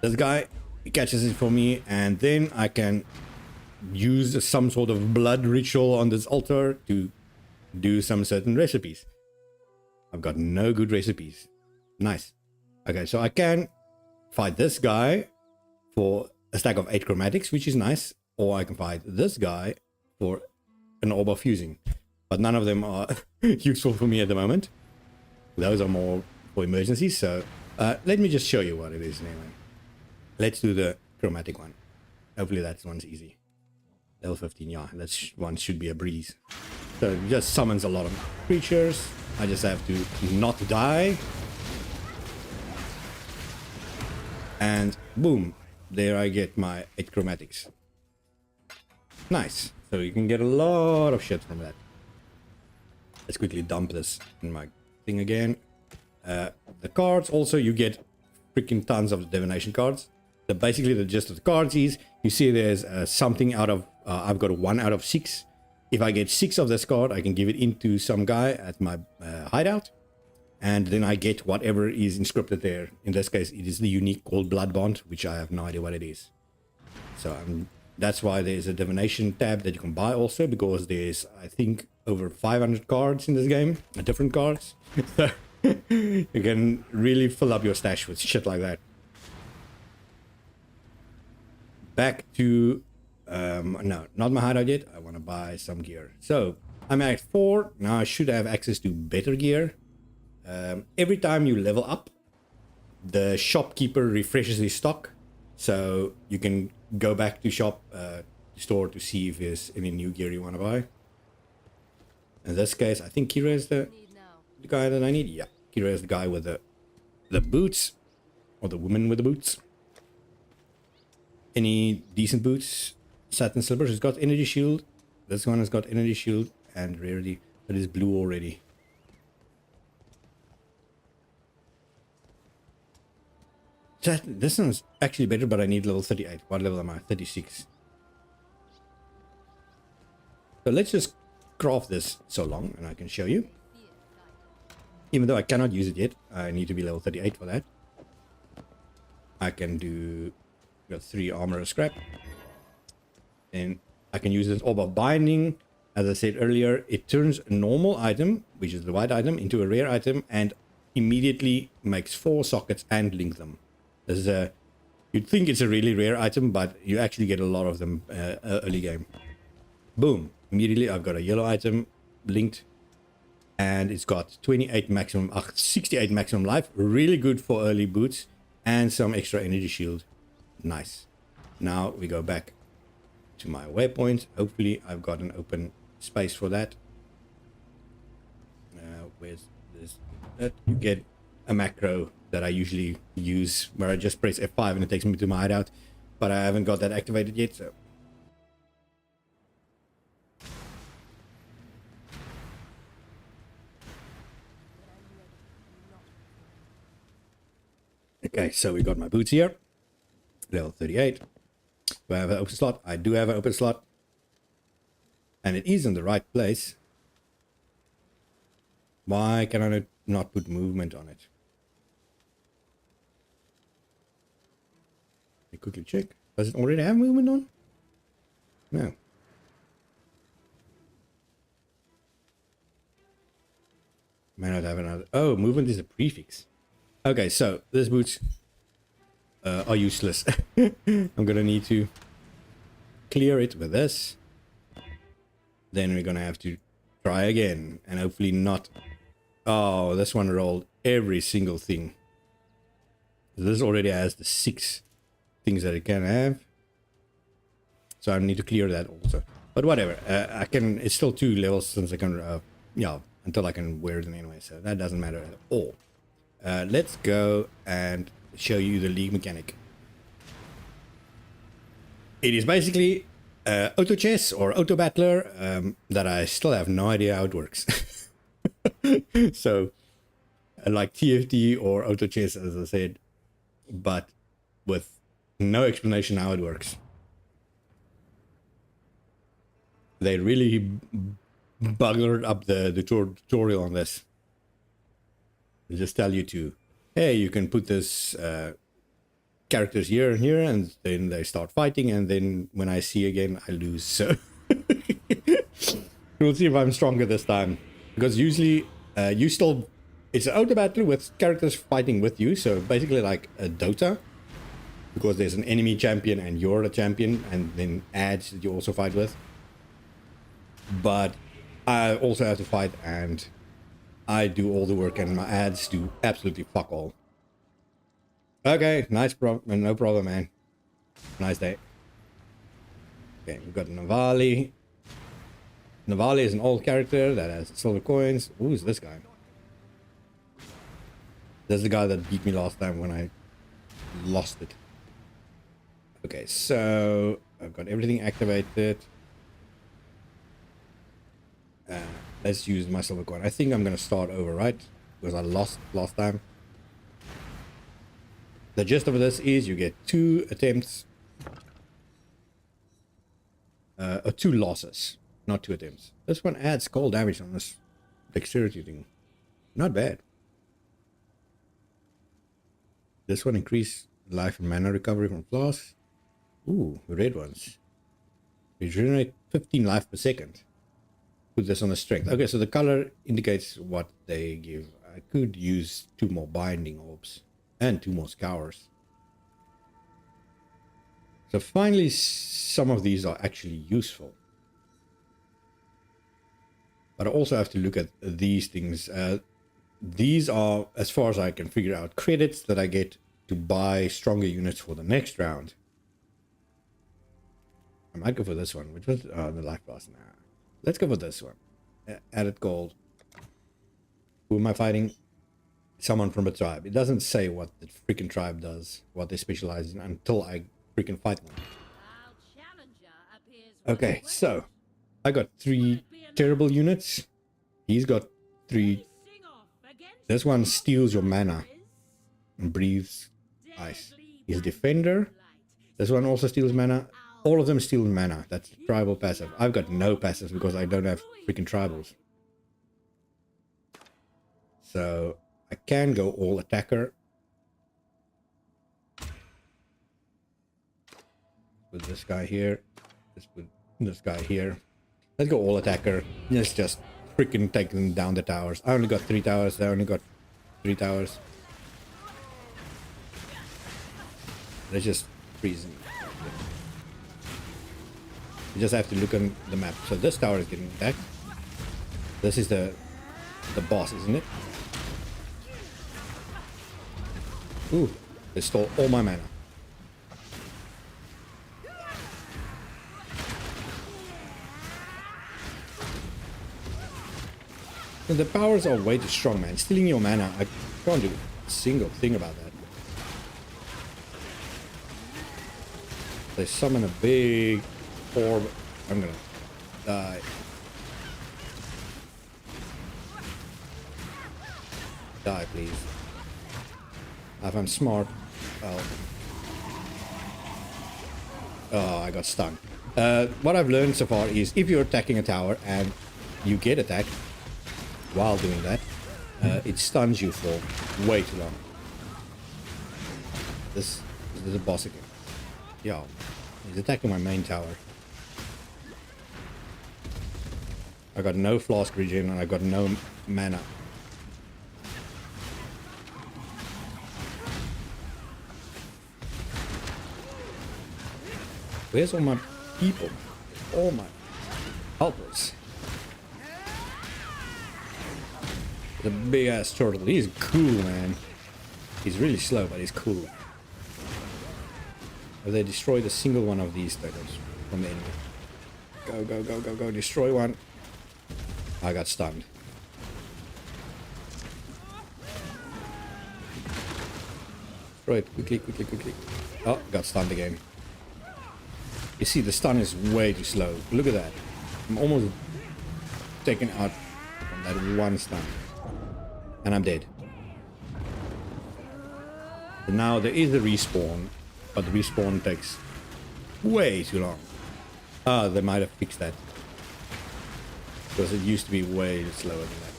Speaker 1: This guy catches it for me, and then I can use some sort of blood ritual on this altar to do some certain recipes. I've got no good recipes. Nice. Okay, so I can fight this guy for a stack of 8 chromatics, which is nice, or I can fight this guy for an orb of fusing. But none of them are useful for me at the moment. Those are more for emergencies, so let me just show you what it is anyway. Let's do the chromatic one. Hopefully that one's easy. Level 15, yeah, that one should be a breeze. So it just summons a lot of creatures. I just have to not die. And boom, there I get my 8 chromatics. Nice. So you can get a lot of shit from that. Let's quickly dump this in my thing again. The cards also, you get freaking tons of divination cards. So basically the gist of the cards is, you see there's something out of, I've got a 1 out of 6. If I get 6 of this card, I can give it into some guy at my hideout. And then I get whatever is inscripted there. In this case, it is the unique called Blood Bond, which I have no idea what it is. So that's why there's a divination tab that you can buy also, because there's, I think, over 500 cards in this game, different cards. So you can really fill up your stash with shit like that. Back to, no, not my hideout yet. I want to buy some gear. So I'm at 4. Now I should have access to better gear. Every time you level up, the shopkeeper refreshes his stock. So you can go back to store to see if there's any new gear you want to buy. In this case, I think Kira is the guy that I need. Yeah, Kira is the guy with the boots, or the woman with the boots. Any decent boots? Satin slippers. It's got energy shield. This one has got energy shield and rarity, but it's blue already. This one's actually better, but I need level 38. What level am I? 36. So let's just craft this so long, and I can show you. Even though I cannot use it yet, I need to be level 38 for that. I can do, got 3 armor scrap. And I can use this orb of binding. As I said earlier, it turns a normal item, which is the white item, into a rare item, and immediately makes 4 sockets and link them. This is a, you'd think it's a really rare item, but you actually get a lot of them early game. Boom. Immediately I've got a yellow item linked, and it's got 28 maximum, 68 maximum life. Really good for early boots, and some extra energy shield. Nice. Now we go back to my waypoint. Hopefully I've got an open space for that. Where's this? You get a macro that I usually use where I just press F5 and it takes me to my hideout, but I haven't got that activated yet. So okay, so we got my boots here, level 38. Do I have an open slot? I do have an open slot, and it is in the right place. Why can I not put movement on it? Let me quickly check. Does it already have movement on? No. May not have another. Oh, movement is a prefix. Okay, so these boots are useless. I'm gonna need to clear it with this. Then we're gonna have to try again, and hopefully not. Oh, this one rolled every single thing. This already has the 6 things that it can have, so I need to clear that also. But whatever, I can. It's still 2 levels since I can. Yeah, until I can wear them anyway, so that doesn't matter at all. Let's go and show you the league mechanic. It is basically auto chess or auto battler that I still have no idea how it works. So like TFT or auto chess, as I said, but with no explanation how it works. They really buggered up the tutorial on this. They just tell you to, hey, you can put this characters here and here, and then they start fighting, and then when I see again, I lose. So we'll see if I'm stronger this time, because usually it's an auto battle with characters fighting with you, so basically like a Dota, because there's an enemy champion and you're a champion, and then ads that you also fight with. But I also have to fight, and I do all the work, and my ads do absolutely fuck all. Okay, no problem, man. Nice day. Okay, we've got Navali. Navali is an old character that has silver coins. Who's this guy? This is the guy that beat me last time when I lost it. Okay, so I've got everything activated. Let's use my silver coin. I think I'm going to start over, right? Because I lost last time. The gist of this is you get 2 attempts. Or 2 losses, not 2 attempts. This one adds cold damage on this dexterity thing. Not bad. This one increase life and mana recovery from flaws. Ooh, the red ones. Regenerate 15 life per second. Put this on the strength. Okay, so the color indicates what they give. I could use 2 more binding orbs and 2 more scours. So finally, some of these are actually useful. But I also have to look at these things. These are, as far as I can figure out, credits that I get to buy stronger units for the next round. I might go for this one, which was the life blast. Nah. Let's go for this one. Added gold. Who am I fighting? Someone from a tribe. It doesn't say what the freaking tribe does, what they specialize in, until I freaking fight one. Okay, so I got 3 terrible units. He's got 3. This one steals your mana and breathes ice. He's a defender. This one also steals mana. All of them steal mana. That's tribal passive. I've got no passives because I don't have freaking tribals. So I can go all attacker. Put this guy here. Let's put this guy here. Let's go all attacker. Let's just freaking take them down the towers. I only got 3 towers. I only got 3 towers. Let's just freeze them. You just have to look on the map. So this tower is getting attacked. This is the boss, isn't it? Ooh, they stole all my mana. And the powers are way too strong, man. Stealing your mana, I can't do a single thing about that. They summon a big orb. I'm gonna die. Die, please. If I'm smart, oh, I got stunned. What I've learned so far is if you're attacking a tower and you get attacked while doing that, it stuns you for way too long. This is a boss again. Yo, he's attacking my main tower. I got no flask regen and I got no mana. Where's all my people? All my helpers. The big ass turtle. He's cool, man. He's really slow, but he's cool. Have they destroyed a single one of these turtles from the enemy? Go, go, go, go, go. Destroy one. I got stunned. Destroy it. Quickly, quickly, quickly. Oh, got stunned again. You see, the stun is way too slow. Look at that. I'm almost taken out from that one stun. And I'm dead. And now there is a respawn, but the respawn takes way too long. Ah, they might have fixed that. Because it used to be way slower than that.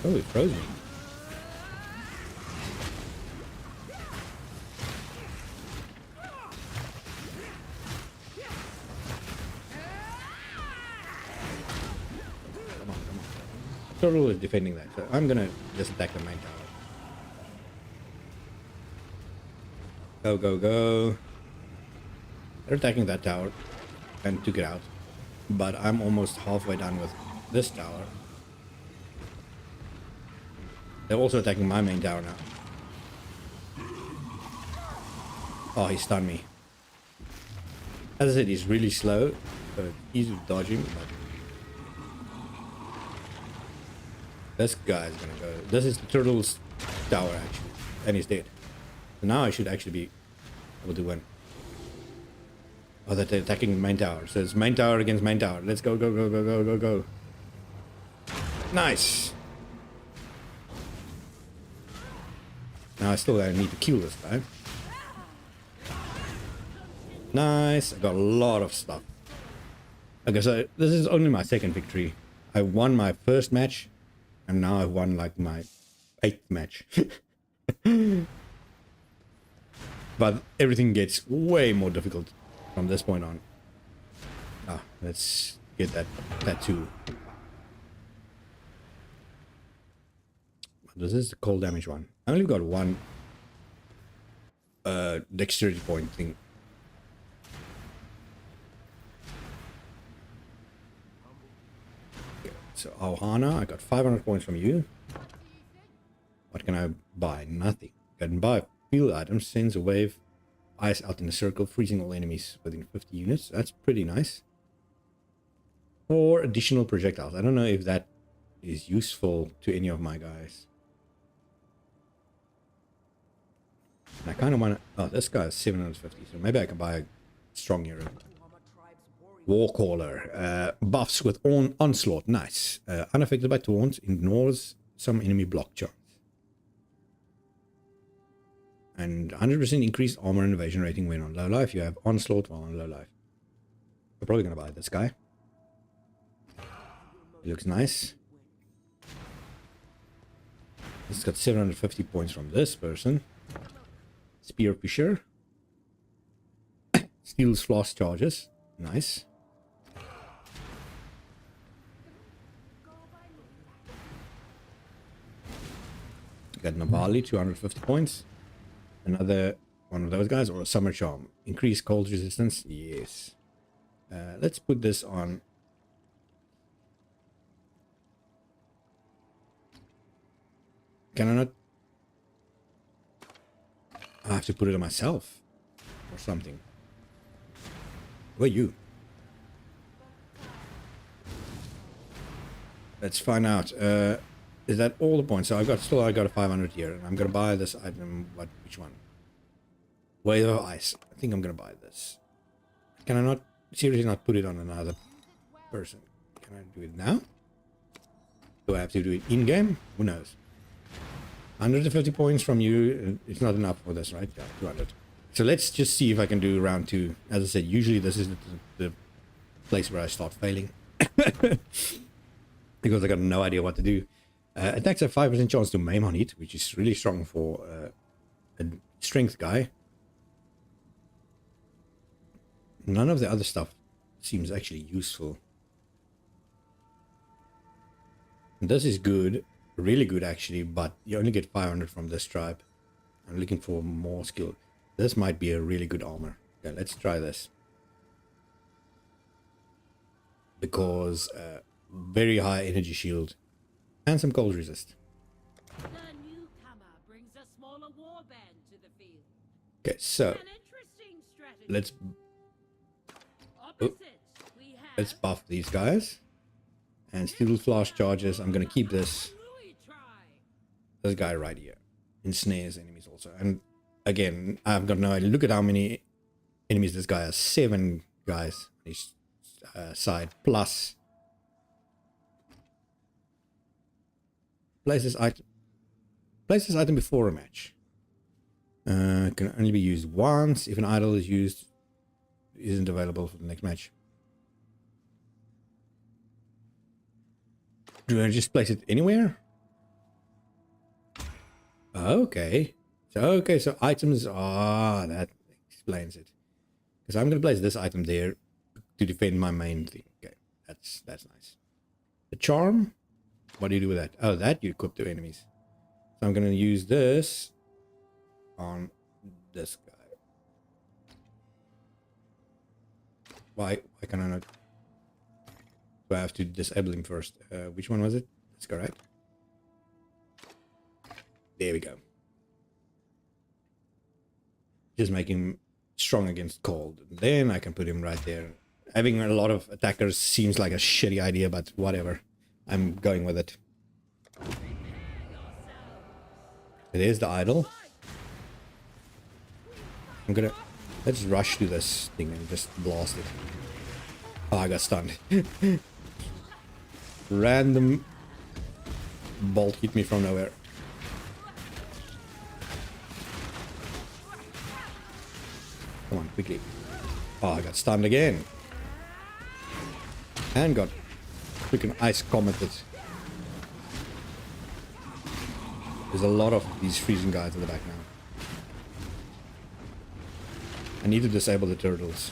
Speaker 1: Oh, it froze me. Turtle is defending that, so I'm gonna just attack the main tower. Go, go, go. They're attacking that tower and took it out. But I'm almost halfway done with this tower. They're also attacking my main tower now. Oh, he stunned me. As I said, he's really slow, so it's easy to dodge him, but this guy's gonna go. This is the turtle's tower, actually. And he's dead. So now I should actually be able to win. Oh, they're attacking the main tower. So it's main tower against main tower. Let's go, go, go, go, go, go, go. Nice. Now I still need to kill this guy. Nice. I got a lot of stuff. Okay, so this is only my second victory. I won my first match. And now I've won like my 8th match. But everything gets way more difficult from this point on. Ah, let's get that tattoo. This is the cold damage one. I only got one dexterity point thing. Okay, so Ohana, I got 500 points from you. What can I buy? Nothing. Can buy field items, sends a wave, ice out in a circle, freezing all enemies within 50 units. That's pretty nice. 4 additional projectiles. I don't know if that is useful to any of my guys. And I kind of want to... Oh, this guy is 750, so maybe I can buy a strong hero. Warcaller. Buffs with onslaught. Nice. Unaffected by taunts. Ignores some enemy block chance. And 100% increased armor and evasion rating when on low life. You have onslaught while on low life. I'm probably going to buy this guy. He looks nice. This has got 750 points from this person. Spear Fisher. Steals floss charges. Nice. Got Navali, 250 points. Another one of those guys, or a Summer Charm. Increase cold resistance. Yes. Let's put this on. Can I not? I have to put it on myself or something. Where are you? Let's find out. Is that all the points? So I got a 500 here, and I'm gonna buy this item. Which one? Wave of Ice. I think I'm gonna buy this. Can I not seriously not put it on another person? Can I do it now? Do I have to do it in game? Who knows? 150 points from you. It's not enough for this, right? Yeah, 200. So let's just see if I can do round 2. As I said, usually this is the place where I start failing. Because I got no idea what to do. Attacks have 5% chance to maim on hit, which is really strong for a strength guy. None of the other stuff seems actually useful. And this is good. Really good actually, but you only get 500 from this tribe. I'm looking for more skill. This might be a really good armor. Okay, let's try this. Because very high energy shield and some cold resist.
Speaker 2: The newcomer brings a smaller warband to the field.
Speaker 1: Okay, so
Speaker 2: An interesting strategy.
Speaker 1: let's buff these guys and steal flash charges. I'm gonna keep this guy right here. Ensnares enemies also. And again, I've got no idea. Look at how many enemies this guy has. 7 guys on his side. Plus place this item before a match. Can only be used once. If an idol is used, isn't available for the next match. Do I just place it anywhere? Okay. So items are... that explains it. Because I'm going to place this item there to defend my main thing. Okay, that's nice. The charm? What do you do with that? Oh, that you equip to enemies. So I'm going to use this on this guy. Why can I not? Do I have to disable him first? Which one was it? That's correct. There we go. Just make him strong against cold. Then I can put him right there. Having a lot of attackers seems like a shitty idea, but whatever. I'm going with it. There's the idol. Let's rush to this thing and just blast it. Oh, I got stunned. Random bolt hit me from nowhere. Come on, quickly. Oh, I got stunned again. And got freaking ice commented. There's a lot of these freezing guys at the back now. I need to disable the turtles.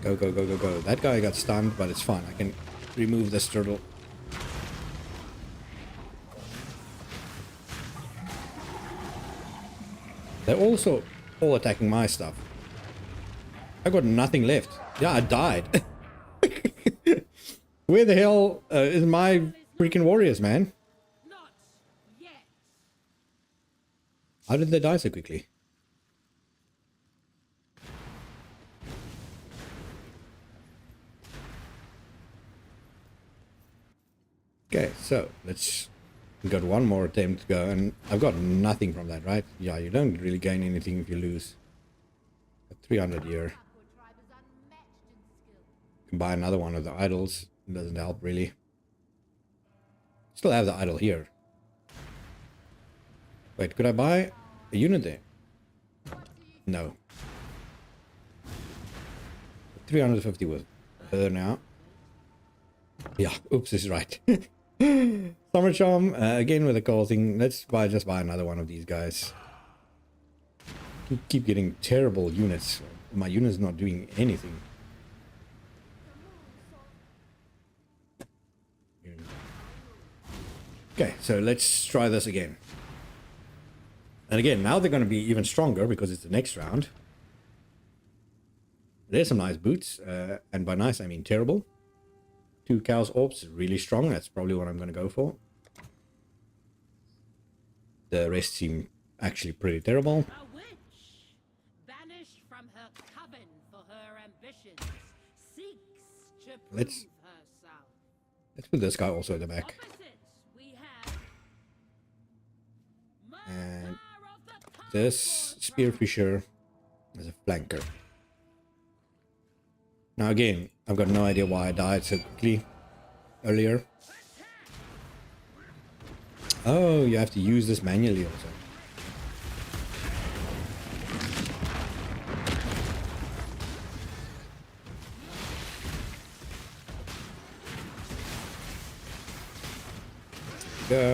Speaker 1: Go, go, go, go, go. That guy got stunned, but it's fine. I can remove this turtle. They're also all attacking my stuff. I got nothing left. Yeah, I died. Where the hell is my freaking warriors, man?
Speaker 2: Not yet.
Speaker 1: How did they die so quickly? Okay, so let's... We got one more attempt to go, and I've got nothing from that, right? Yeah, you don't really gain anything if you lose. 300 here.
Speaker 2: Aqua tribe is unmatched in skill.
Speaker 1: Can buy another one of the idols. It doesn't help, really. Still have the idol here. Wait, could I buy a unit there? No. 350 was better now. Yeah, oops, this is right. Summer Charm, again with the call thing. Let's just buy another one of these guys. Keep getting terrible units. My unit's not doing anything. Okay, so let's try this again. And again, now they're going to be even stronger because it's the next round. There's some nice boots, and by nice I mean terrible. 2 Chaos Orbs, really strong. That's probably what I'm going to go for. The rest seem actually pretty terrible.
Speaker 2: A witch, banished from her coven for her ambitions, seeks to prove
Speaker 1: Let's
Speaker 2: herself.
Speaker 1: put this guy also at the back.
Speaker 2: Opposite, we have
Speaker 1: And
Speaker 2: Mother of the
Speaker 1: this
Speaker 2: Powerful
Speaker 1: Spearfisher as a flanker. Now again, I've got no idea why I died so quickly earlier. Oh, you have to use this manually also.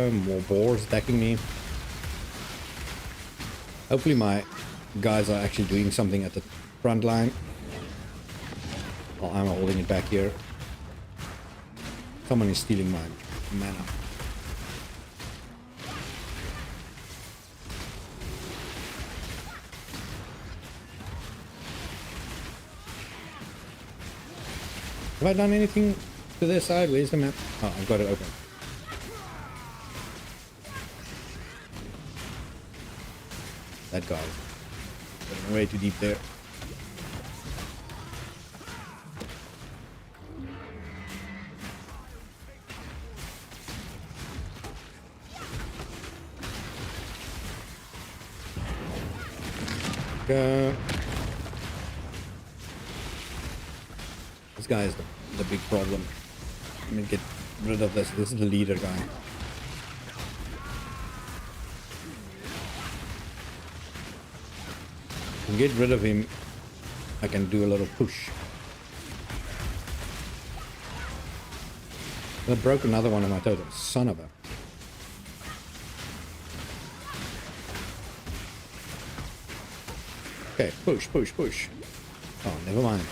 Speaker 1: More boars attacking me. Hopefully my guys are actually doing something at the front line. While I'm holding it back here. Someone is stealing my mana. Have I done anything to their side? Where's the map? Oh, I've got it open. That guy. Going way too deep there. Go. This guy is the big problem. Let me get rid of this. This is the leader guy. To get rid of him, I can do a little push. I broke another one of my totems. Son of a... Okay, push, push, push. Oh, never mind.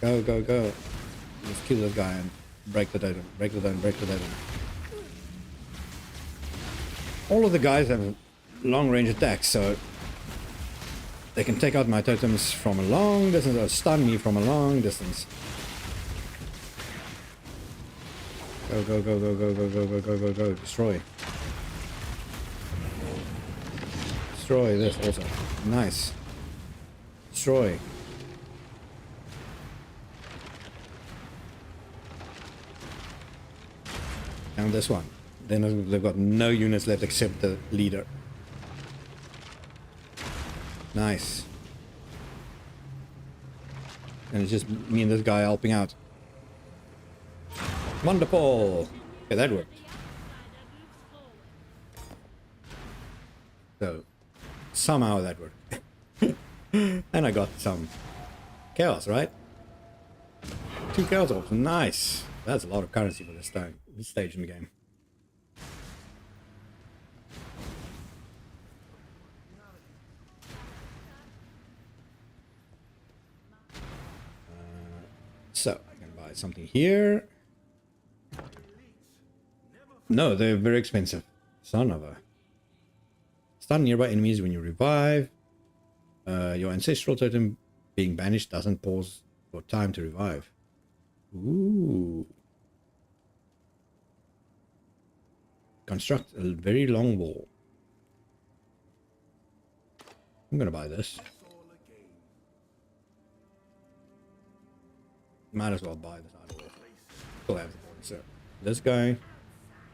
Speaker 1: Go, go, go. Let's kill this guy and break the totem. Break the totem, break the totem. All of the guys have long range attacks, so they can take out my totems from a long distance or stun me from a long distance. Go, go, go, go, go, go, go, go, go, go, go. Destroy. Destroy this also. Nice. Destroy. And this one. Then they've got no units left except the leader. Nice. And it's just me and this guy helping out. Wonderful! Okay, that worked. So, Somehow that worked. And I got some chaos, right? 2 chaos orbs. Nice. That's a lot of currency for this time, this stage in the game. So I can buy something here. No, they're very expensive. Son of a. Stun nearby enemies when you revive. Your ancestral totem being banished doesn't pause for time to revive. Ooh. Construct a very long wall. I'm gonna buy this. Might as well buy this out of it. Still have the point, so this guy.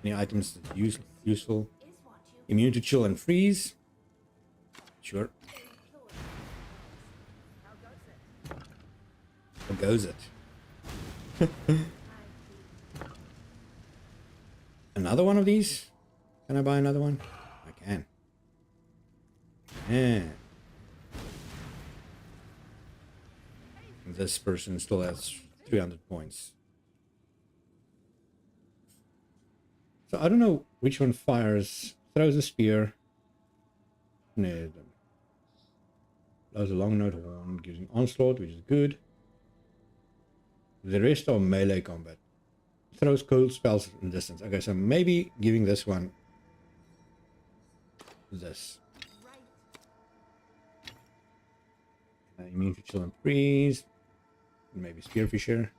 Speaker 1: Any items that useful. Immune to chill and freeze. Sure. How goes it? Another one of these? Can I buy another one? I can. And this person still has 300 points. So I don't know which one fires. Throws a spear. No. Blows a long note horn, gives an onslaught, which is good. The rest are melee combat. Throws cold spells in distance. Okay, so maybe giving this one this. Immune to chill and freeze. Maybe Spearfisher.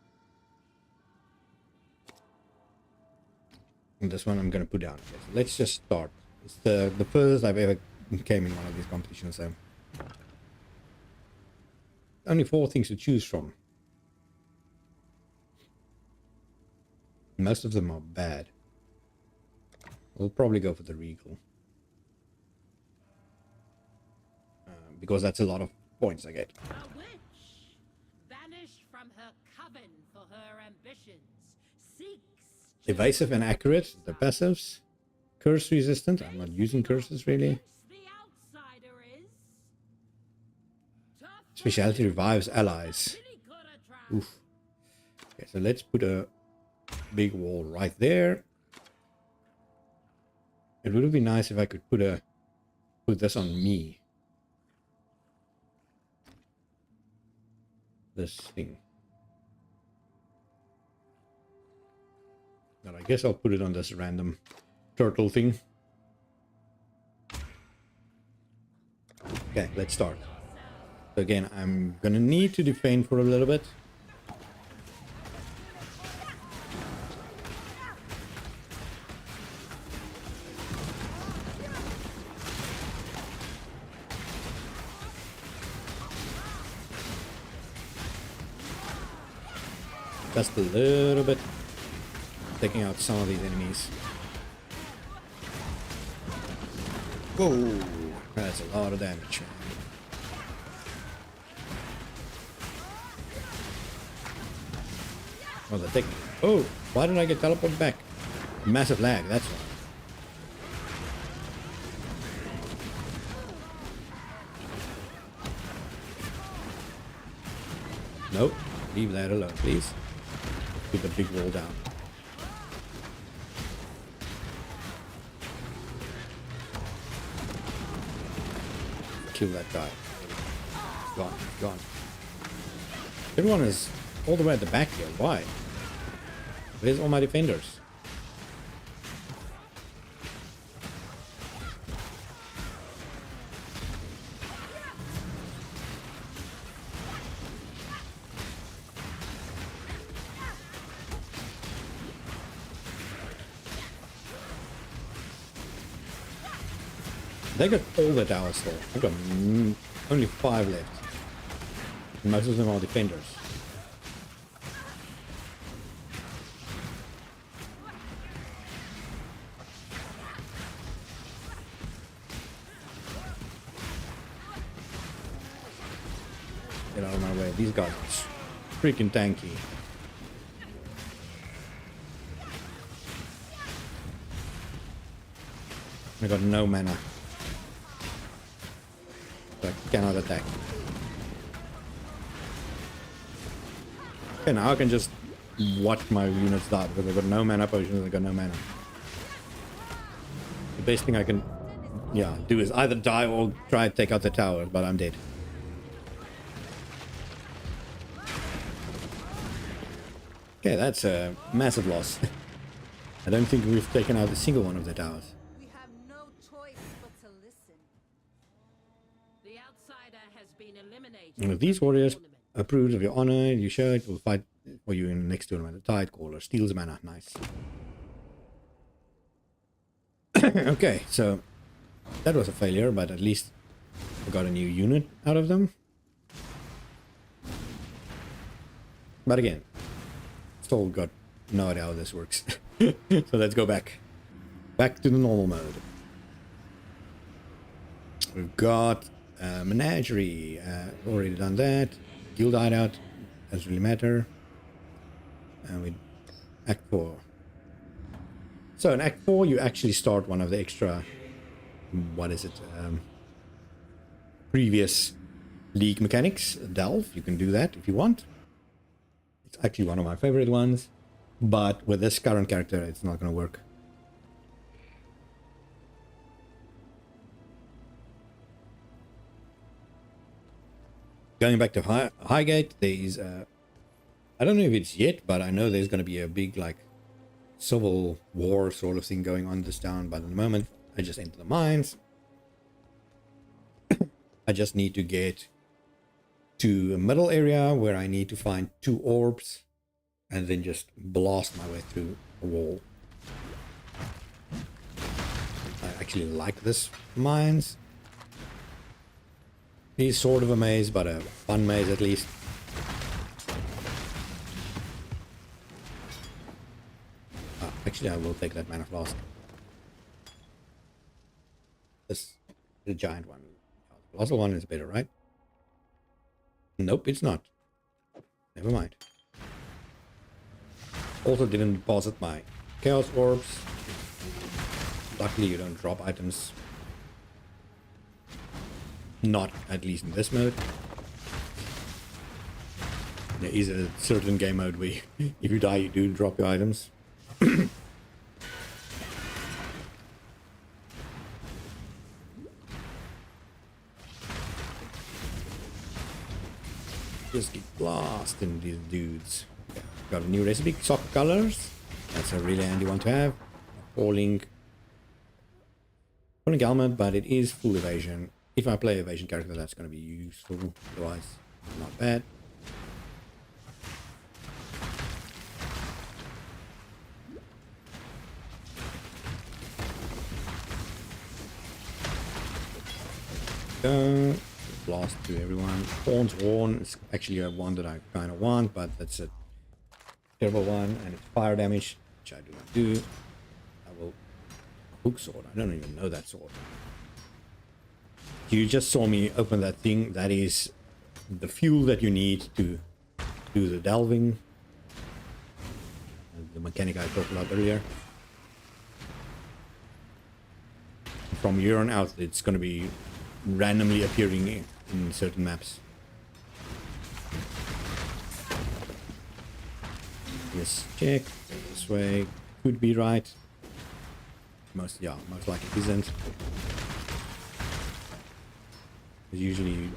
Speaker 1: And this one I'm gonna put down. Okay, so let's just start. It's the furthest I've ever came in one of these competitions. So only 4 things to choose from. Most of them are bad. We'll probably go for the Regal. Because that's a lot of points I get.
Speaker 2: A witch, banished from her coven for her ambitions, seeks
Speaker 1: Evasive and accurate, the passives. Curse resistant, I'm not using curses really.
Speaker 2: the outsider is.
Speaker 1: Speciality revives allies. Oof. Okay, so let's put a big wall right there. It would be nice if I could put this on me. This thing. But I guess I'll put it on this random turtle thing. Okay, let's start. So again, I'm gonna need to defend for a little bit. Just a little bit. Taking out some of these enemies. Whoa, that's a lot of damage. Oh, the thing. Oh, why did I get teleported back? Massive lag, that's why. Nope, leave that alone, please. Put the big wall down. Kill that guy. Gone, gone. Everyone is all the way at the back here. Why? Where's all my defenders? They got all the towers still. I've got only 5 left. And most of them are defenders. Get out of my way. These guys are freaking tanky. I got no mana. I cannot attack. Okay, now I can just watch my units die because they've got no mana potions, they've got no mana. The best thing I can, yeah, do is either die or try to take out the tower, but I'm dead. Okay, that's a massive loss. I don't think we've taken out a single one of the towers.
Speaker 2: We have no choice but to listen. The outsider has been eliminated.
Speaker 1: And if these warriors approve of your honor, you show it will fight for you in the next tournament. The Tide Caller steals mana. Nice. Okay, so that was a failure, but at least I got a new unit out of them. But again, still got no idea how this works. So let's go back to the normal mode. We've got Menagerie, already done that. Guild Hideout, doesn't really matter. And we Act 4. So in Act 4 you actually start one of the extra, what is it, previous League mechanics, Delve. You can do that if you want. It's actually one of my favorite ones, but with this current character it's not going to work. Going back to Highgate, there is I don't know if it's yet, but I know there's going to be a big like civil war sort of thing going on this town. But at the moment I just enter the mines. I just need to get to a middle area where I need to find 2 orbs and then just blast my way through a wall. I actually like this mines. It's sort of a maze, but a fun maze at least. Actually, I will take that mana flask. This, the giant one. The colossal one is better, right? Nope, it's not. Never mind. Also didn't deposit my chaos orbs. Luckily you don't drop items. Not at least in this mode. There is a certain game mode where if you die you do drop your items. Just keep blasting these dudes. Okay, got a new recipe, soccer colors. That's a really handy one to have. Falling helmet, but it is full evasion. If I play evasion character, that's going to be useful. Otherwise, not bad. Go. Blast to everyone. Horn's Horn is actually a one that I kind of want, but that's a terrible one, and it's fire damage, which I do not do. I will hook sword. I don't even know that sword. You just saw me open that thing. That is the fuel that you need to do the delving. The mechanic I talked about earlier. From here on out, it's going to be randomly appearing in certain maps. Let's check. This way could be right. Most likely it isn't. Usually you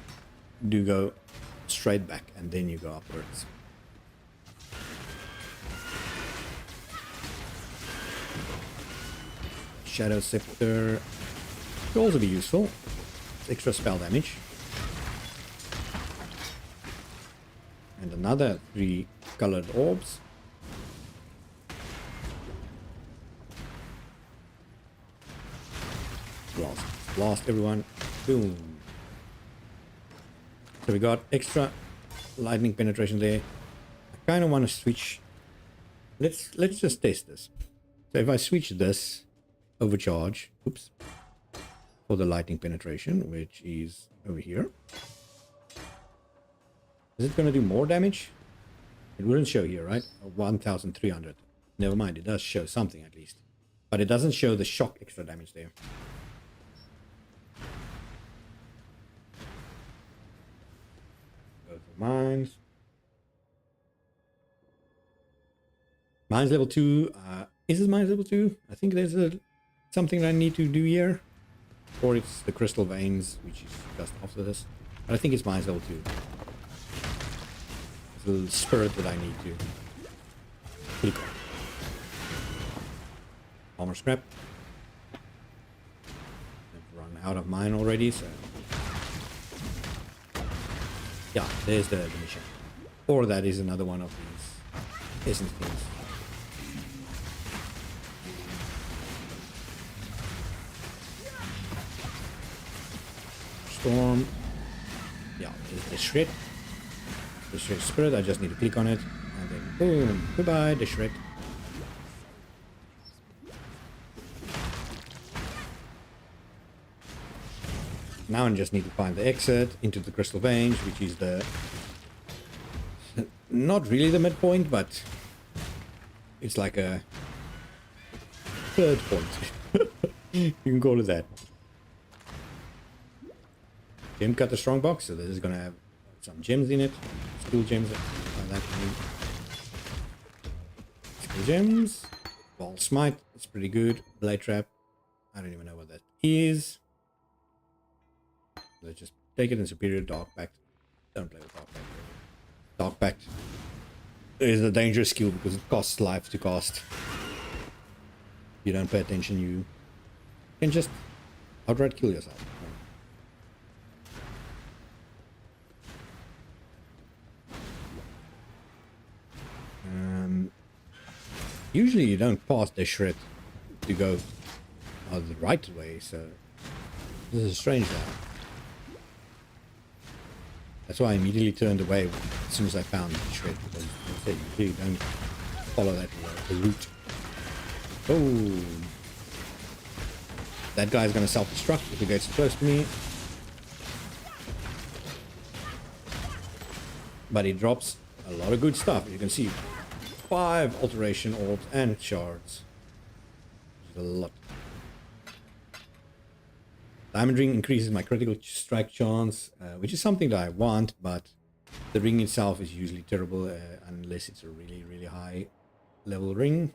Speaker 1: do go straight back and then you go upwards. Shadow Scepter could also be useful. It's extra spell damage. And another 3 colored orbs. Blast everyone. Boom. So we got extra lightning penetration there. I kind of want to switch. Let's just test this. So if I switch this overcharge, oops, for the lightning penetration, which is over here, is it going to do more damage? It wouldn't show here, right? 1,300. Never mind, it does show something at least, but it doesn't show the shock extra damage there. Mines. Mines level 2. Is it mines level 2? I think there's something that I need to do here. Or it's the crystal veins, which is just after this. But I think it's mines level 2. It's a little spirit that I need to click on. Armor scrap. I've run out of mine already, so... Yeah, there's the mission. Or that is another one of these essence things. Storm. Yeah, there's the shred. The shred spirit, I just need to click on it. And then boom, goodbye, the shred. Now I just need to find the exit into the crystal veins, which is the... not really the midpoint, but it's like a third point. You can call it that. Gem cut the strong box, so this is gonna have some gems in it. Skill gems, like that. Skill gems. Ball smite, it's pretty good. Blade trap, I don't even know what that is. Let's just take it in superior. Dark pact. Don't play with dark pact. Dark pact is a dangerous skill because it costs life to cast. You don't pay attention, you can just outright kill yourself. Usually you don't pass the shred to go the right way, so this is strange now. That's why I immediately turned away as soon as I found the shred, because you really don't follow that route. Oh, that guy's gonna self-destruct if he gets close to me. But he drops a lot of good stuff. You can see 5 alteration orbs and shards. A lot. Diamond ring increases my critical strike chance, which is something that I want, but the ring itself is usually terrible unless it's a really, really high level ring.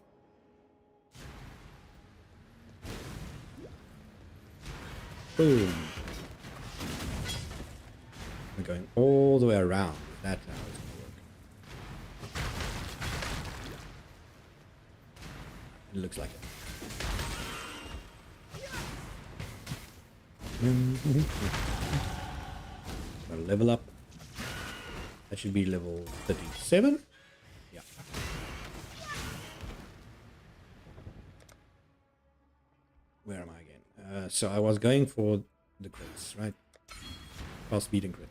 Speaker 1: Boom. We're going all the way around. That's how it's going to work. It looks like it. Gotta level up. That should be level 37. Yeah. Where am I again? So I was going for the crits, right? Fast speed and crit.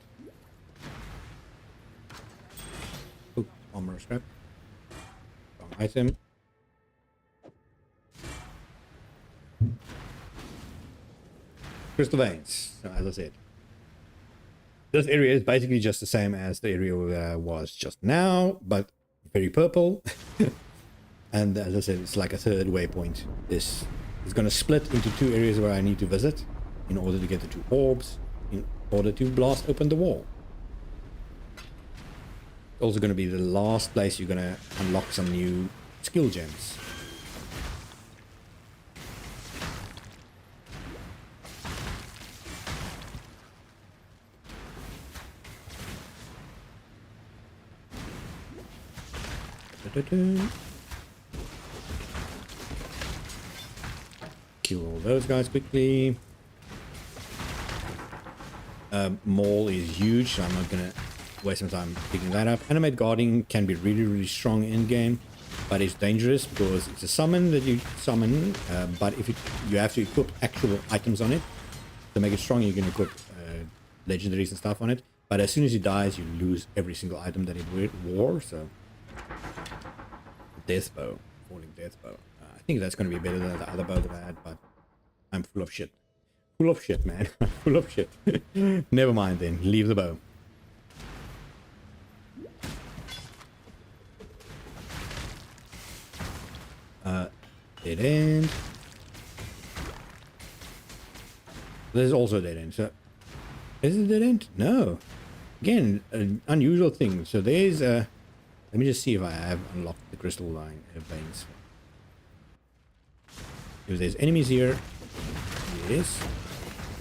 Speaker 1: Oh, armor scrap. Wrong item. Crystal veins, so as I said. This area is basically just the same as the area where I was just now, but very purple. And as I said, it's like a third waypoint. This is going to split into 2 areas where I need to visit in order to get the 2 orbs, in order to blast open the wall. It's also going to be the last place you're going to unlock some new skill gems. Kill all those guys quickly. Maul is huge, so I'm not gonna waste some time picking that up. Animate guarding can be really, really strong in game, but it's dangerous because it's a summon that you summon. But if you have to equip actual items on it to make it strong, you can equip legendaries and stuff on it. But as soon as it dies, you lose every single item that it wore. So. Death bow, falling death bow. I think that's going to be better than the other bow that I had, but I'm full of shit. Full of shit, man. Full of shit. Never mind then. Leave the bow. Dead end. There's also a dead end. So, is it a dead end? No. Again, an unusual thing. So there's a... Let me just see if I have unlocked the crystal line veins. If there's enemies here, yes.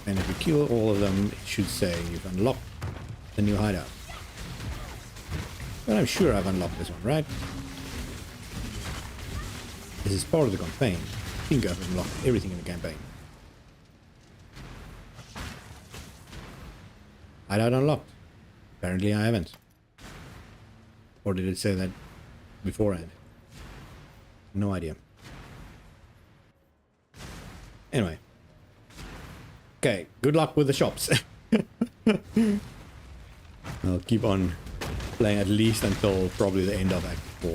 Speaker 1: And if you kill all of them, it should say you've unlocked the new hideout. But I'm sure I've unlocked this one, right? This is part of the campaign. I think I've unlocked everything in the campaign. Hideout unlocked. Apparently I haven't. Or did it say that beforehand? No idea. Anyway. Okay, good luck with the shops. I'll keep on playing at least until probably the end of Act 4.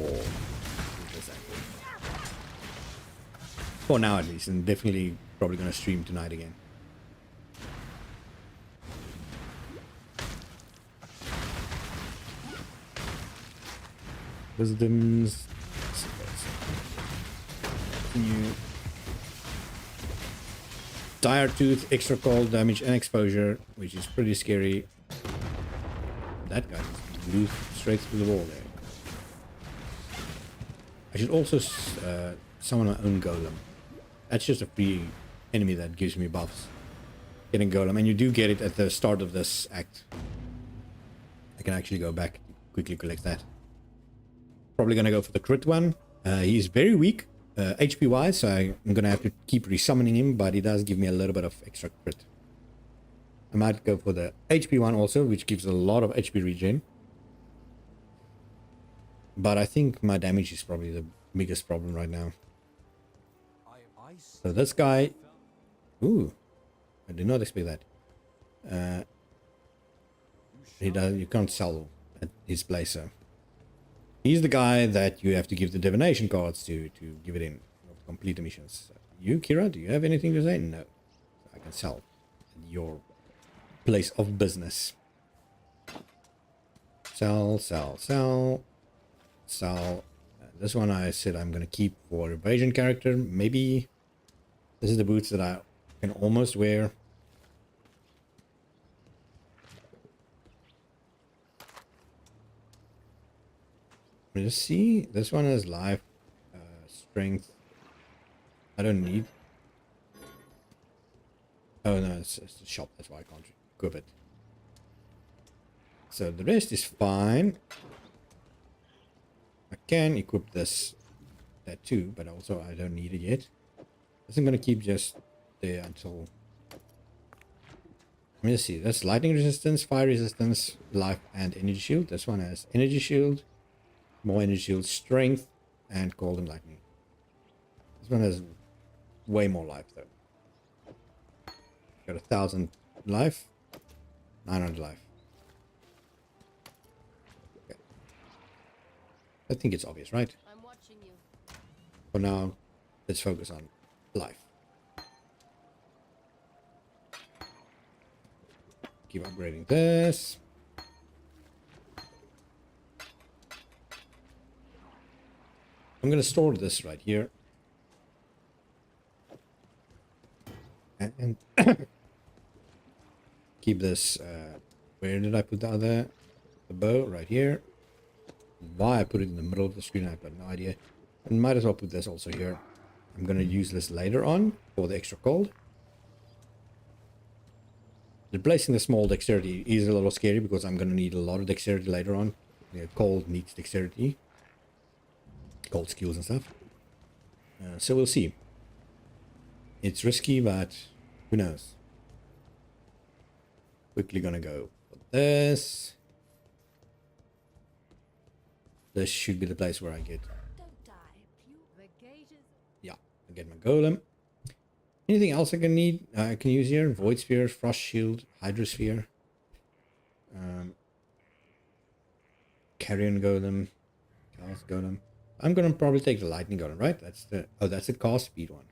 Speaker 1: For now at least, and definitely probably going to stream tonight again. Wisdoms. Continue. Dire Tooth, extra cold damage and exposure, which is pretty scary. That guy just blew straight through the wall there. I should also summon my own golem. That's just a free enemy that gives me buffs. Getting golem, and you do get it at the start of this act. I can actually go back, quickly collect that. Probably gonna go for the crit one. He's very weak, HP wise, so I'm gonna have to keep resummoning him, but he does give me a little bit of extra crit. I might go for the HP one also, which gives a lot of HP regen. But I think my damage is probably the biggest problem right now. So this guy... Ooh, I did not expect that. You can't sell at his place, so... He's the guy that you have to give the divination cards to give it in, complete the missions. You, Kira, do you have anything to say? No. I can sell at your place of business. Sell, sell, sell, sell. This one I said I'm going to keep for evasion character. Maybe this is the boots that I can almost wear. Let's see. This one has life, strength. I don't need. Oh no, it's the shop. That's why I can't equip it. So the rest is fine. I can equip that too, but also I don't need it yet. This I'm gonna keep just there until. Let me just see. That's lightning resistance, fire resistance, life, and energy shield. This one has energy shield. More energy shield, strength, and cold and lightning. This one has way more life though. Got 1,000 life, 900 life. Okay. I think it's obvious, right?
Speaker 2: I'm watching you.
Speaker 1: For now, let's focus on life. Keep upgrading this. I'm going to store this right here. And keep this, where did I put the bow? Right here. Why I put it in the middle of the screen, I've got no idea. And might as well put this also here. I'm going to use this later on for the extra cold. Replacing the small dexterity is a little scary because I'm going to need a lot of dexterity later on. The cold needs dexterity. Cold skills and stuff. So we'll see. It's risky, but who knows? Quickly gonna go for this. This should be the place where I get.
Speaker 2: Don't die. The gate is...
Speaker 1: Yeah, I get my golem. Anything else I can need? I can use here. Void Sphere, Frost Shield, Hydrosphere. Carrion Golem. Chaos Golem. I'm gonna probably take the lightning golem, right? That's the that's the cast speed one.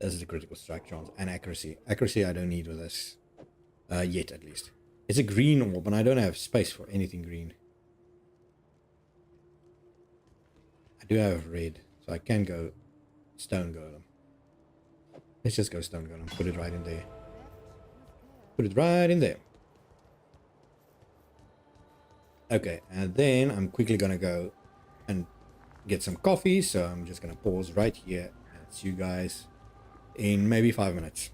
Speaker 1: This is the critical strike chance and accuracy. Accuracy I don't need with this. Yet at least. It's a green orb and I don't have space for anything green. I do have red, so I can go stone golem. Let's just go stone golem. Put it right in there. Put it right in there. Okay, and then I'm quickly gonna go and get some coffee, so I'm just gonna pause right here and see you guys in maybe 5 minutes.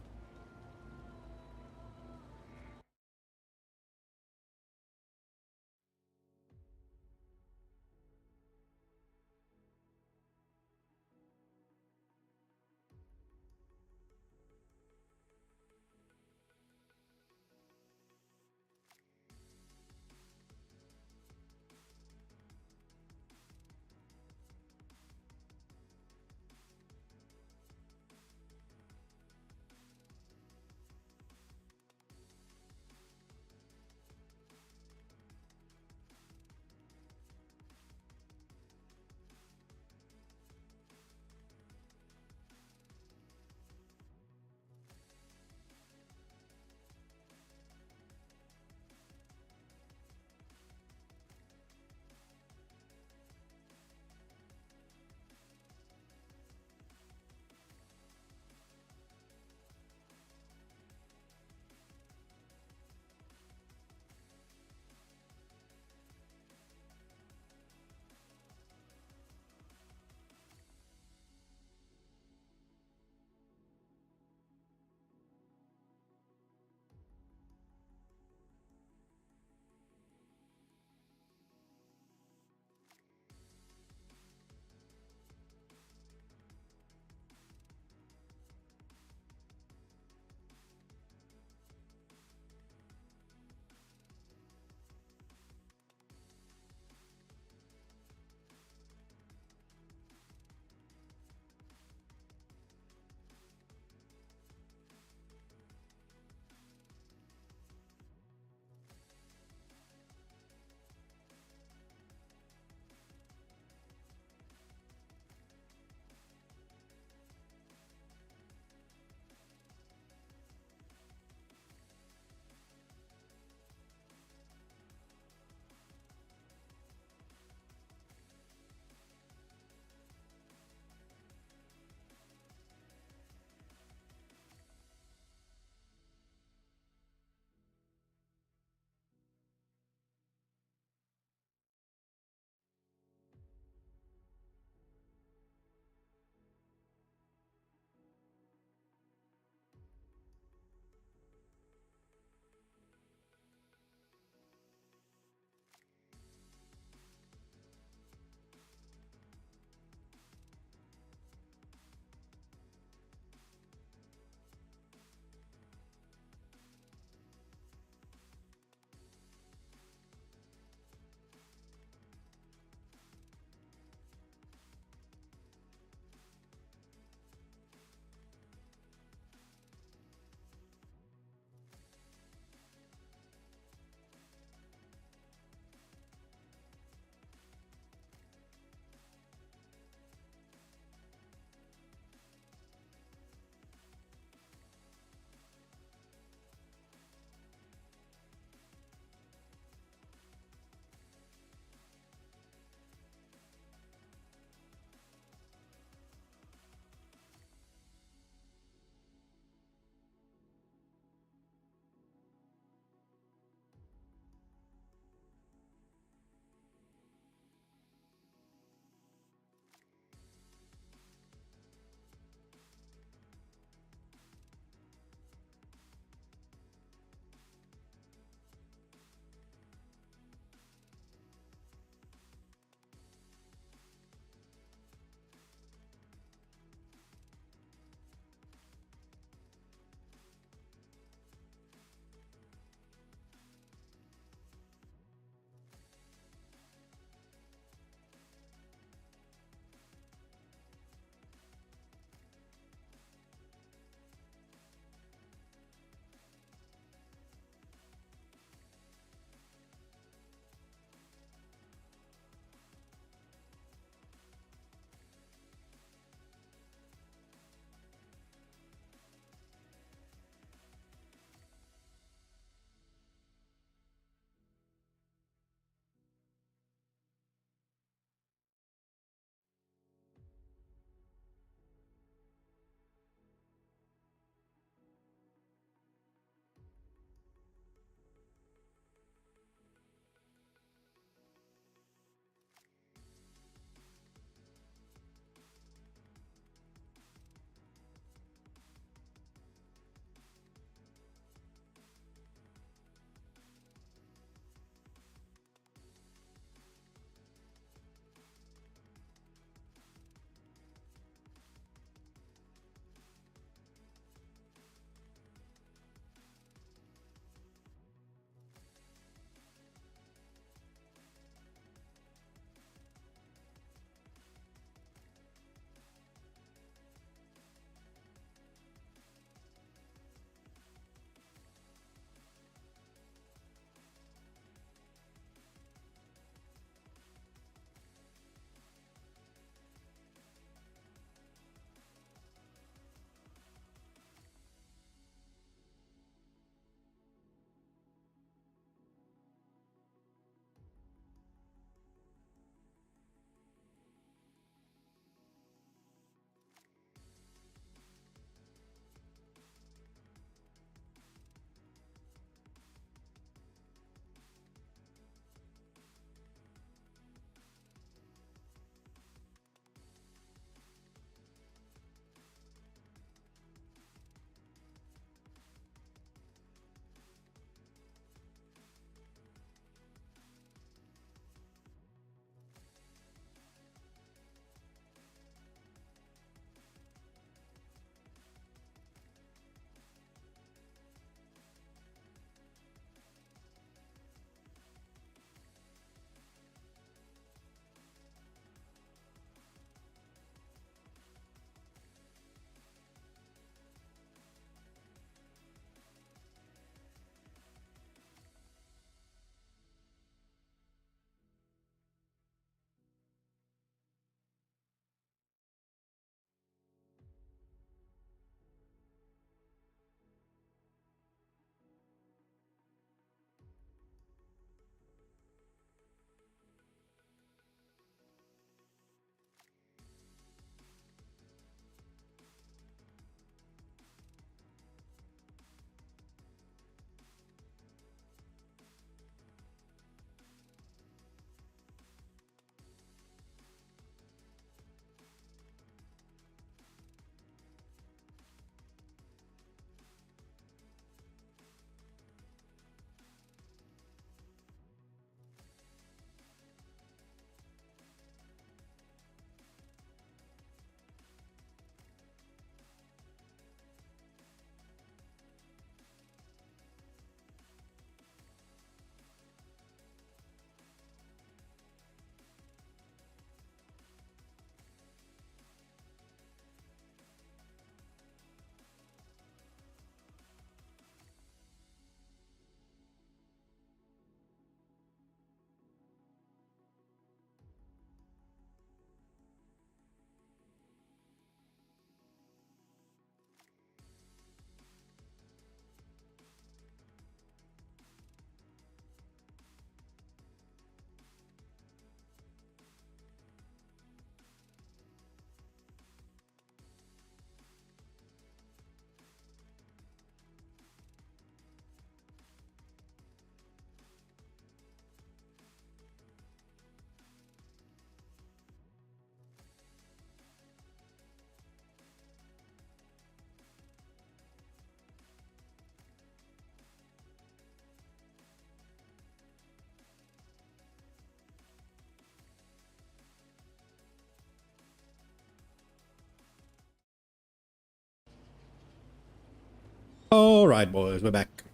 Speaker 1: All right, boys, we're back.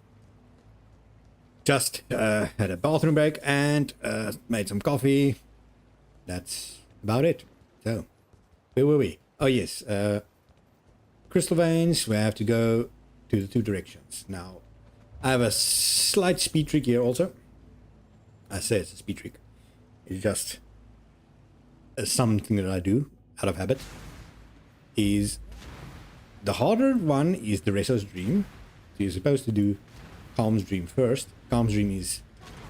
Speaker 1: Just had a bathroom break and made some coffee. That's about it. So, where were we? Oh, yes. Crystal veins, we have to go to the two directions. Now, I have a slight speed trick here also. I say it's a speed trick. It's just something that I do out of habit. Is the harder one is the Reso's Dream. So you're supposed to do Calm's Dream first. Calm's Dream is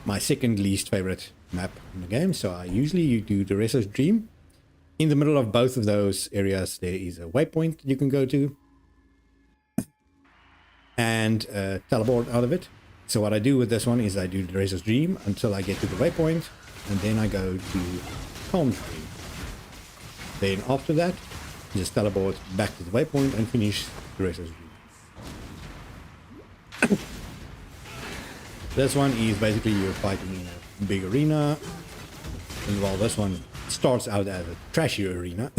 Speaker 1: my second least favorite map in the game. So I usually do the Reso's Dream. In the middle of both of those areas, there is a waypoint you can go to. And teleport out of it. So what I do with this one is I do the Reso's Dream until I get to the waypoint. And then I go to Calm's Dream. Then after that, just teleport back to the waypoint and finish the Reso's Dream. This one is basically you're fighting in a big arena. And while this one starts out as a trashy arena.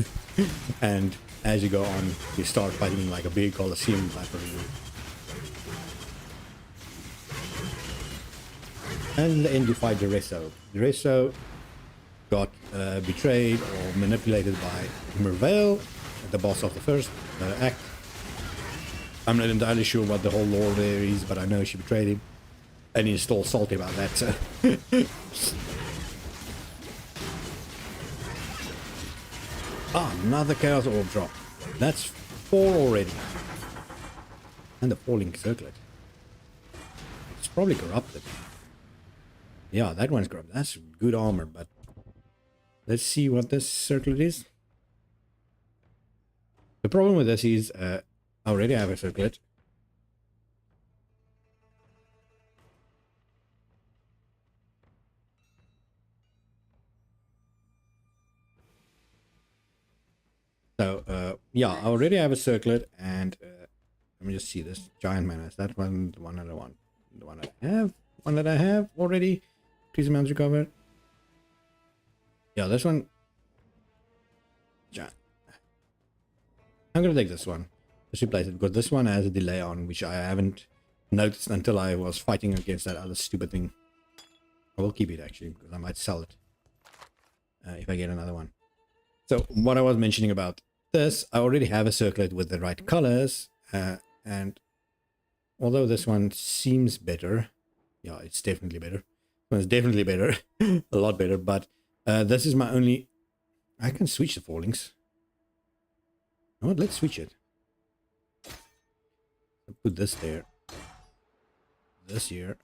Speaker 1: And as you go on, you start fighting in like a big Colosseum type arena. And in the end you fight the Reso. The Reso got betrayed or manipulated by Merveil, the boss of the first act. I'm not entirely sure what the whole lore there is, but I know she betrayed him. And he's still salty about that, so... Another Chaos Orb drop. That's 4 already. And the Falling Circlet. It's probably corrupted. Yeah, that one's corrupted. That's good armor, but... Let's see what this circlet is. The problem with this is, I already have a circlet. So, yeah, I already have a circlet, and let me just see this giant mana. Is that one the one that I want? The one that I have? One that I have already? Please amounts recovered. Yeah, this one. I'm gonna take this one. Just replace it because this one has a delay on, which I haven't noticed until I was fighting against that other stupid thing. I will keep it actually because I might sell it if I get another one. So what I was mentioning about this, I already have a circlet with the right colors, and although this one seems better, yeah, it's definitely better. Well, it's definitely better, a lot better. But this is my only. I can switch the fallings. You know what? Let's switch it. I'll put this there. This here.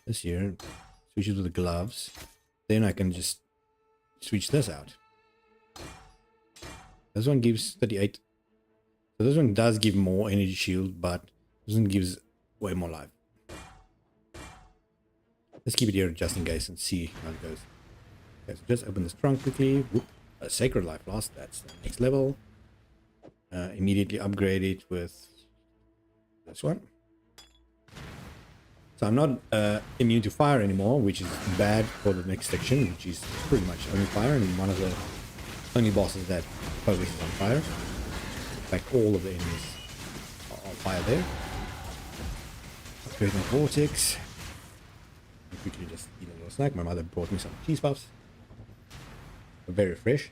Speaker 1: This here. Switch it to the gloves. Then I can just switch this out. This one gives 38. So this one does give more energy shield, but this one gives way more life. Let's keep it here just in case and see how it goes. Okay, so just open this trunk quickly. Whoop. A Sacred Life Lost. That's the next level. Immediately upgrade it with this one. So I'm not immune to fire anymore, which is bad for the next section, which is pretty much only fire, and one of the only bosses that focuses on fire. In fact, all of the enemies are on fire there. Upgrade my Vortex. I quickly just eat a little snack. My mother brought me some cheese puffs. Very fresh.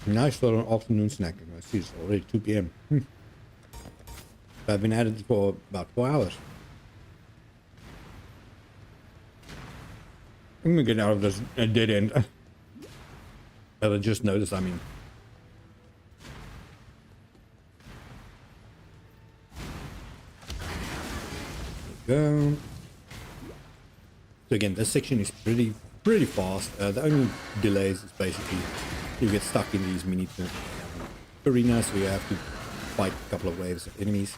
Speaker 1: Nice for an afternoon snack. I see it's already 2 p.m. I've been at it for about 4 hours. I'm gonna get out of this dead end. That I just noticed, I mean. There we go. So again, this section is pretty fast. The only delays is basically you get stuck in these mini arenas where you have to fight a couple of waves of enemies.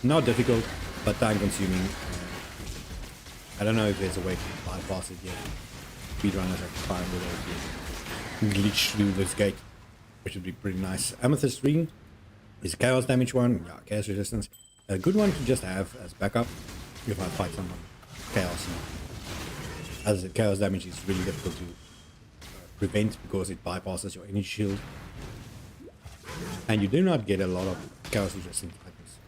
Speaker 1: Not difficult, but time consuming. I don't know if there's a way to bypass it yet. Speedrunners have to find a way to glitch through this gate, which would be pretty nice. Amethyst Ring is a chaos damage one. Yeah, chaos resistance. A good one to just have as backup if I fight someone chaos. as the chaos damage is really difficult to prevent because it bypasses your energy shield. And you do not get a lot of chaos resistant items.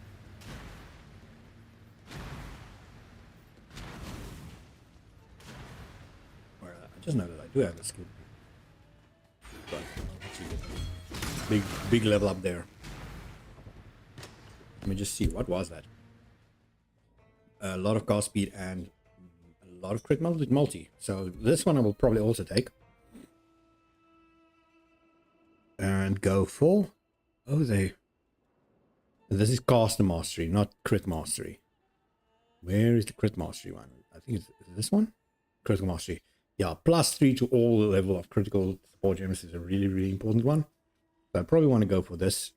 Speaker 1: Well, I just know that I do have a skill. But big level up there. Let me just see, what was that? A lot of cast speed and a lot of crit multi. So this one I will probably also take. And go for... Oh, this is caster mastery, not crit mastery. Where is the crit mastery one? I think it's this one? Critical mastery. Yeah, +3 to all the level of critical support gems is a really, really important one. So I probably want to go for this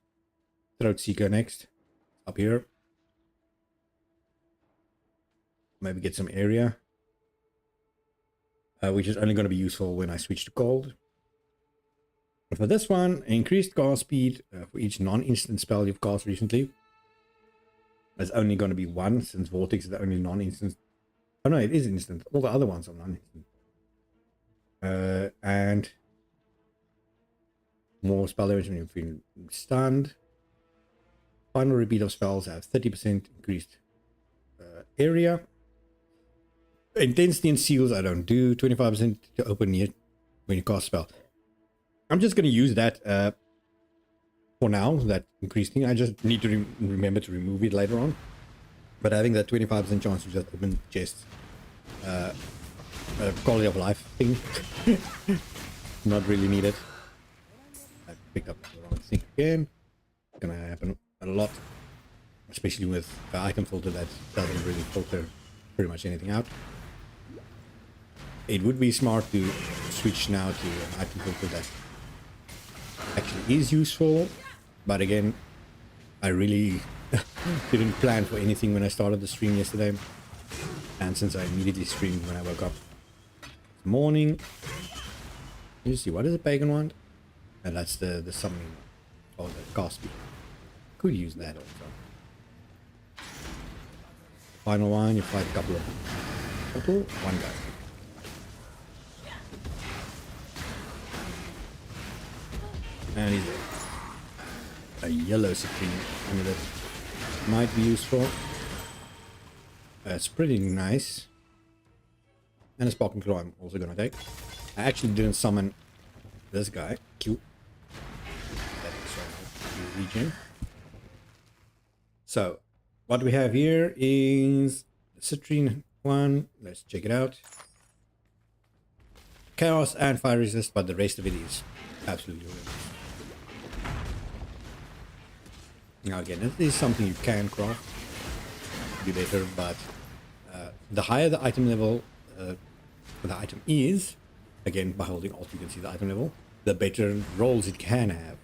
Speaker 1: Throat Seeker next. Up here. Maybe get some area. Which is only going to be useful when I switch to cold. For this one, increased cast speed for each non-instant spell you've cast recently. There's only going to be one, since Vortex is the only non-instant. Oh no, it is instant. All the other ones are non-instant. And more spell damage when you're feeling stunned. Final repeat of spells have 30% increased area. Intensity and seals I don't do. 25% to open it when you cast spell. I'm just going to use that for now, that increased thing. I just need to remember to remove it later on. But having that 25% chance to just open chests, a quality of life thing, not really needed. I picked up the wrong thing again. It's going to happen a lot, especially with the item filter that doesn't really filter pretty much anything out. It would be smart to switch now to an item filter that actually is useful, but again, I really didn't plan for anything when I started the stream yesterday, and since I immediately streamed when I woke up this morning. You see, what does the pagan want? And that's the summoning or the cast speed. Could use that also. Final one, you fight a couple, one guy. And he's a yellow supreme amulet. Might be useful. It's pretty nice. And a sparking claw I'm also gonna take. I actually didn't summon this guy. Cute. Region. So what we have here is the citrine one. Let's check it out. Chaos and fire resist, but the rest of it is absolutely horrendous. Now again, this is something you can craft to be better, but the higher the item level the item is, again by holding Alt you can see the item level, the better rolls it can have.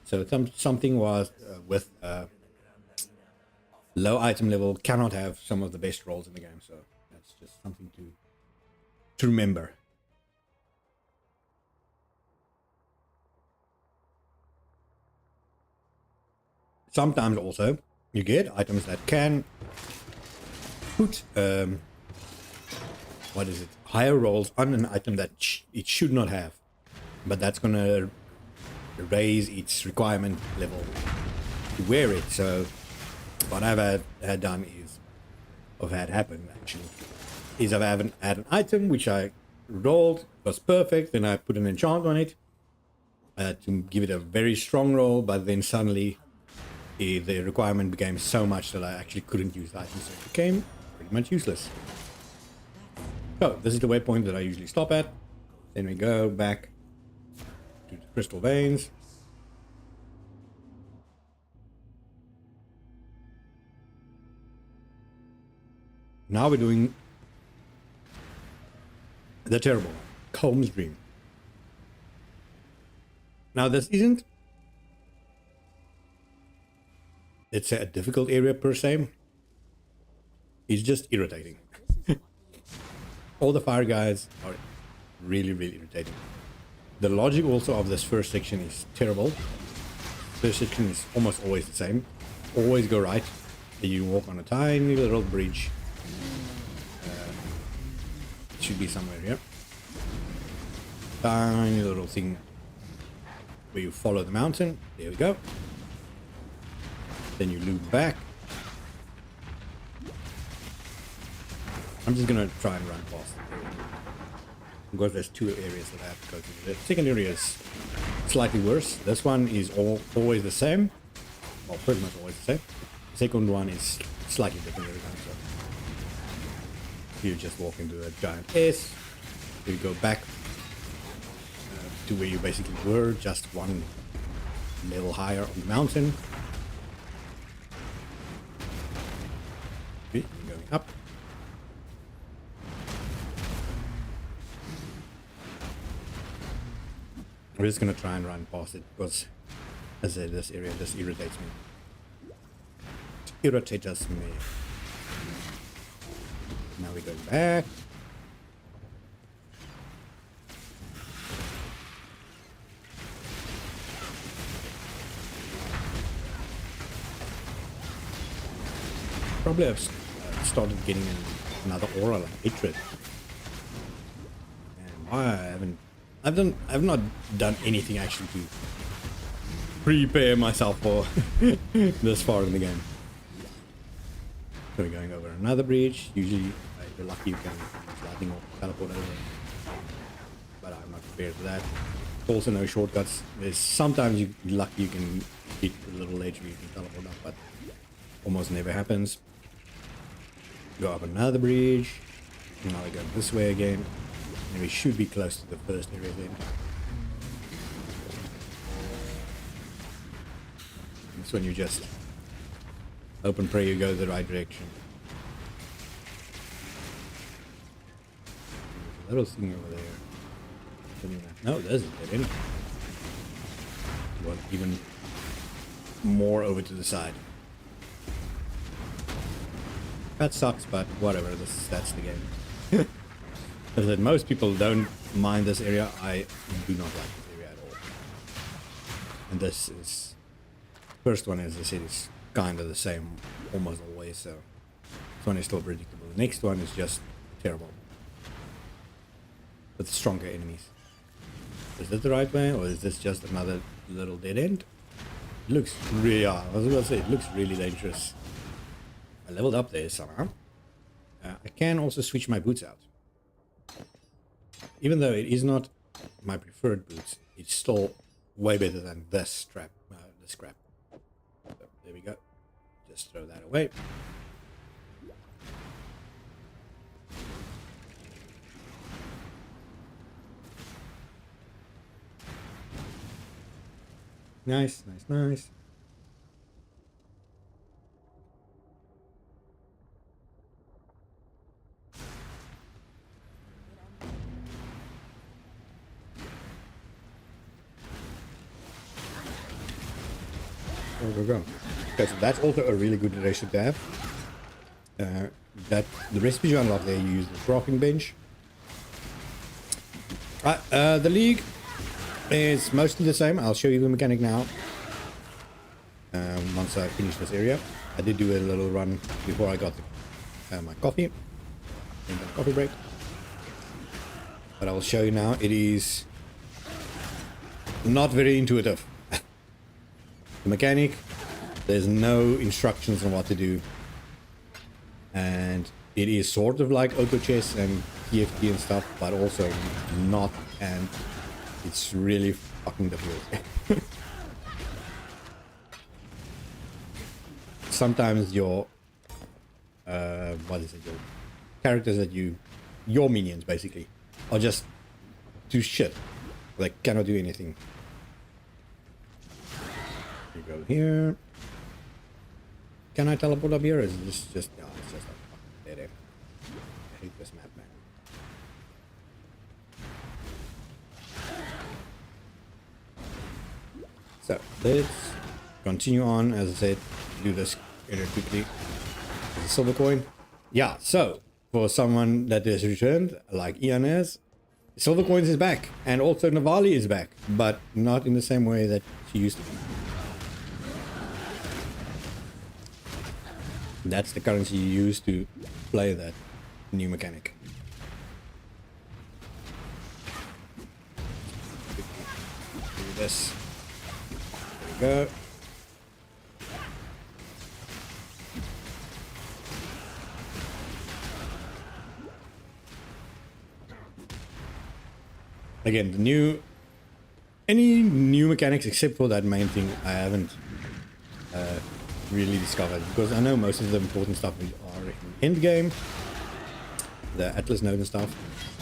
Speaker 1: So something was with low item level cannot have some of the best rolls in the game, so that's just something to remember. Sometimes also you get items that can put what is it, higher rolls on an item that it should not have, but that's gonna raise its requirement level to wear it. So what I've had done is, I've had happen actually, is I've had an item which I rolled, was perfect, then I put an enchant on it to give it a very strong roll, but then suddenly the requirement became so much that I actually couldn't use the item, so it became pretty much useless. So this is the waypoint that I usually stop at. Then we go back to the crystal veins. Now we're doing the terrible one, Colm's Dream. Now this isn't, let's say, a difficult area per se. It's just irritating. All the fire guys are really, really irritating. The logic also of this first section is terrible. First section is almost always the same. Always go right. You walk on a tiny little bridge. It should be somewhere here. Tiny little thing where you follow the mountain. There we go. Then you loop back. I'm just gonna try and run past it because there's two areas that I have to go to. The second area is slightly worse. This one is always the same. Well, pretty much always the same. The second one is slightly different every time. So you just walk into a giant S. You go back to where you basically were, just one level higher on the mountain. Okay, you're going up. We're just gonna try and run past it because, as I said, this area just irritates me. It irritates me. Now we're going back. Probably I've started getting another aura like hatred. And why I've not done anything actually to prepare myself for this far in the game. So we're going over another bridge. Usually, if you're lucky, you can lightning or teleport over. But I'm not prepared for that. Also, no shortcuts. There's sometimes you're lucky you can hit a little edge where you can teleport up, but almost never happens. Go up another bridge. Now we go this way again. And we should be close to the first area then. That's when you just hope and pray you go the right direction. There's a little thing over there. No, there's it. Dead end. Well, even more over to the side. That sucks, but whatever. That's the game. As I said, most people don't mind this area. I do not like this area at all. And this is first one, as I said, is kind of the same almost always. So this one is still predictable. The next one is just terrible, with stronger enemies. Is that the right way, or is this just another little dead end? It looks really. I was going to say it looks really dangerous. I leveled up there somehow. I can also switch my boots out. Even though it is not my preferred boots, it's still way better than this strap, the scrap. So, there we go. Just throw that away. Nice, nice, nice. There we go. Okay, so that's also a really good relation to have. That the recipe you unlock there, you use the dropping bench. Right, the league is mostly the same. I'll show you the mechanic now. Once I finish this area, I did do a little run before I got my coffee. And a coffee break. But I will show you now. It is not very intuitive. The mechanic, there's no instructions on what to do, and it is sort of like auto chess and TFT and stuff, but also not, and it's really fucking difficult. Sometimes your your characters that your minions basically are just too shit. They cannot do anything. You go here. Can I teleport up here? Or is this just no? It's just a fucking dead end. I hate this map, man. So let's continue on. As I said, do this very quickly. There's a silver coin. Yeah. So for someone that is returned, like Ian is, silver coins is back, and also Navali is back, but not in the same way that she used to be. That's the currency you use to play that new mechanic. this. There we go. Again, any new mechanics except for that main thing I haven't really discovered, because I know most of the important stuff are in end game, the Atlas node and stuff.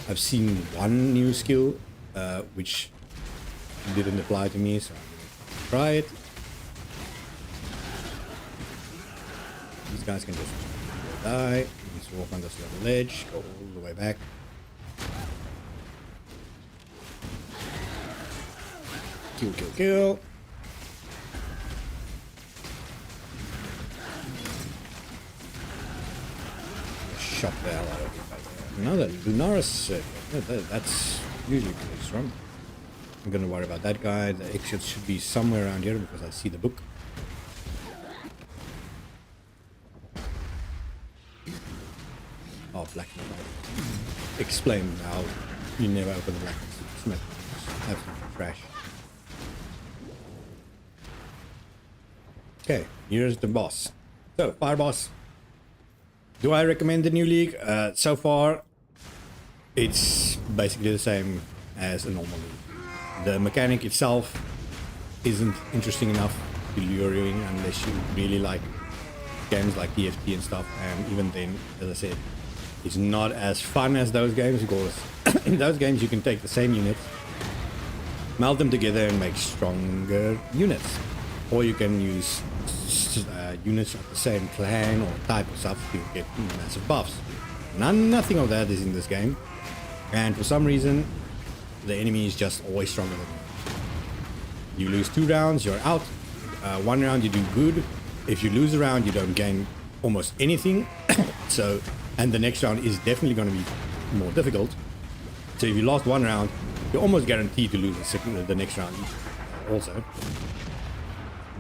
Speaker 1: I've seen one new skill which didn't apply to me, so I'm gonna try it. These guys can just die. You can just walk on this little ledge, go all the way back. Kill, kill, kill. Shot the hell out of it. Another Lunaris circuit. That's usually pretty strong. I'm gonna worry about that guy. The exit should be somewhere around here because I see the book. Oh, blackness. Explain how you never open the blackness. It's not absolute trash. Okay, here's the boss. So, fire boss. Do I recommend the new league? So far, it's basically the same as a normal league. The mechanic itself isn't interesting enough to lure you in unless you really like games like TFT and stuff. And even then, as I said, it's not as fun as those games, because in those games you can take the same units, melt them together and make stronger units. Or you can use units of the same clan or type of stuff to get massive buffs. Nothing of that is in this game. And for some reason, the enemy is just always stronger than you. You lose 2 rounds, you're out. 1 round you do good. If you lose a round, you don't gain almost anything. So, and the next round is definitely going to be more difficult. So if you lost 1 round, you're almost guaranteed to lose the next round also.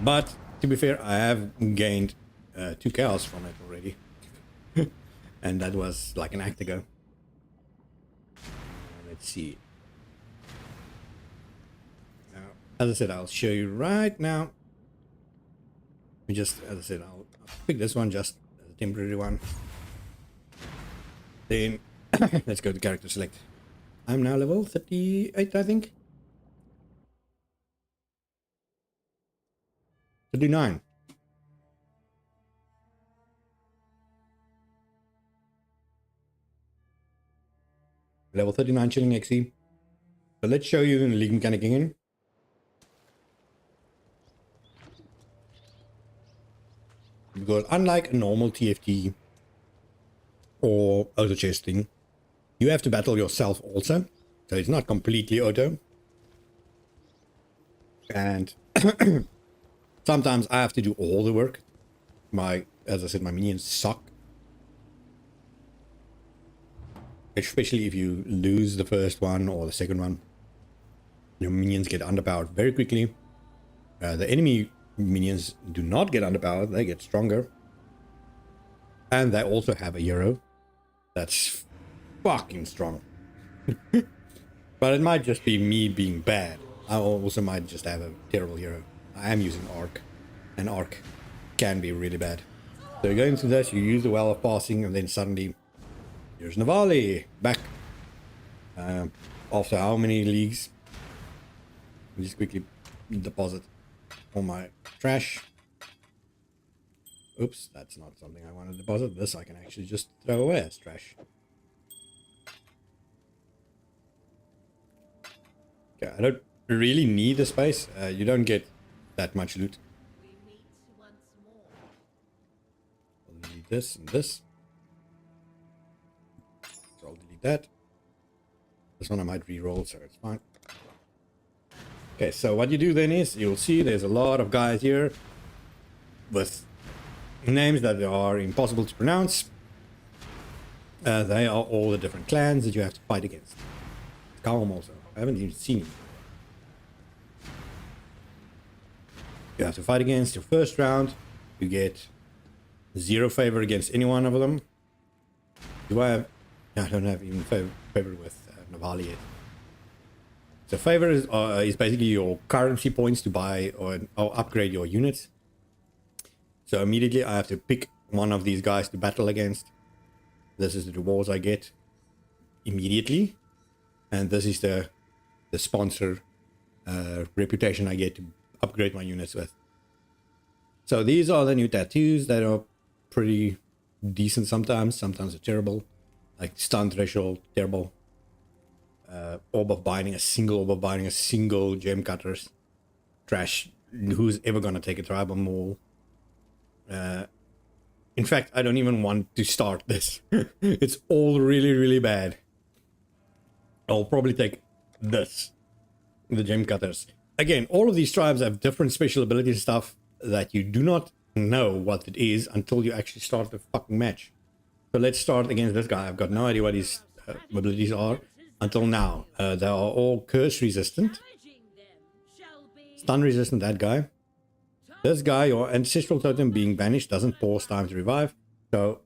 Speaker 1: But to be fair, I have gained 2 chaos from it already. And that was like an act ago. Let's see. Now, as I said, I'll show you right now. Just, as I said, I'll pick this one just as a temporary one. Then, let's go to character select. I'm now level 38, I think. 39. Level 39 chilling XE. So let's show you the league mechanic again. Because unlike a normal TFT or auto chesting, you have to battle yourself also. So it's not completely auto. And sometimes I have to do all the work. As I said, my minions suck. Especially if you lose the first one or the second one. Your minions get underpowered very quickly. The enemy minions do not get underpowered, they get stronger. And they also have a hero that's fucking strong. But it might just be me being bad. I also might just have a terrible hero. I am using Arc, and Arc can be really bad. So you go into this, you use the Well of Passing, and then suddenly here's Navali back. After how many leagues? Just quickly deposit all my trash. Oops, that's not something I want to deposit. This I can actually just throw away as trash. Okay, I don't really need the space. You don't get that much loot. I'll delete this and this. So I'll delete that. This one I might re-roll, so it's fine. Okay, so what you do then is, you'll see there's a lot of guys here with names that are impossible to pronounce. They are all the different clans that you have to fight against. Calm also. I haven't even seen him. You have to fight against your first round. You get 0 favor against any one of them. Do I have... I don't have even favor with Navali yet. So favor is basically your currency points to buy or upgrade your units. So immediately I have to pick one of these guys to battle against. This is the rewards I get immediately. And this is the sponsor reputation I get to upgrade my units with. So these are the new tattoos that are pretty decent sometimes. Sometimes they're terrible. Like stun threshold, terrible. Orb of binding, a single orb of binding, a single gem cutters. Trash. Who's ever gonna take a tribal mall? In fact, I don't even want to start this. It's all really, really bad. I'll probably take this. The gem cutters. Again, all of these tribes have different special abilities and stuff that you do not know what it is until you actually start the fucking match. So let's start against this guy. I've got no idea what his abilities are until now. They are all curse resistant. Stun resistant, that guy. This guy, your ancestral totem being banished, doesn't pause time to revive. So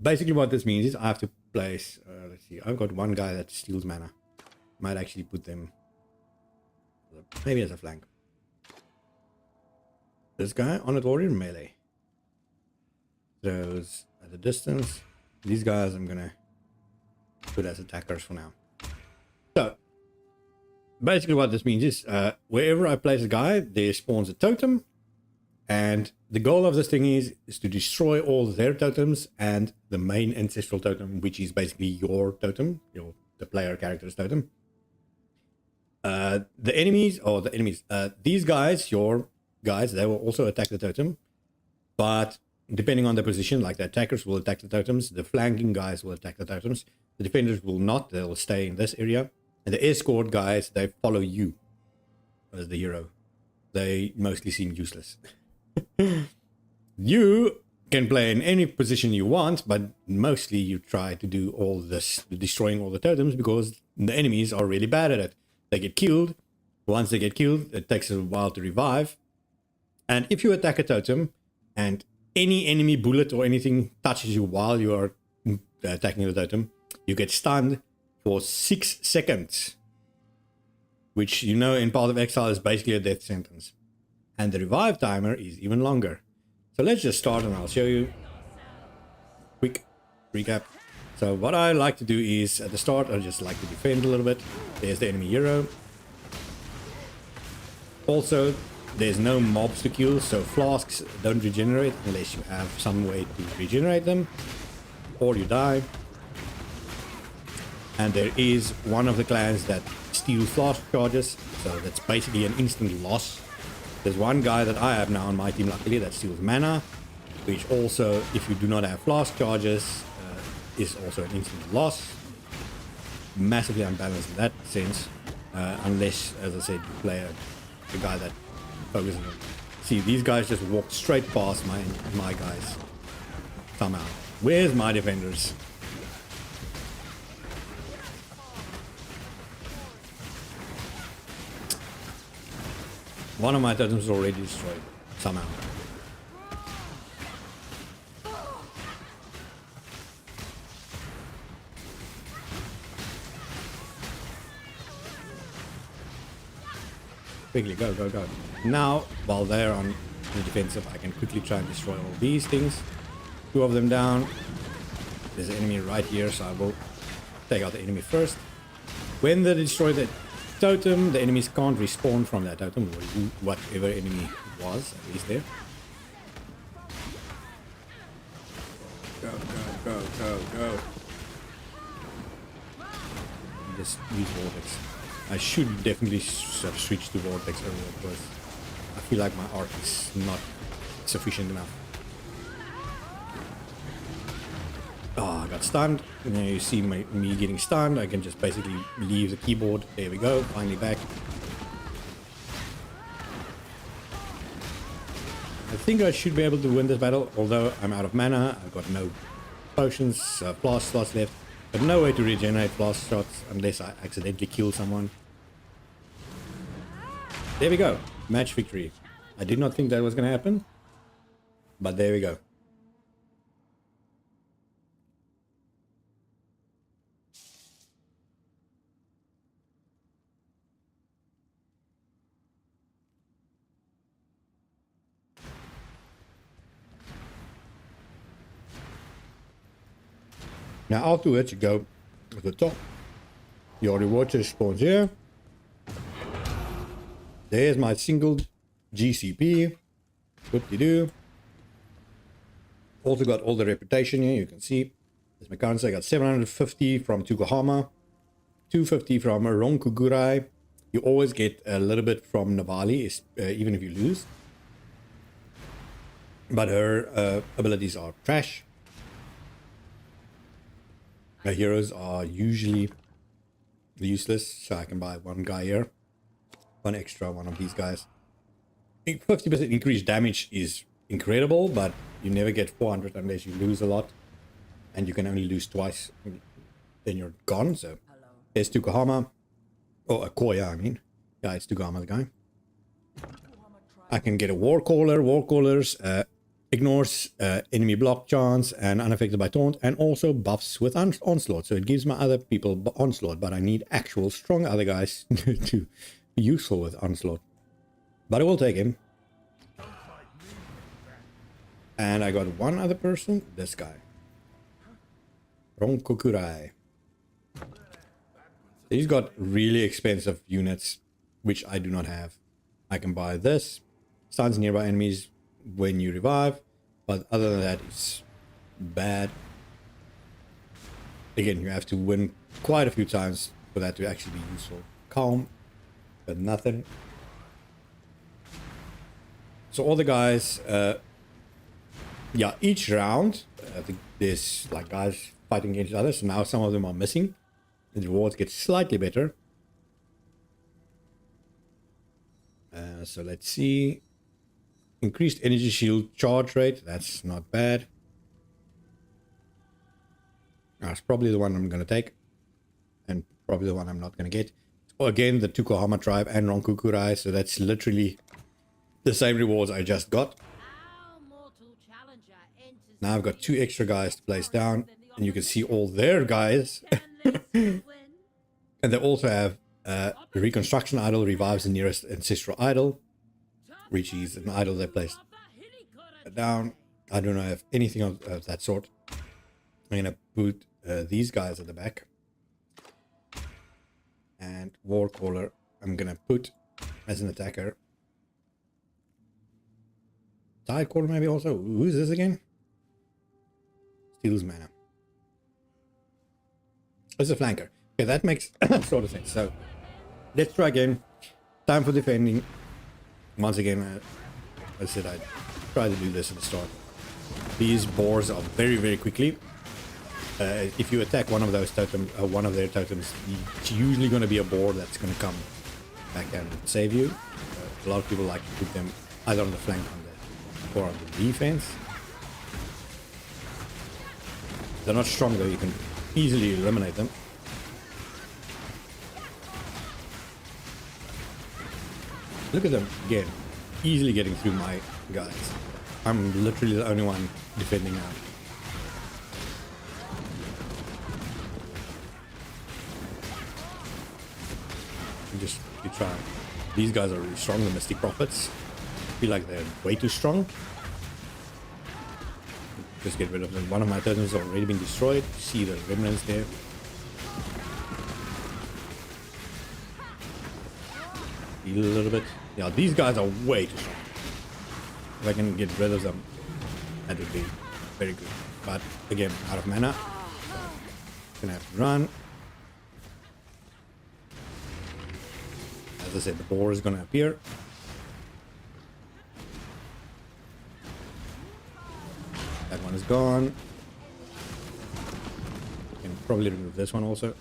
Speaker 1: basically what this means is I have to place, let's see, I've got one guy that steals mana. Might actually put them maybe as a flank. This guy on a warrior melee. Those at a distance. These guys I'm gonna put as attackers for now. So basically what this means is wherever I place a guy, there spawns a totem. And the goal of this thing is to destroy all their totems and the main ancestral totem, which is basically your totem, the player character's totem. These guys, your guys, they will also attack the totem. But depending on the position, like the attackers will attack the totems, the flanking guys will attack the totems, the defenders will not, they will stay in this area. And the escort guys, they follow you as the hero. They mostly seem useless. You can play in any position you want, but mostly you try to do all this, destroying all the totems, because the enemies are really bad at it. They get killed. Once they get killed, it takes a while to revive. And if you attack a totem and any enemy bullet or anything touches you while you are attacking the totem, you get stunned for 6 seconds, which in Path of Exile is basically a death sentence. And the revive timer is even longer. So let's just start and I'll show you. Quick recap. So what I like to do is, at the start, I just like to defend a little bit. There's the enemy hero. Also, there's no mobs to kill, so flasks don't regenerate unless you have some way to regenerate them. Or you die. And there is one of the clans that steals flask charges, so that's basically an instant loss. There's one guy that I have now on my team, luckily, that steals mana, which also, if you do not have flask charges, is also an instant loss. Massively unbalanced in that sense, unless, as I said, you play a guy that focuses on. See, these guys just walked straight past my guys. Somehow. Where's my defenders? One of my totems is already destroyed, somehow. Quickly, go, go, go. Now, while they're on the defensive, I can quickly try and destroy all these things. 2 of them down. There's an enemy right here, so I will take out the enemy first. When they destroy the totem, the enemies can't respawn from that totem, or whatever enemy it was, at least there. Go, go, go, go, go. Just use Vortex. I should definitely sort of switch to Vortex earlier, because I feel like my arc is not sufficient enough. Oh, I got stunned. And then you see me getting stunned. I can just basically leave the keyboard. There we go. Finally back. I think I should be able to win this battle, although I'm out of mana. I've got no potions, flask slots left, but no way to regenerate flask shots unless I accidentally kill someone. There we go. Match victory. I did not think that was going to happen, but there we go. Now afterwards you go to the top. Your reward chest spawns here. There's my single GCP. Whoop-de-doo. Also got all the reputation here, you can see. There's my currency. I got 750 from Tukohama, 250 from Ronkugurai. You always get a little bit from Navali, even if you lose. But her abilities are trash. Her heroes are usually useless, so I can buy one guy here. One extra one of these guys. 50% increased damage is incredible, but you never get 400 unless you lose a lot. And you can only lose twice, then you're gone. So there's Tukohama. Oh, Akoya, I mean. Yeah, it's Tukohama, the guy. I can get a War Caller. War Callers ignores enemy block chance and unaffected by taunt, and also buffs with onslaught. So it gives my other people onslaught, but I need actual strong other guys to be useful with onslaught. But I will take him. And I got one other person, this guy. Ronkokurai. He's got really expensive units, which I do not have. I can buy this. Stuns nearby enemies when you revive. But other than that, it's bad. Again, you have to win quite a few times for that to actually be useful. Calm, but nothing. So all the guys, yeah, each round, I think there's like guys fighting against each other. So now some of them are missing. The rewards get slightly better. So let's see. Increased energy shield charge rate. That's not bad. That's probably the one I'm going to take. And probably the one I'm not going to get. So again, the Tukohama tribe and Ronkukurai. So that's literally the same rewards I just got. Now I've got 2 extra guys to place down. And you can see all their guys. And they also have the Reconstruction Idol revives the nearest ancestral idol, which is an idol they placed down. I don't know if anything of that sort. I'm going to put these guys at the back. And War Caller, I'm going to put as an attacker. Tide Caller maybe also. Who is this again? Steals mana. It's a flanker. Okay, that makes sort of sense. So let's try again. Time for defending. Once again, I said I'd try to do this at the start. These boars are very, very quickly. If you attack one of those totems, one of their totems, it's usually going to be a boar that's going to come back and save you. A lot of people like to put them either on the flank or on the defense. They're not strong though, you can easily eliminate them. Look at them again, easily getting through my guys. I'm literally the only one defending now. Just keep trying. These guys are really strong, the Mystic Prophets. I feel like they're way too strong. Just get rid of them. One of my totems has already been destroyed. See the remnants there. Heal a little bit. Yeah, these guys are way too strong. If I can get rid of them, that would be very good. But again, out of mana. Gonna have to run. As I said, the boar is gonna appear. That one is gone. Can probably remove this one also.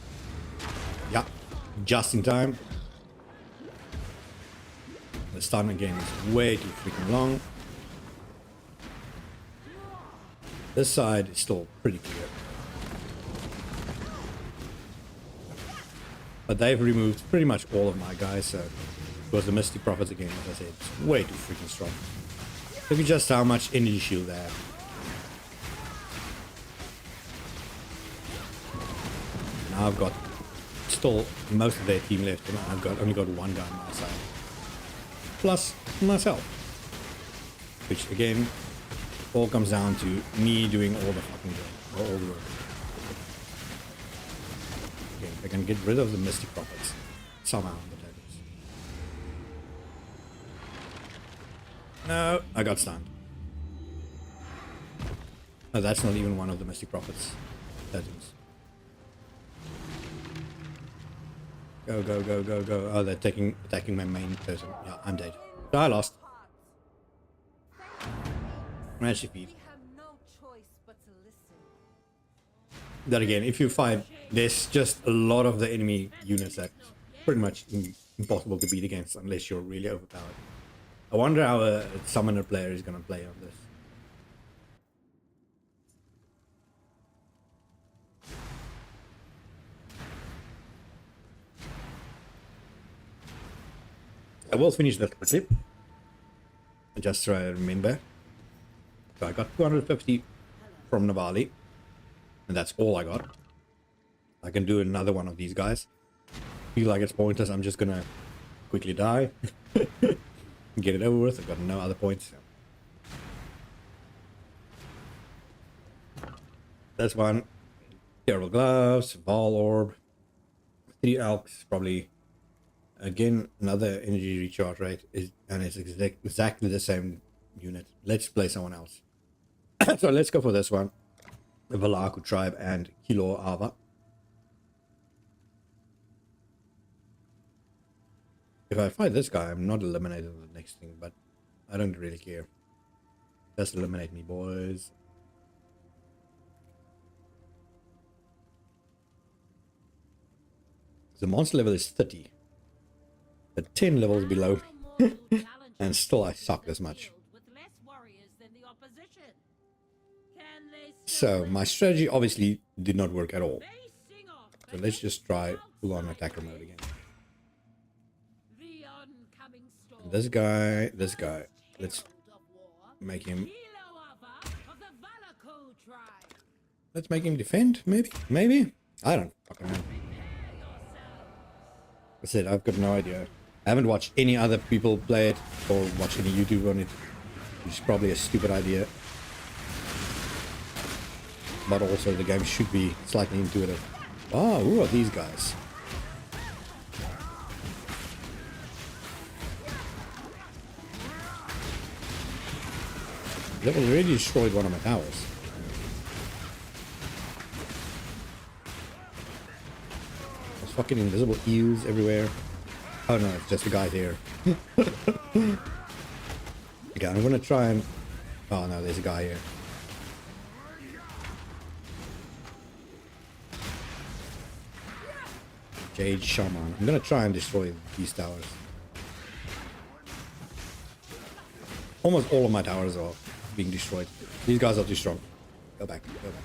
Speaker 1: Yeah, just in time. The stun again is way too freaking long. This side is still pretty clear. But they've removed pretty much all of my guys, so it was the Mystic Prophets again, as I said, it's way too freaking strong. Look at just how much energy shield they have. Now I've got still most of their team left, and I've only got one guy on my side. Plus myself. Which again, all comes down to me doing all the fucking job, or all the work. if I can get rid of the Mystic Prophets somehow on the tables. No, I got stunned. Oh, that's not even one of the Mystic Prophets. Totems. Go, go, go, go, go. Oh, they're attacking my main totem. Yeah, I'm dead. So I lost. Match defeat.
Speaker 2: We have no choice but to listen.
Speaker 1: That again, if you fight, there's just a lot of the enemy units that pretty much impossible to beat against unless you're really overpowered. I wonder how a summoner player is going to play on this. I will finish that clip. Just try to remember. So I got 250 from Navali. And that's all I got. I can do another one of these guys. Feel like it's pointless. I'm just gonna quickly die. Get it over with. I've got no other points. That's one. Terrible Gloves, Ball Orb, 3 Elks, probably. Again, another energy recharge rate, and it's exactly the same unit. Let's play someone else. So let's go for this one. The Valaku tribe and Kilo Ava. If I fight this guy, I'm not eliminated on the next thing, but I don't really care. Just eliminate me, boys. The monster level is 30. But 10 levels below. And still I suck this much. So my strategy obviously did not work at all. So let's just try full on attacker mode again. And this guy, let's make him. Let's make him defend, maybe? I don't fucking know. I said, I've got no idea. I haven't watched any other people play it or watched any YouTube on it, which is probably a stupid idea. But also the game should be slightly intuitive. Oh, who are these guys? They've already destroyed one of my towers. There's fucking invisible eels everywhere. Oh no, it's just a guy here. Okay, I'm gonna try and... Oh no, there's a guy here. Jade Shaman. I'm gonna try and destroy these towers. Almost all of my towers are being destroyed. These guys are too strong. Go back, go back, go back.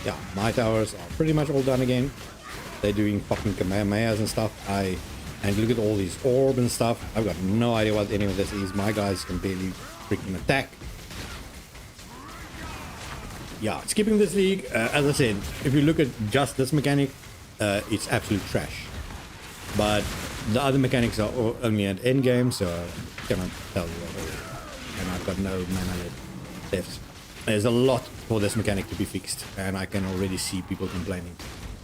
Speaker 1: Yeah, my towers are pretty much all done again. They're doing fucking Kamehamehas and stuff. And look at all these orbs and stuff. I've got no idea what any of this is. My guys can barely freaking attack. Yeah, skipping this league, as I said, if you look at just this mechanic, it's absolute trash. But the other mechanics are only at endgame, so I cannot tell you what it is. And I've got no mana left. There's a lot for this mechanic to be fixed, and I can already see people complaining.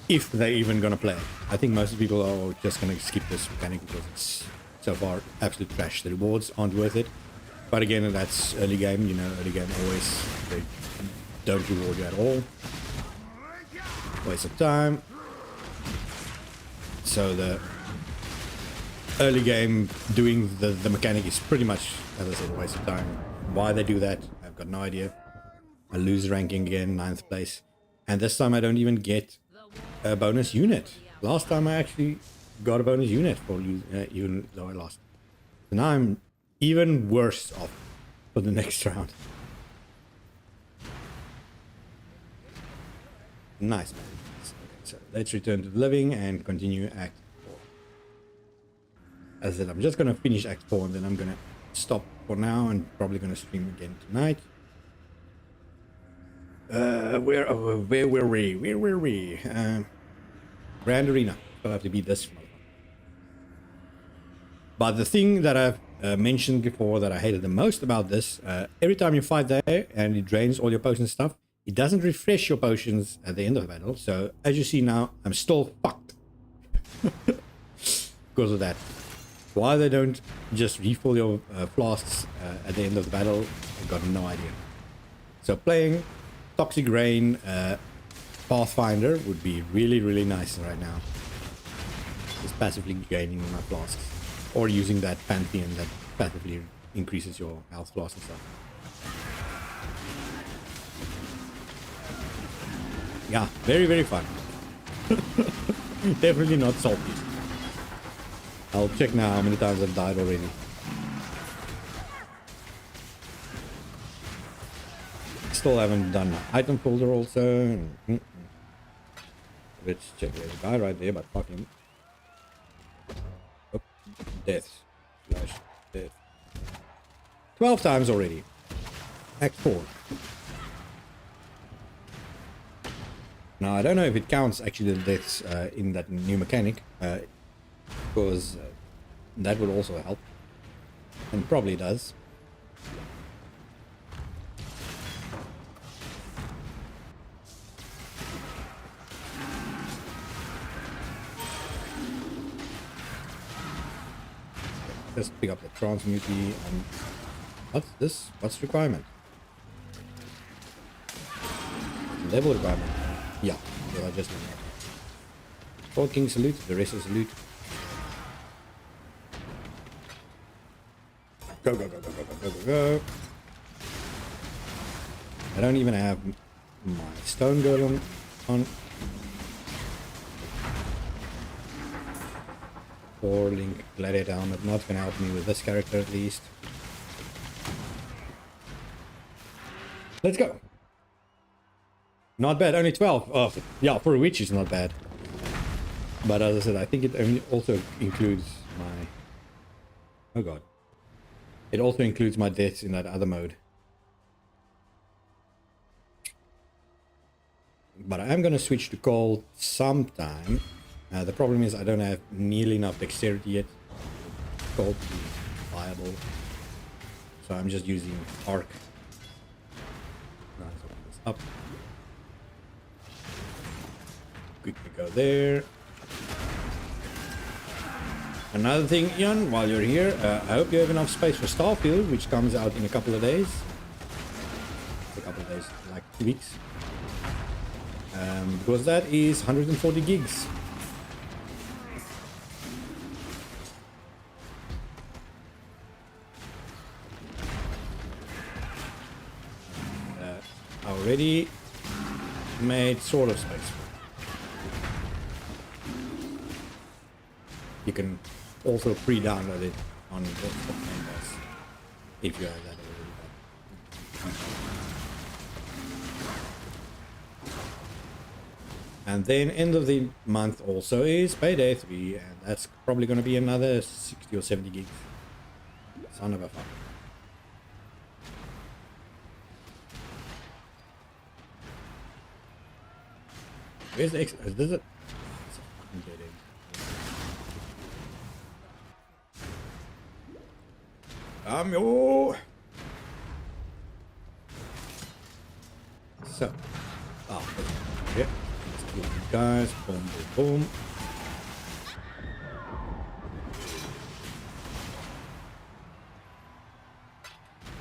Speaker 1: If they're even gonna play it. I think most people are just gonna skip this mechanic because it's so far absolute trash. The rewards aren't worth it. But again, that's early game, you know, early game always, they don't reward you at all. Waste of time. So the early game doing the mechanic is pretty much, as I said, a waste of time. Why they do that, I've got no idea. I lose ranking again, 9th place. And this time I don't even get a bonus unit. Last time I actually got a bonus unit for even though I lost. So now I'm even worse off for the next round. Nice, man. Okay, so let's return to the living and continue Act 4. As I said, I'm just going to finish Act 4 and then I'm going to stop for now and probably going to stream again tonight. Where were we? Grand Arena. I'll have to beat this one. But the thing that I've mentioned before that I hated the most about this. Every time you fight there and it drains all your potion stuff, it doesn't refresh your potions at the end of the battle. So as you see now, I'm still fucked because of that. Why they don't just refill your flasks at the end of the battle, I've got no idea. So playing Toxic Rain Pathfinder would be really, really nice right now. Just passively gaining my flasks. Or using that Pantheon that passively increases your health loss and stuff. Yeah, very, very fun. Definitely not salty. I'll check now how many times I've died already. Still haven't done my item folder also. Let's check. There's a guy right there, but fuck him. Oh, death. Slash death. 12 times already. Act 4. Now, I don't know if it counts actually the deaths in that new mechanic, because that would also help, and probably does. Let's pick up the transmuty and what's this? What's requirement? Level requirement. Yeah, I just did that. 4 king salute, the rest is salute. Go, go, go, go, go, go, go, go. I don't even have my stone golem on. Or Link Gladiator helmet, not gonna help me with this character at least. Let's go. Not bad, only 12. Oh, yeah, for a witch it's not bad. But as I said, I think it only also includes my... Oh god. It also includes my deaths in that other mode. But I am going to switch to cold sometime. The problem is I don't have nearly enough dexterity yet. Cold to be viable. So I'm just using arc. Now let's open this up. Quickly go there. Another thing, Ian, while you're here, I hope you have enough space for Starfield, which comes out in a couple of days. A couple of days, like 2 weeks. Because that is 140 gigs. Already made sort of space. You can also pre-download it on the Game Pass if you have that already. And then end of the month also is Payday 3, and that's probably going to be another 60 or 70 gigs. Son of a fuck. Where's the Exile? Does it? It's a fucking dead end. So, yeah, let's kill these guys. Boom, boom, boom.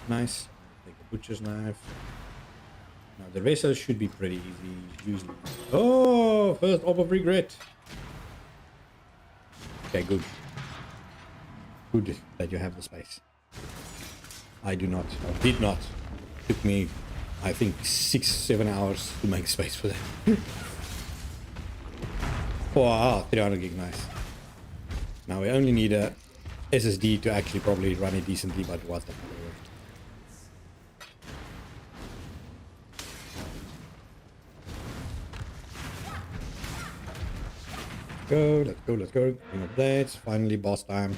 Speaker 1: Nice. Take the butcher's knife. Now the racer should be pretty easy. Usually. Oh, first orb of regret. Okay, good. Good that you have the space. I do not. I did not. Took me, I think, 6-7 hours to make space for that. Wow, 300 gig, nice. Now we only need a SSD to actually probably run it decently, but what the fuck. Go, let's go, let's go. King of Blades, finally boss time.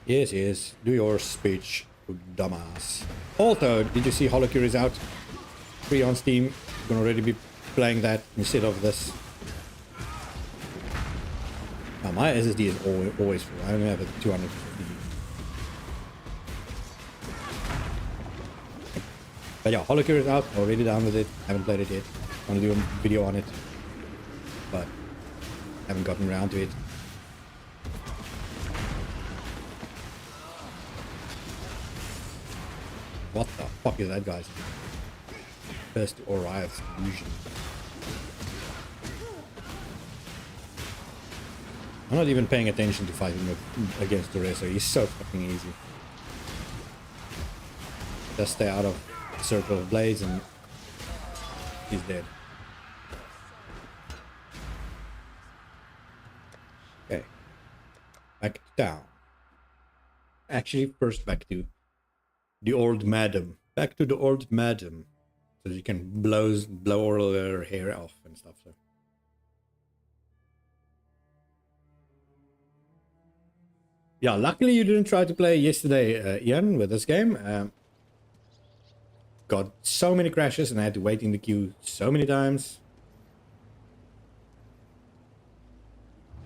Speaker 1: Yes, yes, do your speech, you dumbass. Also, did you see Holocure is out? Free on Steam. You can already be playing that instead of this. Now my SSD is always full. I only have a 250 GB. But yeah, Holocure is out. Already downloaded it. Haven't played it yet. Want to do a video on it, but haven't gotten around to it. What the fuck is that, guys? First to Oria's illusion. I'm not even paying attention to fighting against Duresa. He's so fucking easy. Just stay out of the circle of blades and he's dead. Okay. Back to town. Actually, first back to the old madam. Back to the old madam. So you can blow all her hair off and stuff. So. Yeah, luckily you didn't try to play yesterday, Ian, with this game. Got so many crashes and I had to wait in the queue so many times.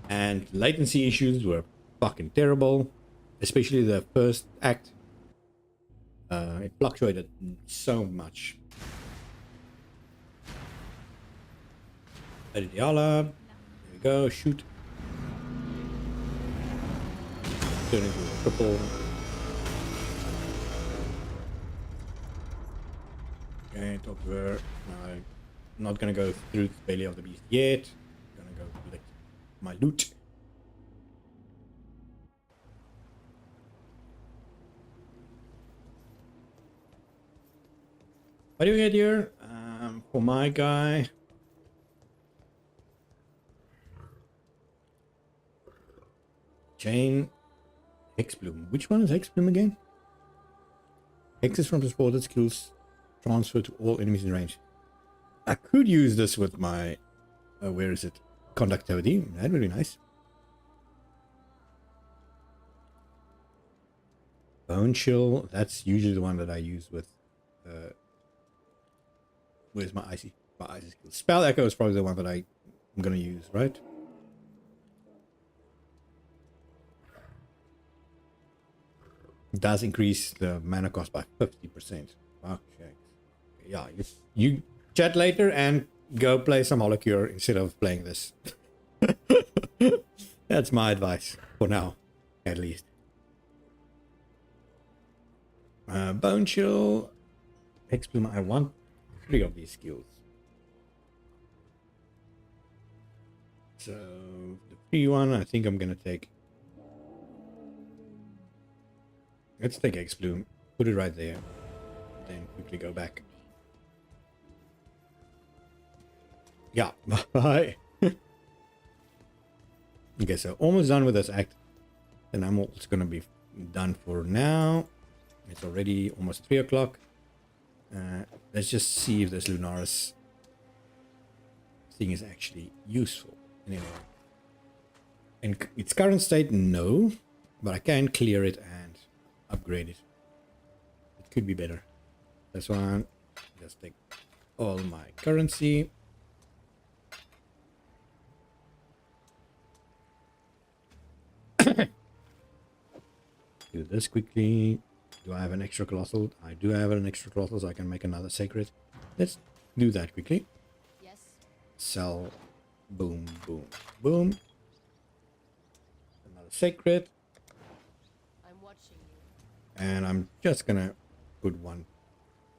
Speaker 1: And latency issues were fucking terrible. Especially the first act. It fluctuated so much. Edit Yala. There we go, shoot. Turn into a triple. Okay, top over. I'm not gonna go through the belly of the beast yet. I'm gonna go collect my loot. What do we get here? For my guy. Chain. Hexbloom. Which one is Hexbloom again? Hexes from transported skills transfer to all enemies in range. I could use this with my... where is it? Conductivity. That would be nice. Bone Chill. That's usually the one that I use with... where's my icy skill? Spell Echo is probably the one that I'm going to use, right? Does increase the mana cost by 50%. Okay. Yeah, you chat later and go play some Holocure instead of playing this. That's my advice for now, at least. Bone Chill, Hexbloom. I want 3 of these skills. So the free one, I think I'm gonna take. Let's take Hexbloom, put it right there, then quickly go back. Yeah, bye. Okay, so almost done with this act. And I'm also gonna be done for now. It's already almost 3 o'clock. Let's just see if this Lunaris thing is actually useful. Anyway, in its current state, no, but I can clear it and upgrade it. It could be better. This one, just take all my currency. Do this quickly. Do I have an extra colossal? I do have an extra colossal, so I can make another sacred. Let's do that quickly.
Speaker 2: Yes.
Speaker 1: Sell. Boom, boom, boom. Another sacred.
Speaker 2: I'm watching you.
Speaker 1: And I'm just gonna put one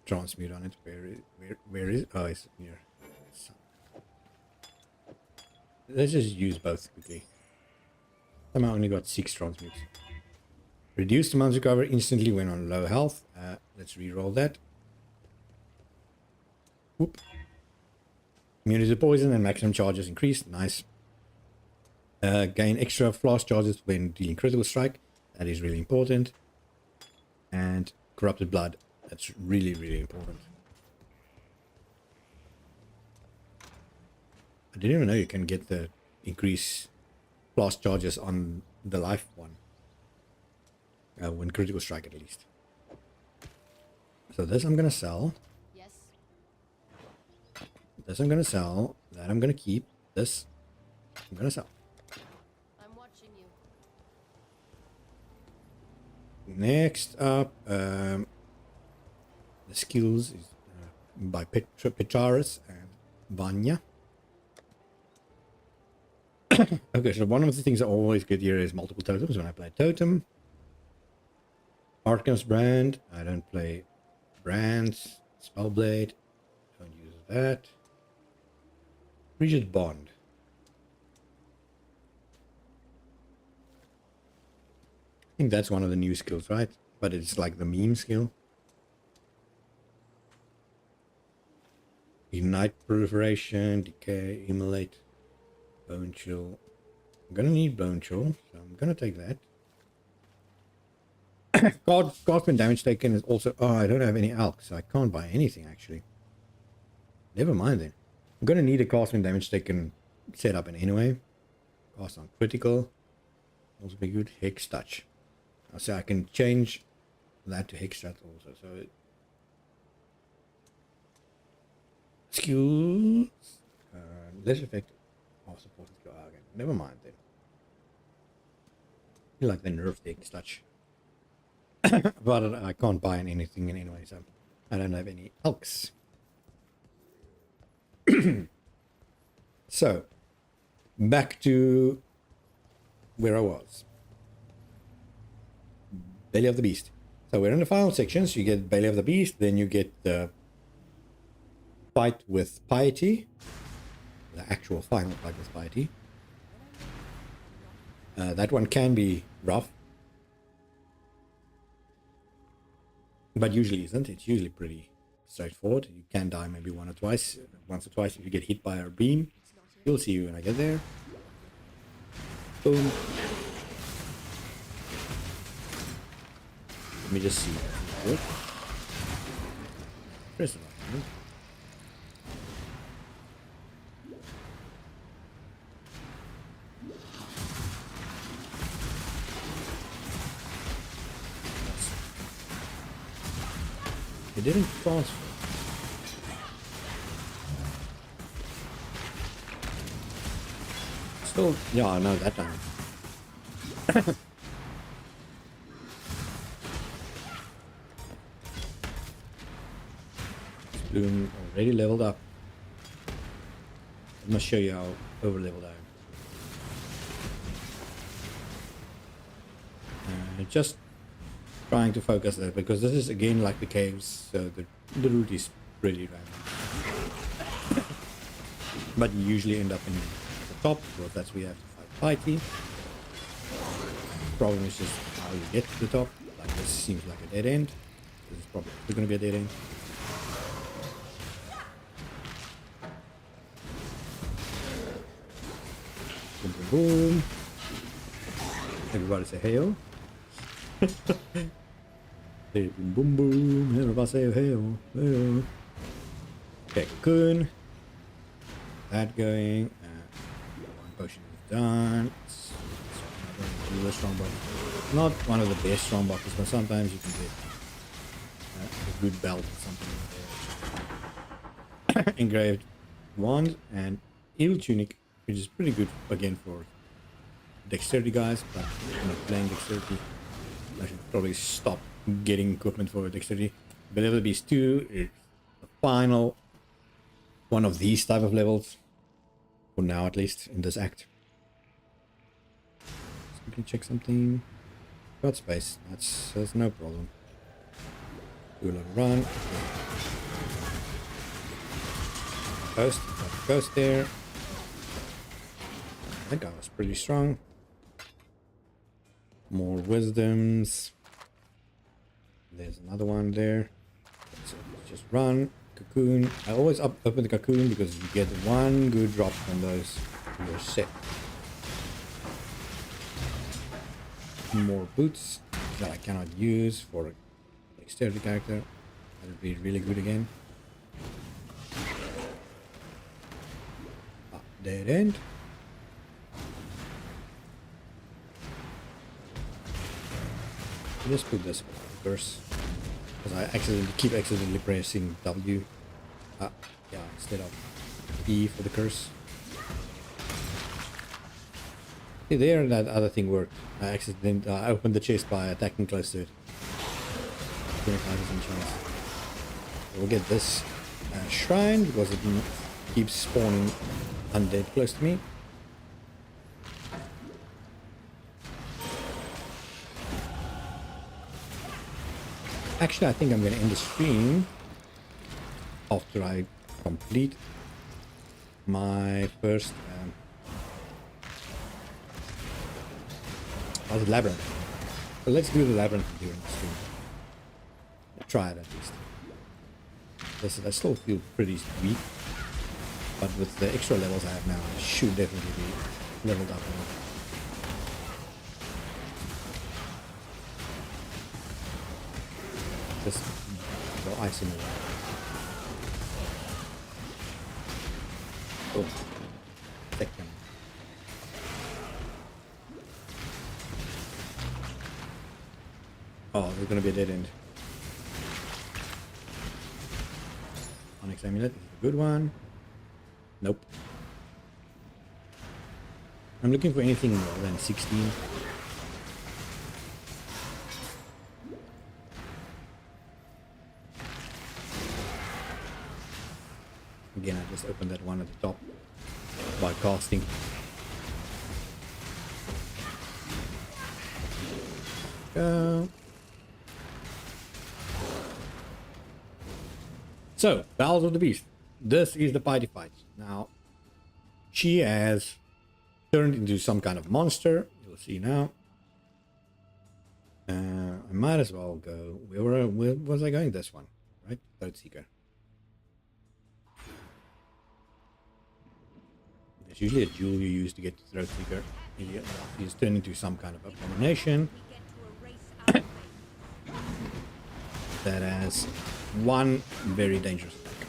Speaker 1: transmute on it. Where is it? Oh, it's here. Let's just use both quickly. Somehow only got 6 transmutes. Reduced amounts recover instantly when on low health. Let's re-roll that. Whoop. Immunity to poison and maximum charges increased. Nice. Gain extra flash charges when dealing critical strike. That is really important. And corrupted blood. That's really, really important. I didn't even know you can get the increase flash charges on the life one. When critical strike, at least. So this I'm gonna sell.
Speaker 2: Yes.
Speaker 1: This I'm gonna sell. That I'm gonna keep. This I'm gonna sell.
Speaker 2: I'm
Speaker 1: Next up, the skills is by Petraris and Vanya. Okay, so one of the things I always get here is multiple totems when I play Totem. Arkham's Brand, I don't play Brands. Spellblade, don't use that. Regis Bond. I think that's one of the new skills, right? But it's like the meme skill. Ignite Proliferation, Decay, Immolate, Bone Chill. I'm gonna need Bone Chill, so I'm gonna take that. Cards when damage taken is also... Oh, I don't have any alk, so I can't buy anything, actually. Never mind, then. I'm gonna need a cast when damage taken setup in anyway. Cast on critical. Also be good. Hex Touch. So I can change that to Hex Touch also. So skills... less effective. Oh, support skill. Okay, never mind, then. I feel like they nerfed the Hex Touch. But I can't buy anything in anyway, so I don't have any elks. So, back to where I was. Belly of the Beast. So we're in the final section, so you get Belly of the Beast, then you get the fight with Piety. The actual final fight with Piety. That one can be rough. But usually isn't. It's usually pretty straightforward. You can die maybe once or twice if you get hit by our beam. You'll see when I get there. Boom. Let me just see. Good. Press the button. It didn't transfer. Still, yeah, no, that time. Bloom already leveled up. I'm gonna show you how over leveled I am. Just trying to focus there because this is again like the caves, so the route is pretty random. But you usually end up in the top, because that's where you have to fight Piety. Problem is just how you get to the top. Like this seems like a dead end. This is probably going to be a dead end. Boom, boom, boom. Everybody say hail. Hey, boom, boom, boom. Everybody say hail, hail. Okay, cocoon. That going. One potion is done. It's not a strong buff. Not one of the best strong buffs, but sometimes you can get a good belt or something. Engraved wand and evil tunic, which is pretty good again for dexterity guys, but I'm not playing dexterity. I should probably stop getting equipment for dexterity. Belly of the Beast 2 is the final one of these type of levels. For now, at least, in this act. Let's quickly check something. Got space. That's no problem. Do a little run. Ghost. Got the ghost there. That guy was pretty strong. More wisdoms. There's another one there. So let's just run. Cocoon. I always open the cocoon because you get one good drop from those. You're set. More boots that I cannot use for a dexterity character. That would be really good again. Dead end. Just put this first, because I keep accidentally pressing W. Yeah, instead of E for the curse. See there, that other thing worked. I accidentally opened the chest by attacking close to it. 25% chance. We'll get this shrine because it keeps spawning undead close to me. Actually, I think I'm going to end the stream after I complete my first the labyrinth. So let's do the labyrinth during the stream. Try it at least. I still feel pretty weak, but with the extra levels I have now, I should definitely be leveled up now. Just go ice in the way. Oh, second. Oh, there's gonna be a dead end. Onyx amulet is a good one. Nope. I'm looking for anything more than 16. Again, I just opened that one at the top by casting. Go. So, Battles of the Beast. This is the party fight. Now, she has turned into some kind of monster. You'll see now. I might as well go. Where was I going? This one, right? Third Seeker. There's usually a jewel you use to get to Throat Seeker. He's turned into some kind of abomination that has one very dangerous attack.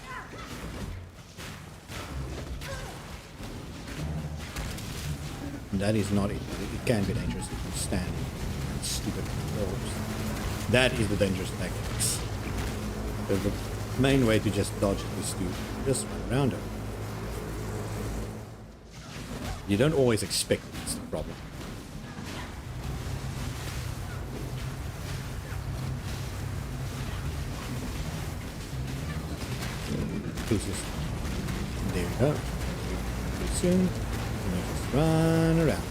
Speaker 1: And that is not it. It can be dangerous if you stand in stupid orbs. That is the dangerous attack. So the main way to just dodge it is to just run around her. You don't always expect it, it's the problem. There we go. Pretty soon. And just run around.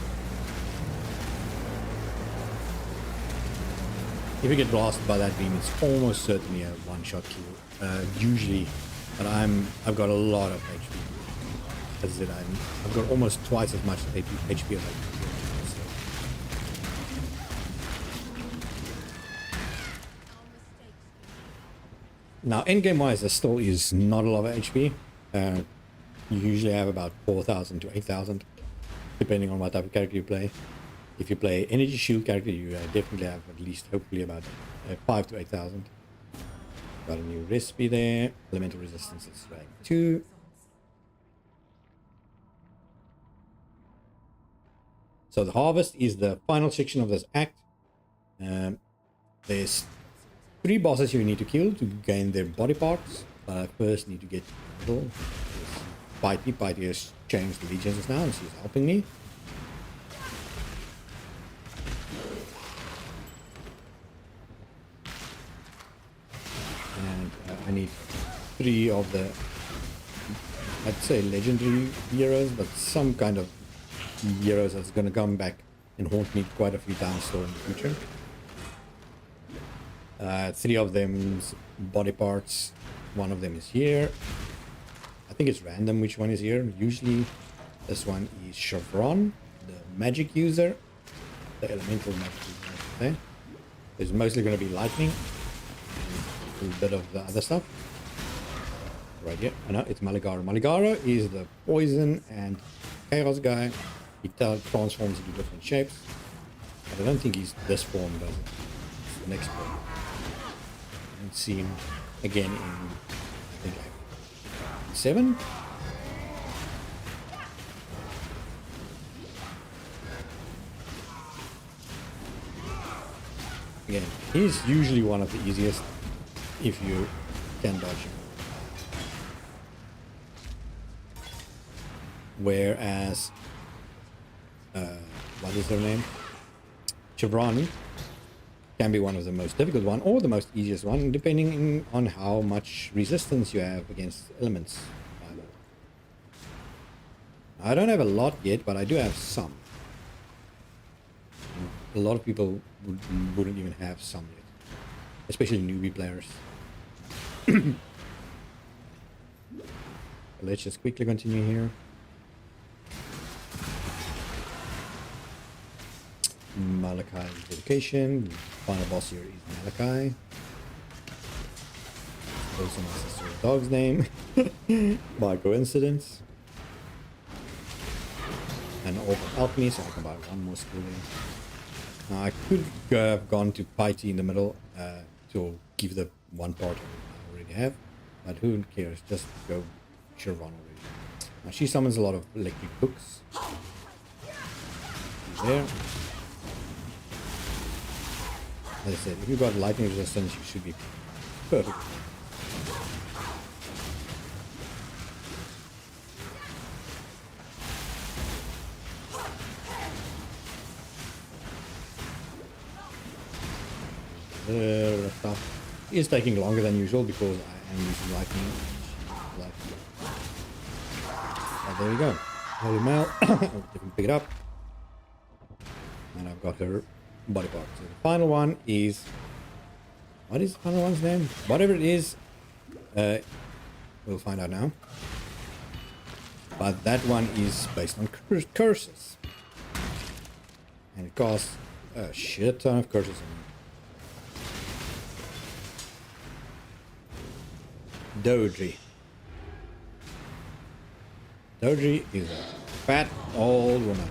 Speaker 1: If you get blasted by that beam, it's almost certainly a one-shot kill. Usually, but I've got a lot of HP. As I said, I've got almost twice as much HP as I can. Now, endgame wise, there still is not a lot of HP. You usually have about 4,000 to 8,000, depending on what type of character you play. If you play energy shield character, you definitely have at least, hopefully, about 5 to 8,000. Got a new recipe there. Elemental resistance is rank 2. So the harvest is the final section of this act. There's 3 bosses you need to kill to gain their body parts. But I first need to get to the middle. P.o.e. P.o.e. has changed allegiances now and she's helping me. And I need 3 of the, I'd say legendary heroes, but some kind of heroes that's going to come back and haunt me quite a few times still in the future. 3 of them's body parts. 1 of them is here. I think it's random which one is here. Usually this one is Chevron, the magic user, the elemental magic user. Okay. There's mostly going to be lightning and a bit of the other stuff. Right here. I know it's Maligara. Maligara is the poison and chaos guy. He transforms into different shapes. But I don't think he's this form, but it's the next form. I haven't seen him again in, I think, 7? Again, he's usually one of the easiest if you can dodge him. what is her name? Chevrani. Can be one of the most difficult one or the most easiest one, depending on how much resistance you have against elements. I don't have a lot yet, but I do have some. A lot of people wouldn't even have some yet, especially newbie players. Let's just quickly continue here. Malachi's dedication. Final boss here is Malachi. Also my sister's dog's name by coincidence. And Orb of Alchemy, so I can buy one more skill there. Now I could have gone to p.o.e in the middle to give the one part I already have, but who cares? Just go Chevron already. Now she summons a lot of electric hooks. There. As I said, if you've got lightning resistance, you should be perfect. Stuff is taking longer than usual because I am using lightning. Oh, there we go. Holy mail. You can pick it up. And I've got her body part. So the final one is... What is the final one's name? Whatever it is, we'll find out now. But that one is based on curses. And it costs a shit ton of curses. Doji. Doji is a fat old woman.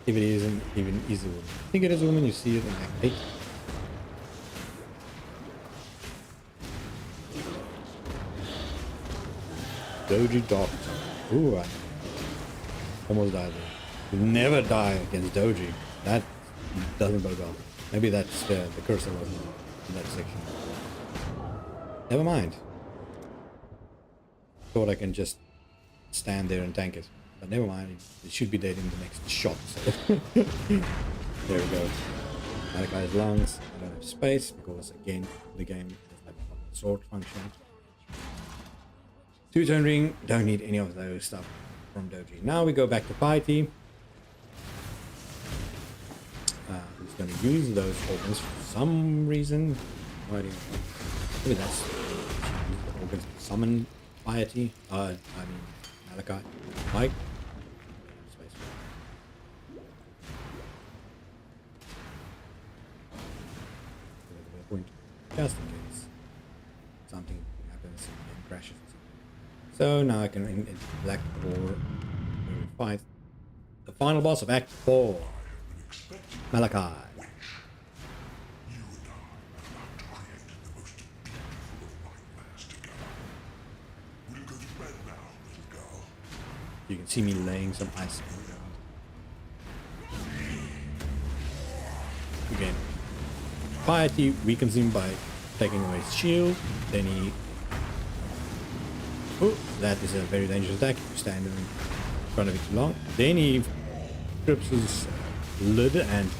Speaker 1: If it isn't even is a woman. I think it is a woman, you see it in Act 8. Doji Doctor. Ooh, I almost died there. You never die against Doji. That doesn't bode well. Maybe that's the curse that was in that section. Never mind. Thought I can just stand there and tank it. But never mind, it should be dead in the next shot. So. There we go. Malachi's lungs. I don't have space because, again, the game doesn't have a sword function. Two-tone ring. Don't need any of those stuff from Doji. Now we go back to p.o.e. Who's going to use those organs for some reason. Why do you... Maybe that's the organs to summon p.o.e. I mean Malachi. Mike. Space. Point. Just in case something happens and crashes. So now I can in black for fight the final boss of Act 4. Malachi. You can see me laying some ice on the ground. Again, p.o.e weakens him by taking away his shield. Then he... Oh, that is a very dangerous attack if you stand in front of it too long. Then he strips his lid and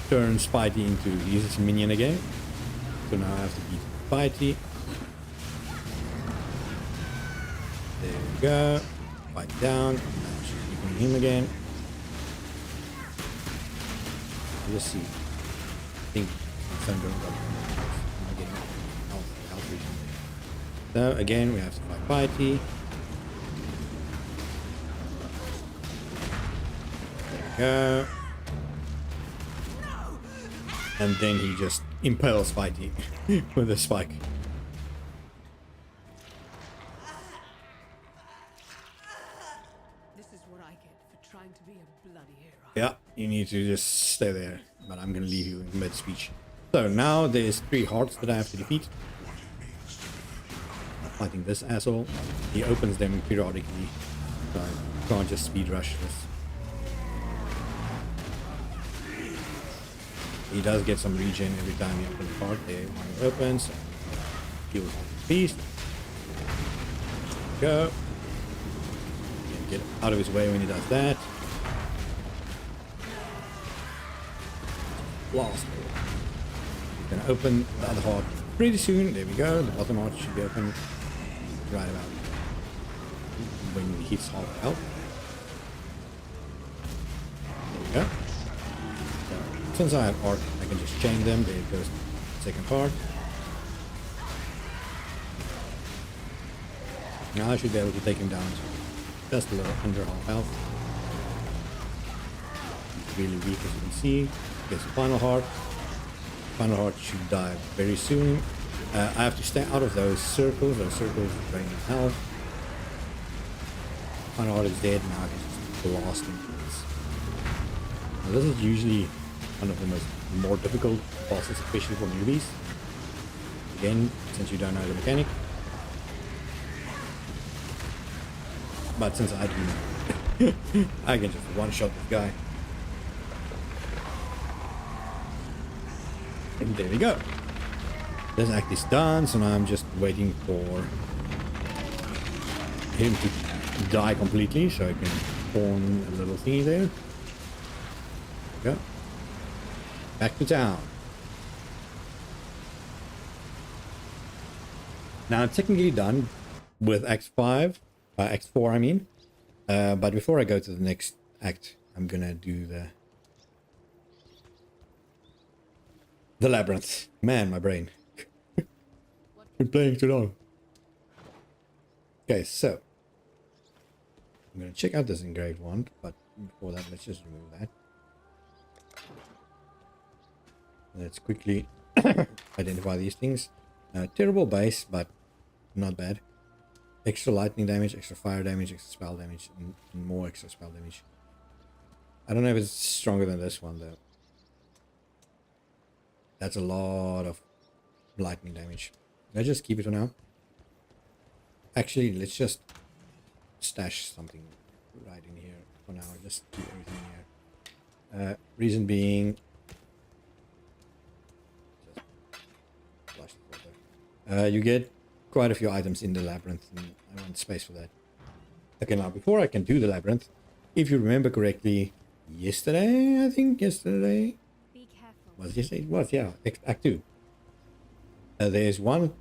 Speaker 1: turns p.o.e into his minion again. So now I have to beat p.o.e. There we go. Fight down. Now she's beating him again. Let's see. I think I'm getting health region. So again, we have to fight p.o.e. There we go. And then he just impales p.o.e. with a spike.
Speaker 2: This is what I get for trying to be a bloody hero.
Speaker 1: Yeah, you need to just stay there. But I'm gonna leave you in mid-speech. So now there's 3 hearts that I have to defeat. Fighting this asshole. He opens them periodically. So I can't just speed rush this. He does get some regen every time you open the heart. There, one opens. Heal the beast. Go. Get out of his way when he does that. last door. Gonna open the other heart pretty soon. There we go. The bottom heart should be open right about when he hits half health. There we go. So, since I have arc, I can just chain them. There goes the second heart. Now I should be able to take him down to just a little under half health. He's really weak, as you can see. Gets the final heart. Final heart should die very soon. I have to stay out of those circles. Those circles drain health. Final heart is dead. Now I can just blast into this. Now this is usually one of the more difficult bosses, especially for newbies. Again, since you don't know the mechanic. But since I do know, I can just one-shot this guy. And there we go. This act is done, so now I'm just waiting for him to die completely, so I can spawn a little thingy there. There we go. Back to town. Now I'm technically done with Act 5. Act 4, I mean. But before I go to the next act, I'm gonna do the labyrinth. Man, my brain. Been playing too long. Okay, so I'm gonna check out this engraved wand, but before that, let's just remove that. Let's quickly identify these things. Terrible base, but not bad. Extra lightning damage, extra fire damage, extra spell damage, and more extra spell damage. I don't know if it's stronger than this one though. That's a lot of lightning damage. Let's just keep it for now. Actually, let's just stash something right in here for now. Just keep everything in here. Reason being, just flush the water. You get quite a few items in the labyrinth, and I want space for that. Okay, now before I can do the labyrinth, if you remember correctly, yesterday, I think yesterday.
Speaker 3: Be careful.
Speaker 1: Was yesterday? It was, yeah. Act 2. There's one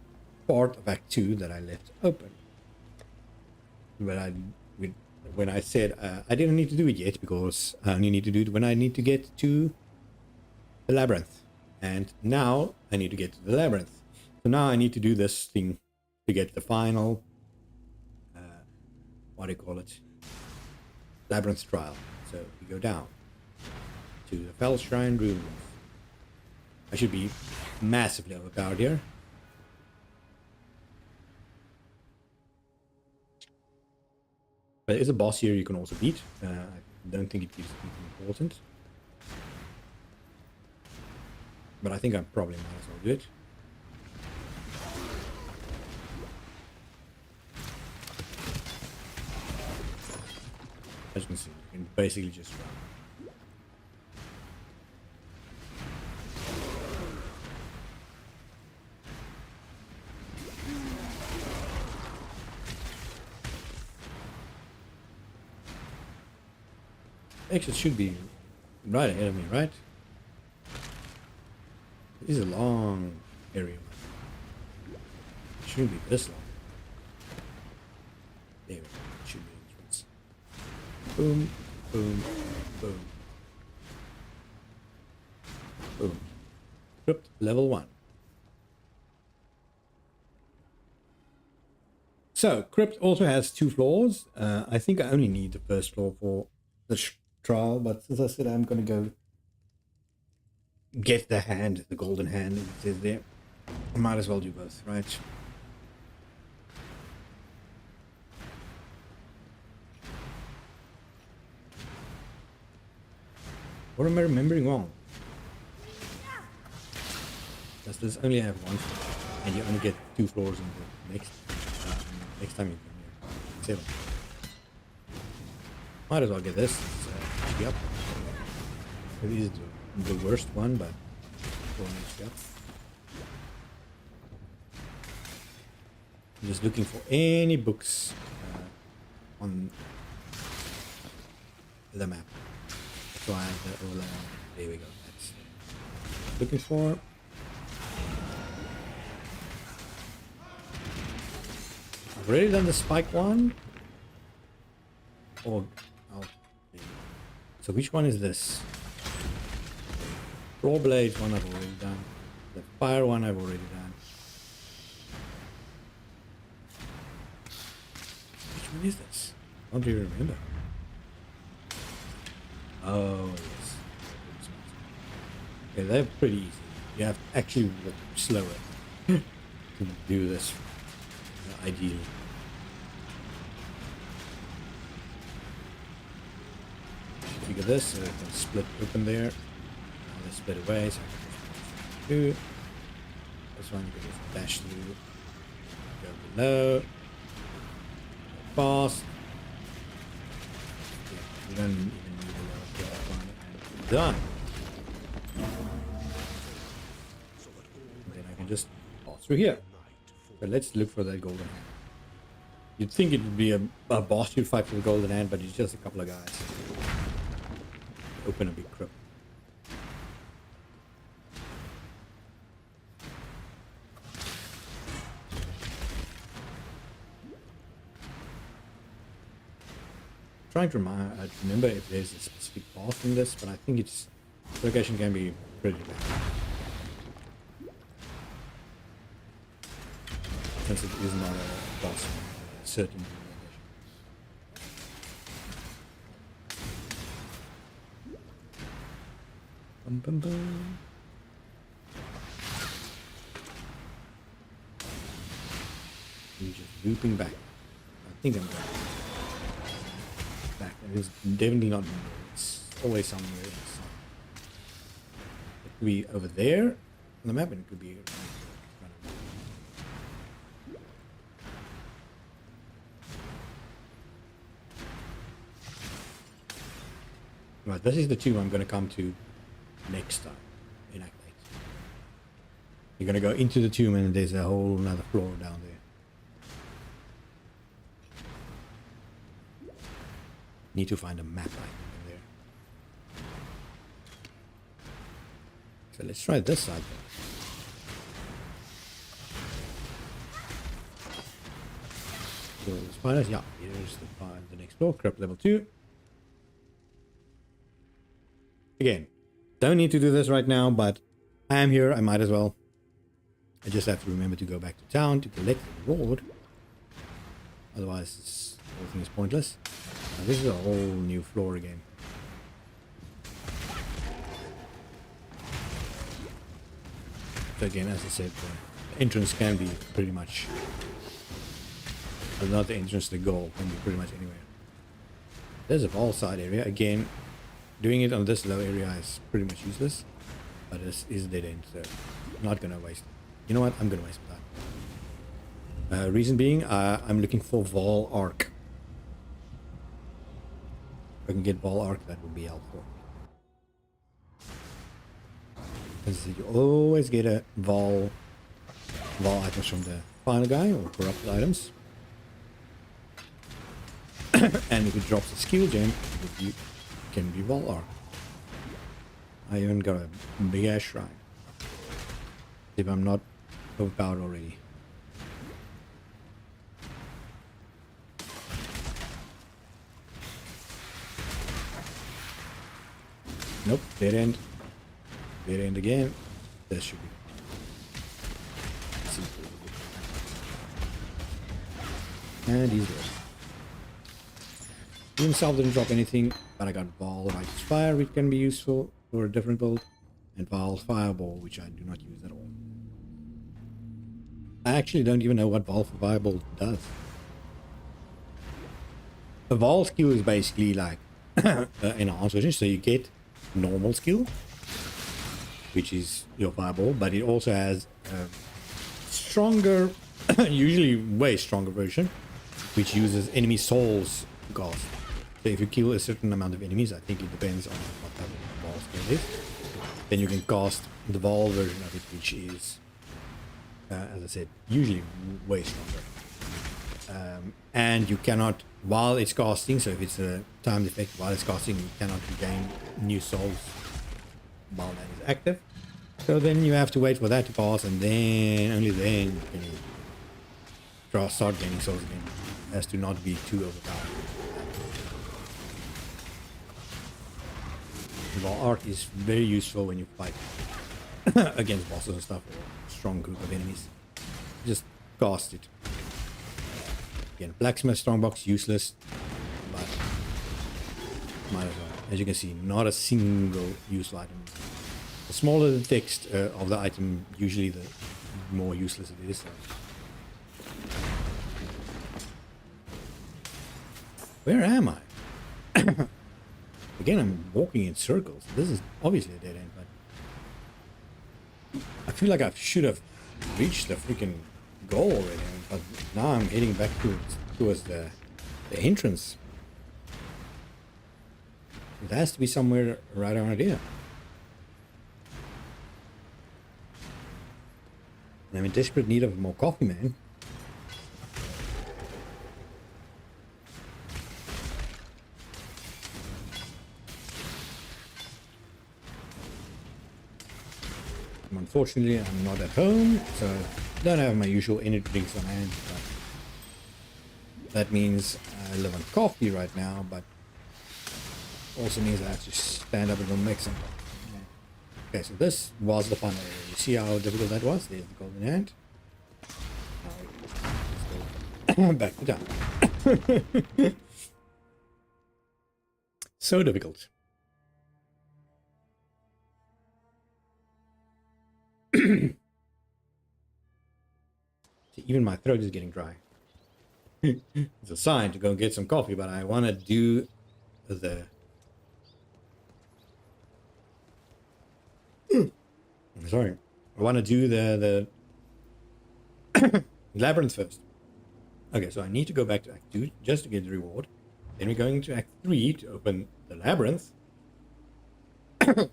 Speaker 1: part of Act 2 that I left open. When I said I didn't need to do it yet because I only need to do it when I need to get to the labyrinth. And now I need to get to the labyrinth. So now I need to do this thing to get the final, what do you call it? Labyrinth trial. So we go down to the Fell Shrine Ruins. I should be massively overpowered here. But there is a boss here you can also beat. I don't think it is important. But I think I probably might as well do it. As you can see, you can basically just run. Exit should be right ahead of me, right? This is a long area. It shouldn't be this long. There we go. It should be the entrance. Boom, boom, boom. Boom. Crypt level 1. So, Crypt also has 2 floors. I think I only need the first floor for the trial, but as I said, I'm gonna go get the hand, the golden hand, it says there. Might as well do both, right? Or am I remembering wrong? Does this only have 1 floor, and you only get 2 floors in the next time you come here? 7. Might as well get this. Yep. It is the worst one, but yep. I'm just looking for any books on the map. So I have the there we go. looking for. I've already done the spike one. Oh, so which one is this? Raw blades one I've already done. The fire one I've already done. Which one is this? I don't even remember. Oh yes. Okay, they're pretty easy. You have to actually work slower to do this ideally. Figure this, so it can split open there. Now they split away, so I can just do. This one you can just dash through. Go below. Go fast. Yeah, you don't even need a lot of that one. And done. And then I can just pass through here. But let's look for that golden hand. You'd think it would be a boss you'd fight for the golden hand, but it's just a couple of guys. Open a big crypt. Trying to remember if there's a specific boss in this, but I think its location can be pretty bad. Since it is not a boss in a certain location. Bum, bum, bum. I'm just looping back. I think I'm going back. It is definitely not. It's always somewhere else. It could be over there on the map, and it could be. Right, this is the tomb I'm going to come to next time in Act 8. You're going to go into the tomb and there's a whole another floor down there. Need to find a map right in there. So let's try this side then. So the spiders, yeah, here's the next floor, crypt level 2. Again, don't need to do this right now, but I am here, I might as well. I just have to remember to go back to town to collect the reward. Otherwise, the whole thing is pointless. Now, this is a whole new floor again. So again, as I said, the entrance can be pretty much... Well, not the entrance, the goal can be pretty much anywhere. There's a wall side area. Again, doing it on this low area is pretty much useless, but this is a dead end, so I'm not gonna waste it. You know what? I'm gonna waste time. Reason being, I'm looking for Vol Arc. If I can get Vol Arc, that would be helpful. Because you always get a Vol items from the final guy, or corrupted items. And if it drops a skill gem, you can be Vol Arc. I even got a big ass shrine. If I'm not overpowered already. Nope, dead end. Dead end again. That should be. And he's dead. Himself didn't drop anything, but I got Ball Righteous Fire, which can be useful for a different build, and Ball Fireball, which I do not use at all. I actually don't even know what Ball Fireball does. The Ball skill is basically like enhanced version, so you get normal skill, which is your Fireball, but it also has a stronger, usually way stronger version, which uses enemy souls cost. So if you kill a certain amount of enemies, I think it depends on what type of ball skill is, then you can cast the ball version of it, which is, as I said, usually way stronger. And you cannot, while it's casting, so if it's a timed effect, while it's casting, you cannot regain new souls while that is active. So then you have to wait for that to pass, and then only then can you start gaining souls again. It has to not be too overpowered. The art is very useful when you fight against bosses and stuff, or a strong group of enemies. Just cast it. Again, blacksmith strongbox useless, but might as well. As you can see, not a single useful item. The smaller the text of the item, usually the more useless it is. Where am I? Again, I'm walking in circles. This is obviously a dead end, but I feel like I should have reached the freaking goal already. But now I'm heading back towards the entrance. It has to be somewhere right around here. I'm in desperate need of more coffee, man. Unfortunately, I'm not at home, so I don't have my usual energy drinks on hand. But that means I live on coffee right now, but also means I have to stand up and go make some coffee. Okay, so this was the fun area. You see how difficult that was? There's the golden hand. Now, back to down. So difficult. Even my throat is getting dry. It's a sign to go get some coffee, but I want to do the sorry, I want to do the labyrinth first. Okay, so I need to go back to Act 2 just to get the reward. Then we're going to Act 3 to open the labyrinth. Sorry.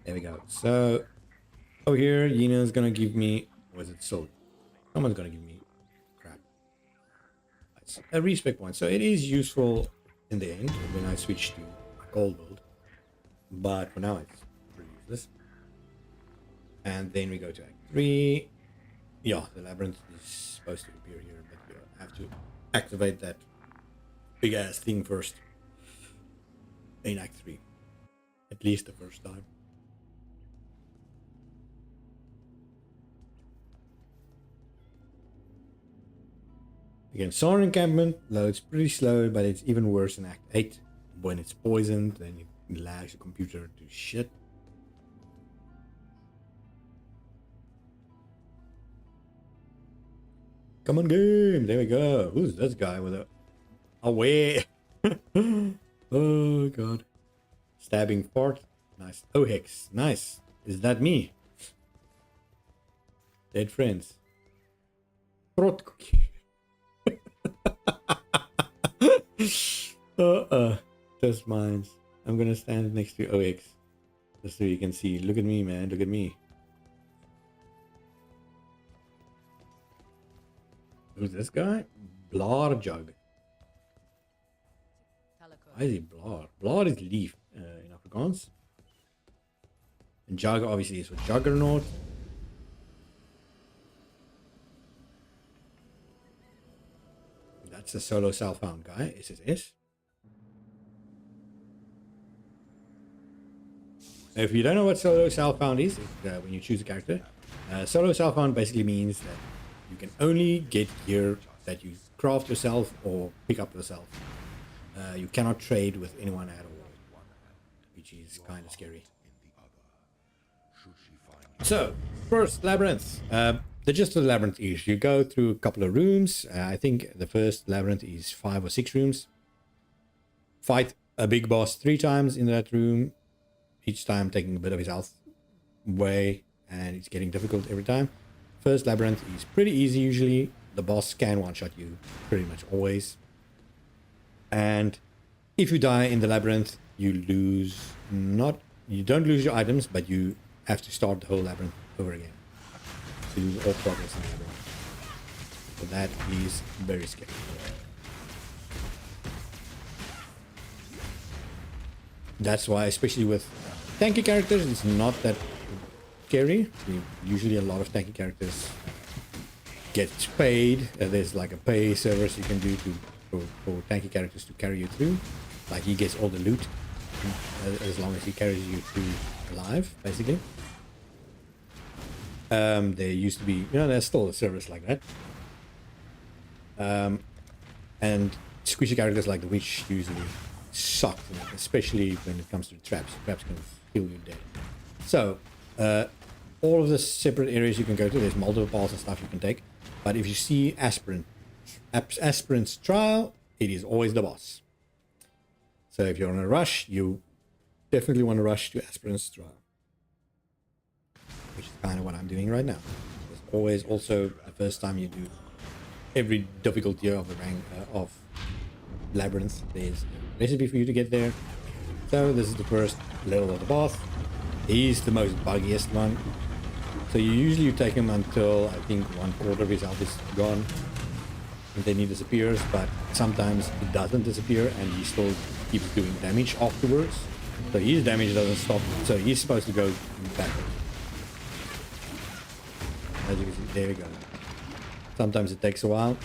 Speaker 1: There we go. So over here, Yina's gonna give me, was it soul? Someone's gonna give me crap. It's a respec point. So it is useful in the end when I switch to a gold build. But for now it's pretty useless. And then we go to Act 3. Yeah, the labyrinth is supposed to appear here, but we have to activate that big ass thing first. In Act 3. At least the first time. Again, Solar Encampment loads pretty slow, but it's even worse in Act 8. When it's poisoned, then it lags the computer to shit. Come on, game! There we go. Who's this guy with a... Away! Oh, God. Stabbing fart. Nice. Oh, Hex. Nice. Is that me? Dead friends. Throat cookie. Just mines. I'm gonna stand next to OX just so you can see. Look at me, man. Look at me. Who's this guy? Blar Jug. Why is he Blar? Blar is leaf in Afrikaans. And Jug obviously is for Juggernaut. That's the solo self-found guy. SSS. If you don't know what solo self-found is, when you choose a character, solo self-found basically means that you can only get gear that you craft yourself or pick up yourself. You cannot trade with anyone at all, which is kind of scary. So, first labyrinth. The gist of the labyrinth is you go through a couple of rooms. I think the first labyrinth is 5 or 6 rooms. Fight a big boss 3 times in that room. Each time taking a bit of his health away, and it's getting difficult every time. First labyrinth is pretty easy usually. The boss can one-shot you pretty much always. And if you die in the labyrinth, you don't lose your items, but you have to start the whole labyrinth over again. You lose all progress in the labyrinth. So that is very scary. That's why, especially with tanky characters, it's not that scary. Usually a lot of tanky characters get paid. There's like a pay service you can do for tanky characters to carry you through. Like he gets all the loot as long as he carries you through alive, basically. There used to be, you know, there's still a service like that. And squishy characters like the witch usually suck, especially when it comes to traps. Traps can kill you dead. So, all of the separate areas you can go to, there's multiple paths and stuff you can take. But if you see Aspirant's Trial, it is always the boss. So if you're on a rush, you definitely want to rush to Aspirant's Trial, which is kind of what I'm doing right now. It's always also the first time you do every difficulty of the rank of Labyrinth. There's a recipe for you to get there. So this is the first level of the boss. He's the most buggiest one. So you take him until I think 1/4 of his health is gone, and then he disappears. But sometimes it doesn't disappear, and he still keeps doing damage afterwards. So his damage doesn't stop. So he's supposed to go backward. As you can see, there we go. Sometimes it takes a while,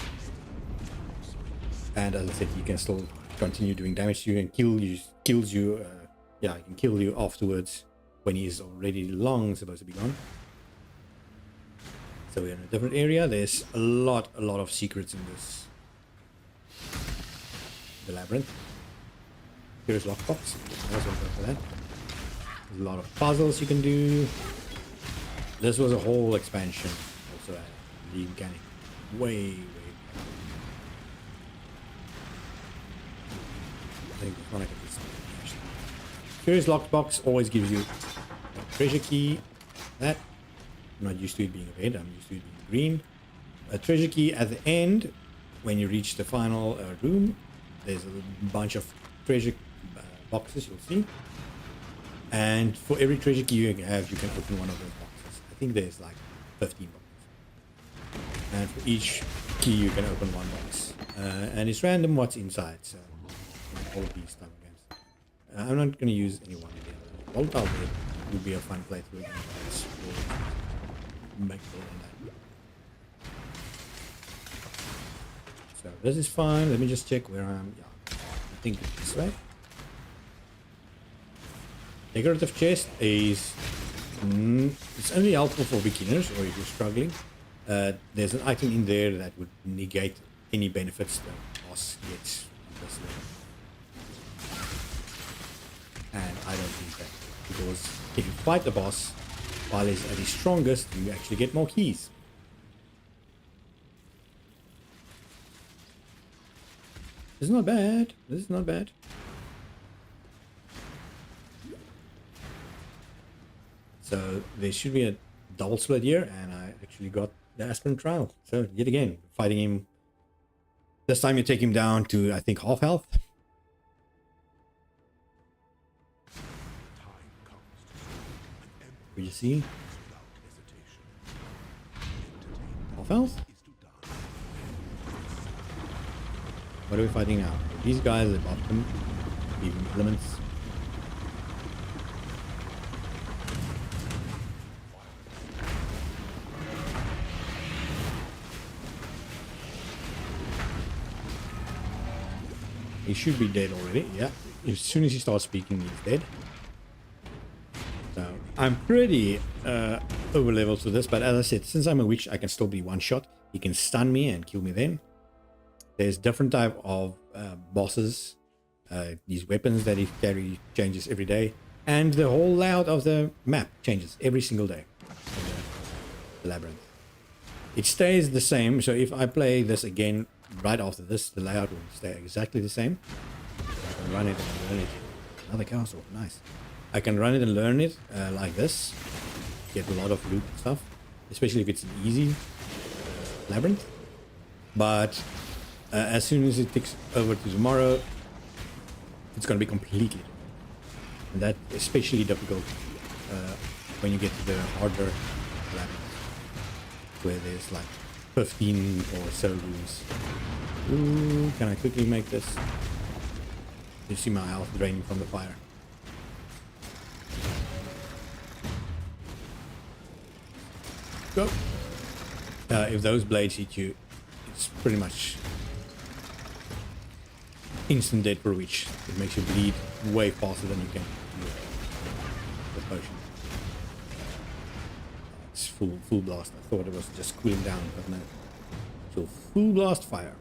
Speaker 1: and as I said, you can still continue doing damage to you and kills you. Yeah, I can kill you afterwards when he's already long supposed to be gone. So we're in a different area. There's a lot of secrets in this. The labyrinth. Here's lockbox. There's for that. There's a lot of puzzles you can do. This was a whole expansion. Also a league mechanic. Way. I think this one I can do something actually. Curious lockbox always gives you a treasure key. That. I'm not used to it being red, I'm used to it being green. A treasure key at the end, when you reach the final room, there's a bunch of treasure boxes you'll see. And for every treasure key you have, you can open one of those boxes. I think there's like 15 boxes. And for each key you can open one box. And it's random what's inside, so all of these type of games. I'm not going to use any one of them. Volatile Blade would be a fun playthrough. So this is fine. Let me just check where I'm. Yeah, I think it's this way. Decorative chest is it's only helpful for beginners or if you're struggling. There's an item in there that would negate any benefits the boss gets on this level. And I don't think that, because if you fight the boss while he's at his strongest, you actually get more keys. This is not bad. This is not bad. So there should be a double split here, and I actually got the Aspirant Trial. So yet again, fighting him. This time you take him down to, I think, half health. You see? Half health? What are we fighting now? These guys at bottom, even elements. He should be dead already, yeah. As soon as he starts speaking, he's dead. So I'm pretty over leveled to this, but as I said, since I'm a witch, I can still be one shot. He can stun me and kill me then. There's different type of bosses. These weapons that he carries changes every day, and the whole layout of the map changes every single day. The labyrinth. It stays the same. So if I play this again right after this, the layout will stay exactly the same. I can run it and learn it. Another castle, nice. I can run it and learn it like this. Get a lot of loot and stuff, especially if it's an easy labyrinth. But as soon as it ticks over to tomorrow, it's going to be completely different. And that especially difficult when you get to the harder labyrinth, where there's like 15 or so rooms. Ooh, can I quickly make this? You see my health draining from the fire. Go. If those blades hit you, it's pretty much instant dead for each. It makes you bleed way faster than you can with the potion. It's full blast. I thought it was just cooling down, but no. So full blast fire.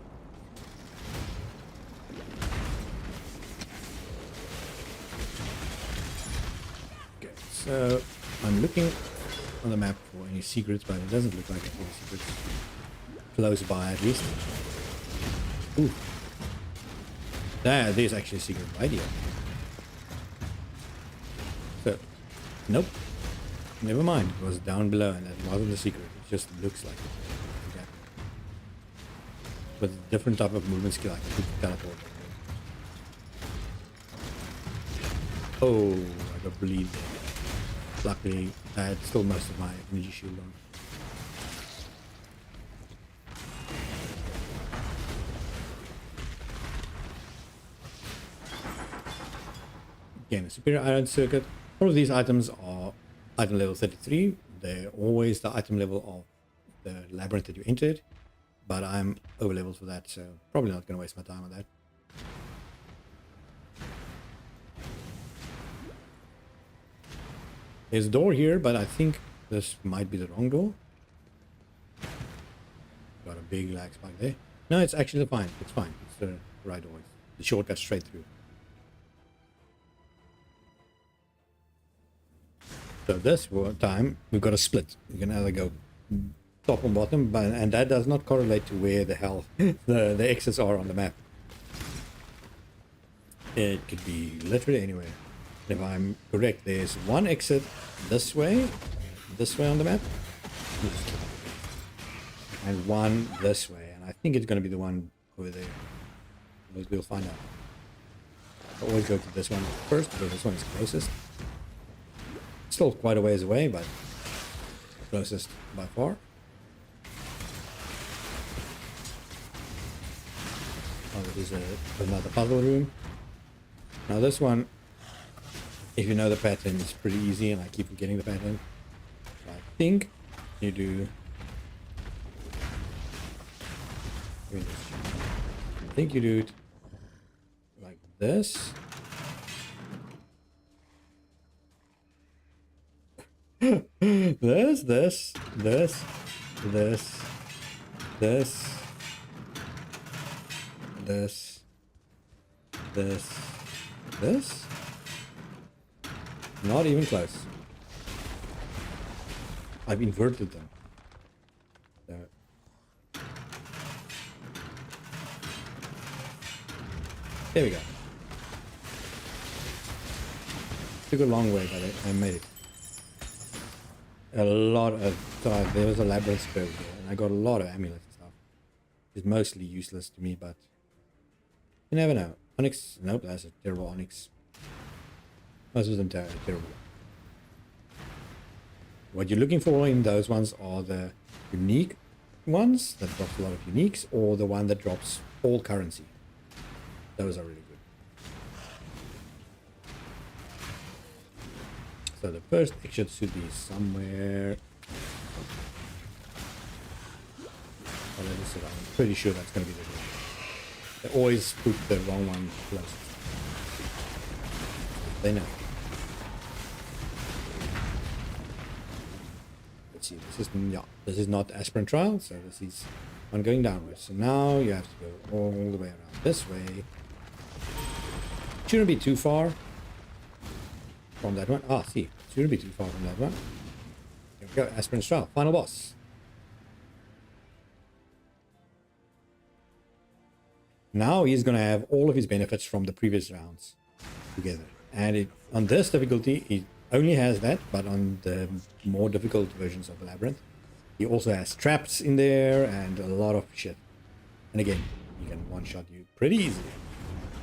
Speaker 1: Okay, so I'm looking on the map for any secrets, but it doesn't look like any secrets close by at least. Ooh. There's actually a secret right here. So, nope. Never mind. It was down below and that wasn't a secret. It just looks like it. Okay. With a different type of movement skill, I can teleport. Oh, I got bleed there. Luckily, I had still most of my energy shield on. Again, a superior iron circuit. All of these items are item level 33. They're always the item level of the labyrinth that you entered. But I'm over leveled for that, so probably not going to waste my time on that. There's a door here, but I think this might be the wrong door. Got a big lag spike there. No, it's actually fine. It's fine. It's the right door. It's the shortcut straight through. So this time we've got a split. We can either go top and bottom, and that does not correlate to where the hell the exits are on the map. It could be literally anywhere. If I'm correct, there's one exit this way on the map, and one this way, and I think it's going to be the one over there. We'll find out. I always go to this one first because this one is closest. Still quite a ways away, but closest by far. Oh, this is another puzzle room. Now this one, if you know the pattern, it's pretty easy, and I keep forgetting the pattern. So I think you do. I think you do it like this. this, this, this, this, this, this, this, this. Not even close. I've inverted them. There. There we go. Took a long way, but I made it. A lot of there was a labyrinth spell there, and I got a lot of amulets and stuff. It's mostly useless to me, but you never know. Onyx, nope, that's a terrible onyx. Most of them terrible. What you're looking for in those ones are the unique ones that drop a lot of uniques, or the one that drops all currency. Those are really good. So the first exit should be somewhere. Oh, I'm pretty sure that's going to be the one. They always put the wrong one closest. They know. Let's see. This is not aspirant trial, so this is one going downwards. So now you have to go all the way around this way. Shouldn't be too far from that one. Ah, see, shouldn't be too far from that one. Here we go. Aspirant trial, final boss. Now he's gonna have all of his benefits from the previous rounds together. And on this difficulty, he only has that, but on the more difficult versions of the labyrinth, he also has traps in there and a lot of shit. And again, he can one-shot you pretty easily.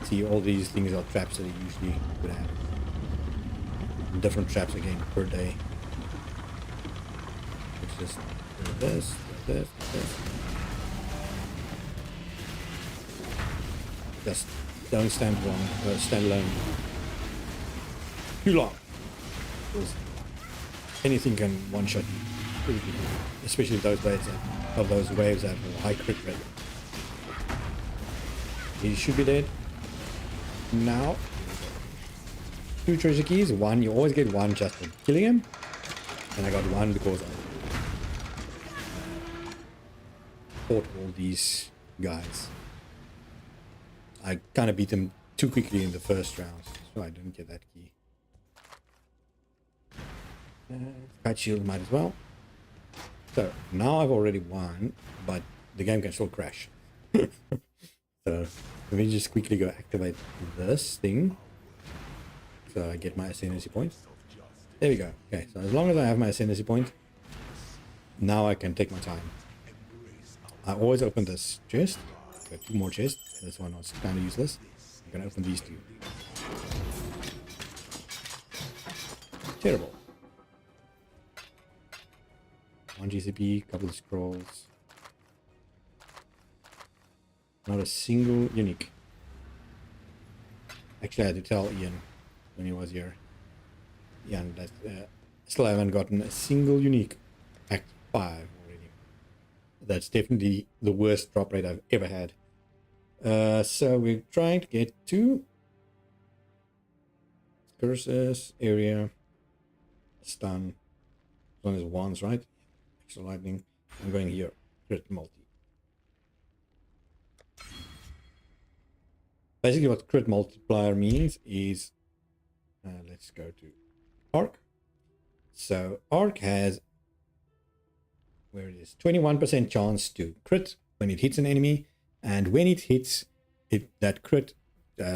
Speaker 1: See, all these things are traps that he usually would have. Different traps again per day. It's just this, this. Just don't stand wrong, stand alone too long. Because anything can one-shot you, especially those blades of those waves that have a high crit rate. He should be dead. Now, 2 treasure keys. 1, you always get 1 just for killing him. And I got 1 because I fought all these guys. I kind of beat them too quickly in the first round, so I didn't get that key. Kite shield might as well. So now I've already won, but the game can still crash. So let me just quickly go activate this thing. So I get my ascendancy point. There we go. Okay, so as long as I have my ascendancy point, now I can take my time. I always open this chest. Got 2 more chests. This one was kind of useless. I'm gonna open these 2. Terrible. 1 GCP, couple of scrolls. Not a single unique. Actually, I had to tell Ian when he was here. Ian, that still haven't gotten a single unique. Act 5 already. That's definitely the worst drop rate I've ever had. So we're trying to get to curses, area, stun. As long as ones, right? Extra lightning. I'm going here. Crit multi. Basically what crit multiplier means is, let's go to arc. So arc has, where it is, 21% chance to crit when it hits an enemy, and when it hits it, that crit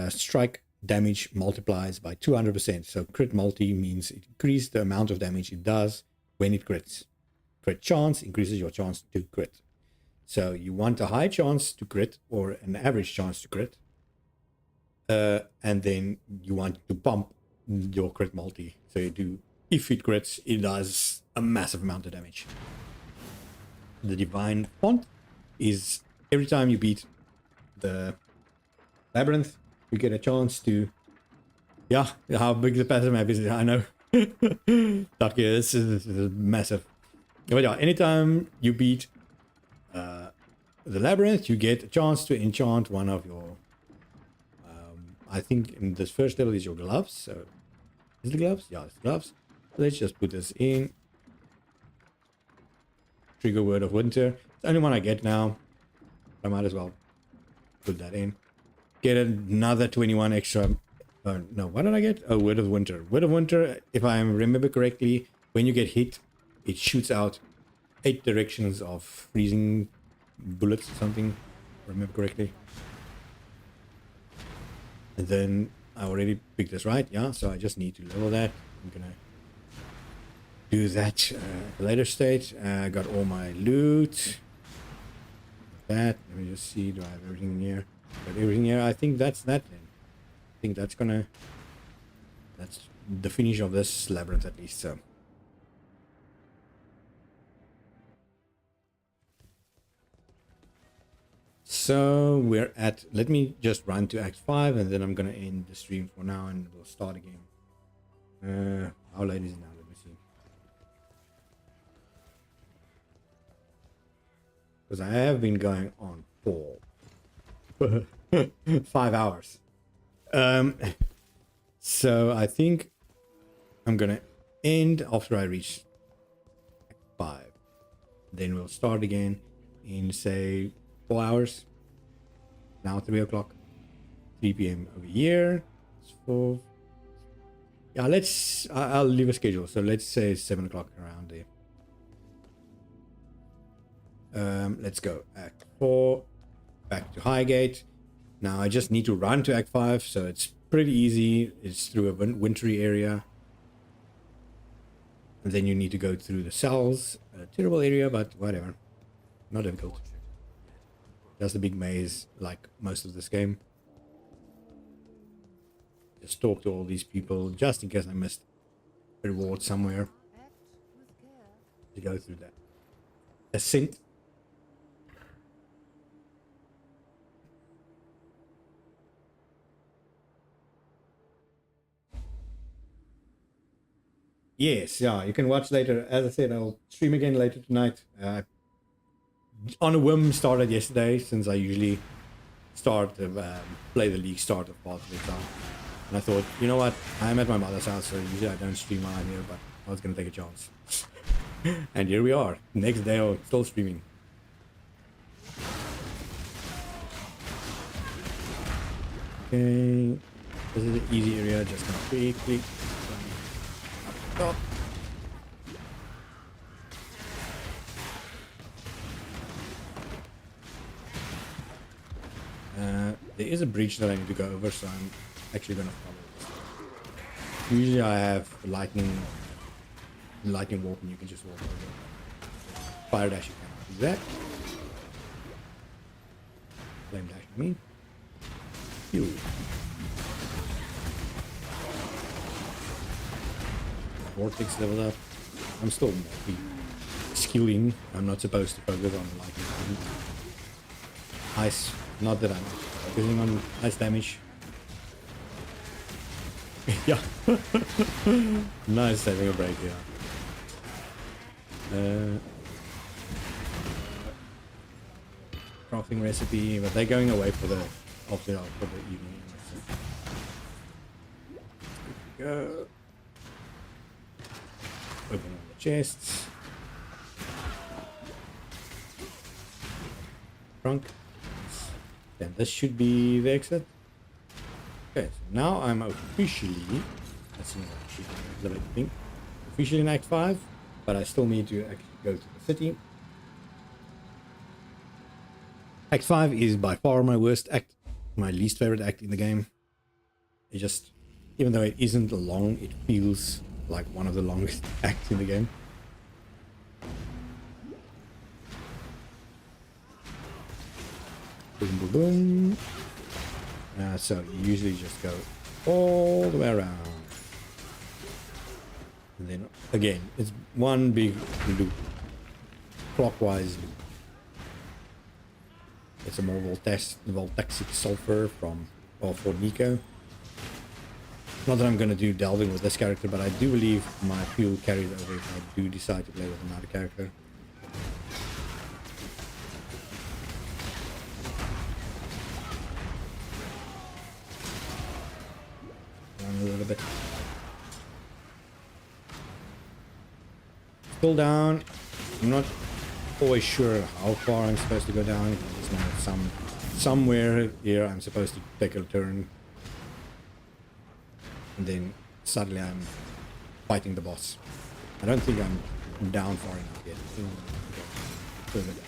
Speaker 1: strike damage multiplies by 200%. So crit multi means it increases the amount of damage it does when it crits. Crit chance increases your chance to crit. So you want a high chance to crit or an average chance to crit. And then you want to pump your crit multi. So you do, if it crits, it does a massive amount of damage. The divine font is every time you beat the labyrinth, you get a chance to, yeah, how big the passive map is, I know. Fuck yeah, this is massive. But yeah, anytime you beat the labyrinth, you get a chance to enchant one of your, I think in this first level is your gloves. So is the gloves? Yeah, it's gloves. Let's just put this in. Trigger word of winter. It's the only one I get now. I might as well put that in. Get another 21 extra. No, what did I get? Oh, word of winter. Word of winter, if I remember correctly, when you get hit, it shoots out 8 directions of freezing bullets or something. Remember correctly. And then I already picked this right, yeah, so I just need to level that. I'm gonna do that at a later stage. I got all my loot. That, let me just see, do I have everything in here? Got everything here. I think that's that then. I think that's the finish of this labyrinth at least, so. So we're at, let me just run to Act 5 and then I'm gonna end the stream for now and we'll start again. How late is it now? Let me see. Because I have been going on for 5 hours. So I think I'm gonna end after I reach Act 5. Then we'll start again in say 4 hours. Now 3 o'clock, 3 p.m. over here. It's 4. Yeah, I'll leave a schedule. So let's say 7 o'clock around there. Let's go. Act 4, back to Highgate. Now I just need to run to Act 5, so it's pretty easy. It's through a wintry area. And then you need to go through the cells. A terrible area, but whatever. Not difficult. Just a big maze, like most of this game. Just talk to all these people, just in case I missed a reward somewhere. To go through that ascent Yes, yeah, you can watch later. As I said, I'll stream again later tonight. On a whim, started yesterday since I usually start play the league start of Path of Exile. And I thought, you know what, I'm at my mother's house, so usually I don't stream out here, but I was gonna take a chance. And here we are. Next day, I'm still streaming. Okay, this is an easy area. Just gonna quickly up top. There is a bridge that I need to go over, so I'm actually gonna follow this. Usually I have lightning walk, and you can just walk over. Fire dash, you cannot do that. Flame dash me. Phew. Vortex level up. I'm still skilling. I'm not supposed to focus on lightning. Ice. Not that I'm focusing on ice damage. Yeah. Nice having a break here. Crafting recipe, but they're going away for the evening. Go. Open all the chests. Trunk. Then this should be the exit. Okay, so now I'm officially, as soon as I actually activate the thing, officially in Act 5, but I still need to actually go to the city. Act 5 is by far my worst act, my least favorite act in the game. It just, even though it isn't long, it feels like one of the longest acts in the game. Boom, boom, boom. So you usually just go all the way around. And then again, it's one big loop. Clockwise loop. It's a more voltaxic sulfur for Nico. Not that I'm going to do delving with this character, but I do believe my fuel carries over if I do decide to play with another character. A little bit. Still down. I'm not always sure how far I'm supposed to go down. I just know somewhere here I'm supposed to take a turn. And then suddenly I'm fighting the boss. I don't think I'm down far enough yet. I think I'm gonna go further down.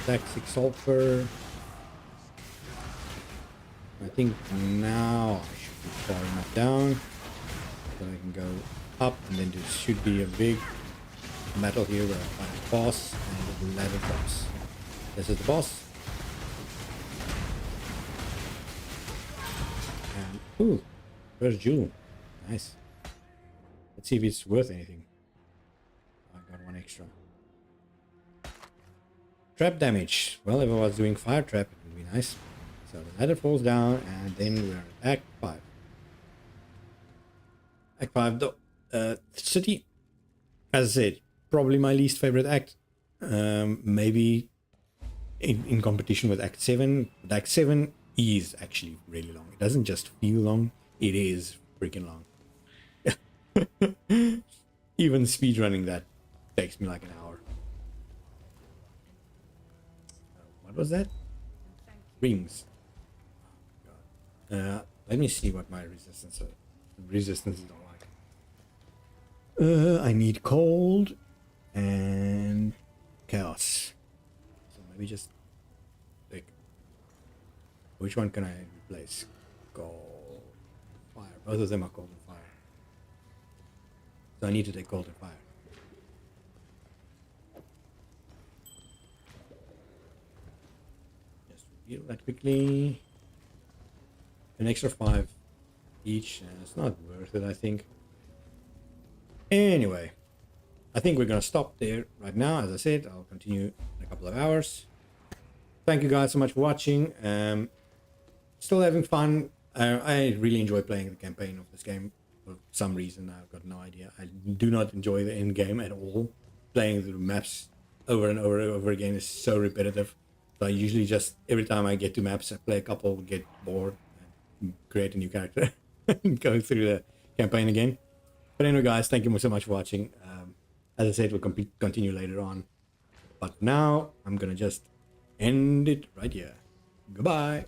Speaker 1: Toxic sulfur. I think now I should be far enough down so I can go up, and then there should be a big battle here where I find a boss and the ladder drops. This is the boss. And ooh, where's Jewel? Nice. Let's see if it's worth anything. I got one extra. Trap damage. Well, if I was doing fire trap, it would be nice. So the ladder falls down, and then we're at Act 5. Act 5, the city. As I said, probably my least favorite act. Maybe in competition with Act 7. But Act 7 is actually really long. It doesn't just feel long, it is freaking long. Even speedrunning that takes me like an hour. What was that? Rings. Let me see what my resistance is like. I need cold and chaos. So maybe just pick. Which one can I replace? Cold, fire. Both of them are cold and fire. So I need to take cold and fire. Just reveal that quickly. An extra 5 each. It's not worth it, I think. Anyway, I think we're gonna stop there right now. As I said, I'll continue in a couple of hours. thank you guys so much for watching. Still having fun. I really enjoy playing the campaign of this game for some reason. I've got no idea. I do not enjoy the end game at all. Playing the maps over and over and over again is so repetitive. So I usually just, every time I get to maps, I play a couple, get bored, and create a new character, and go through the campaign again. But anyway, guys, thank you so much for watching. As I said, we'll continue later on. But now, I'm gonna just end it right here. Goodbye.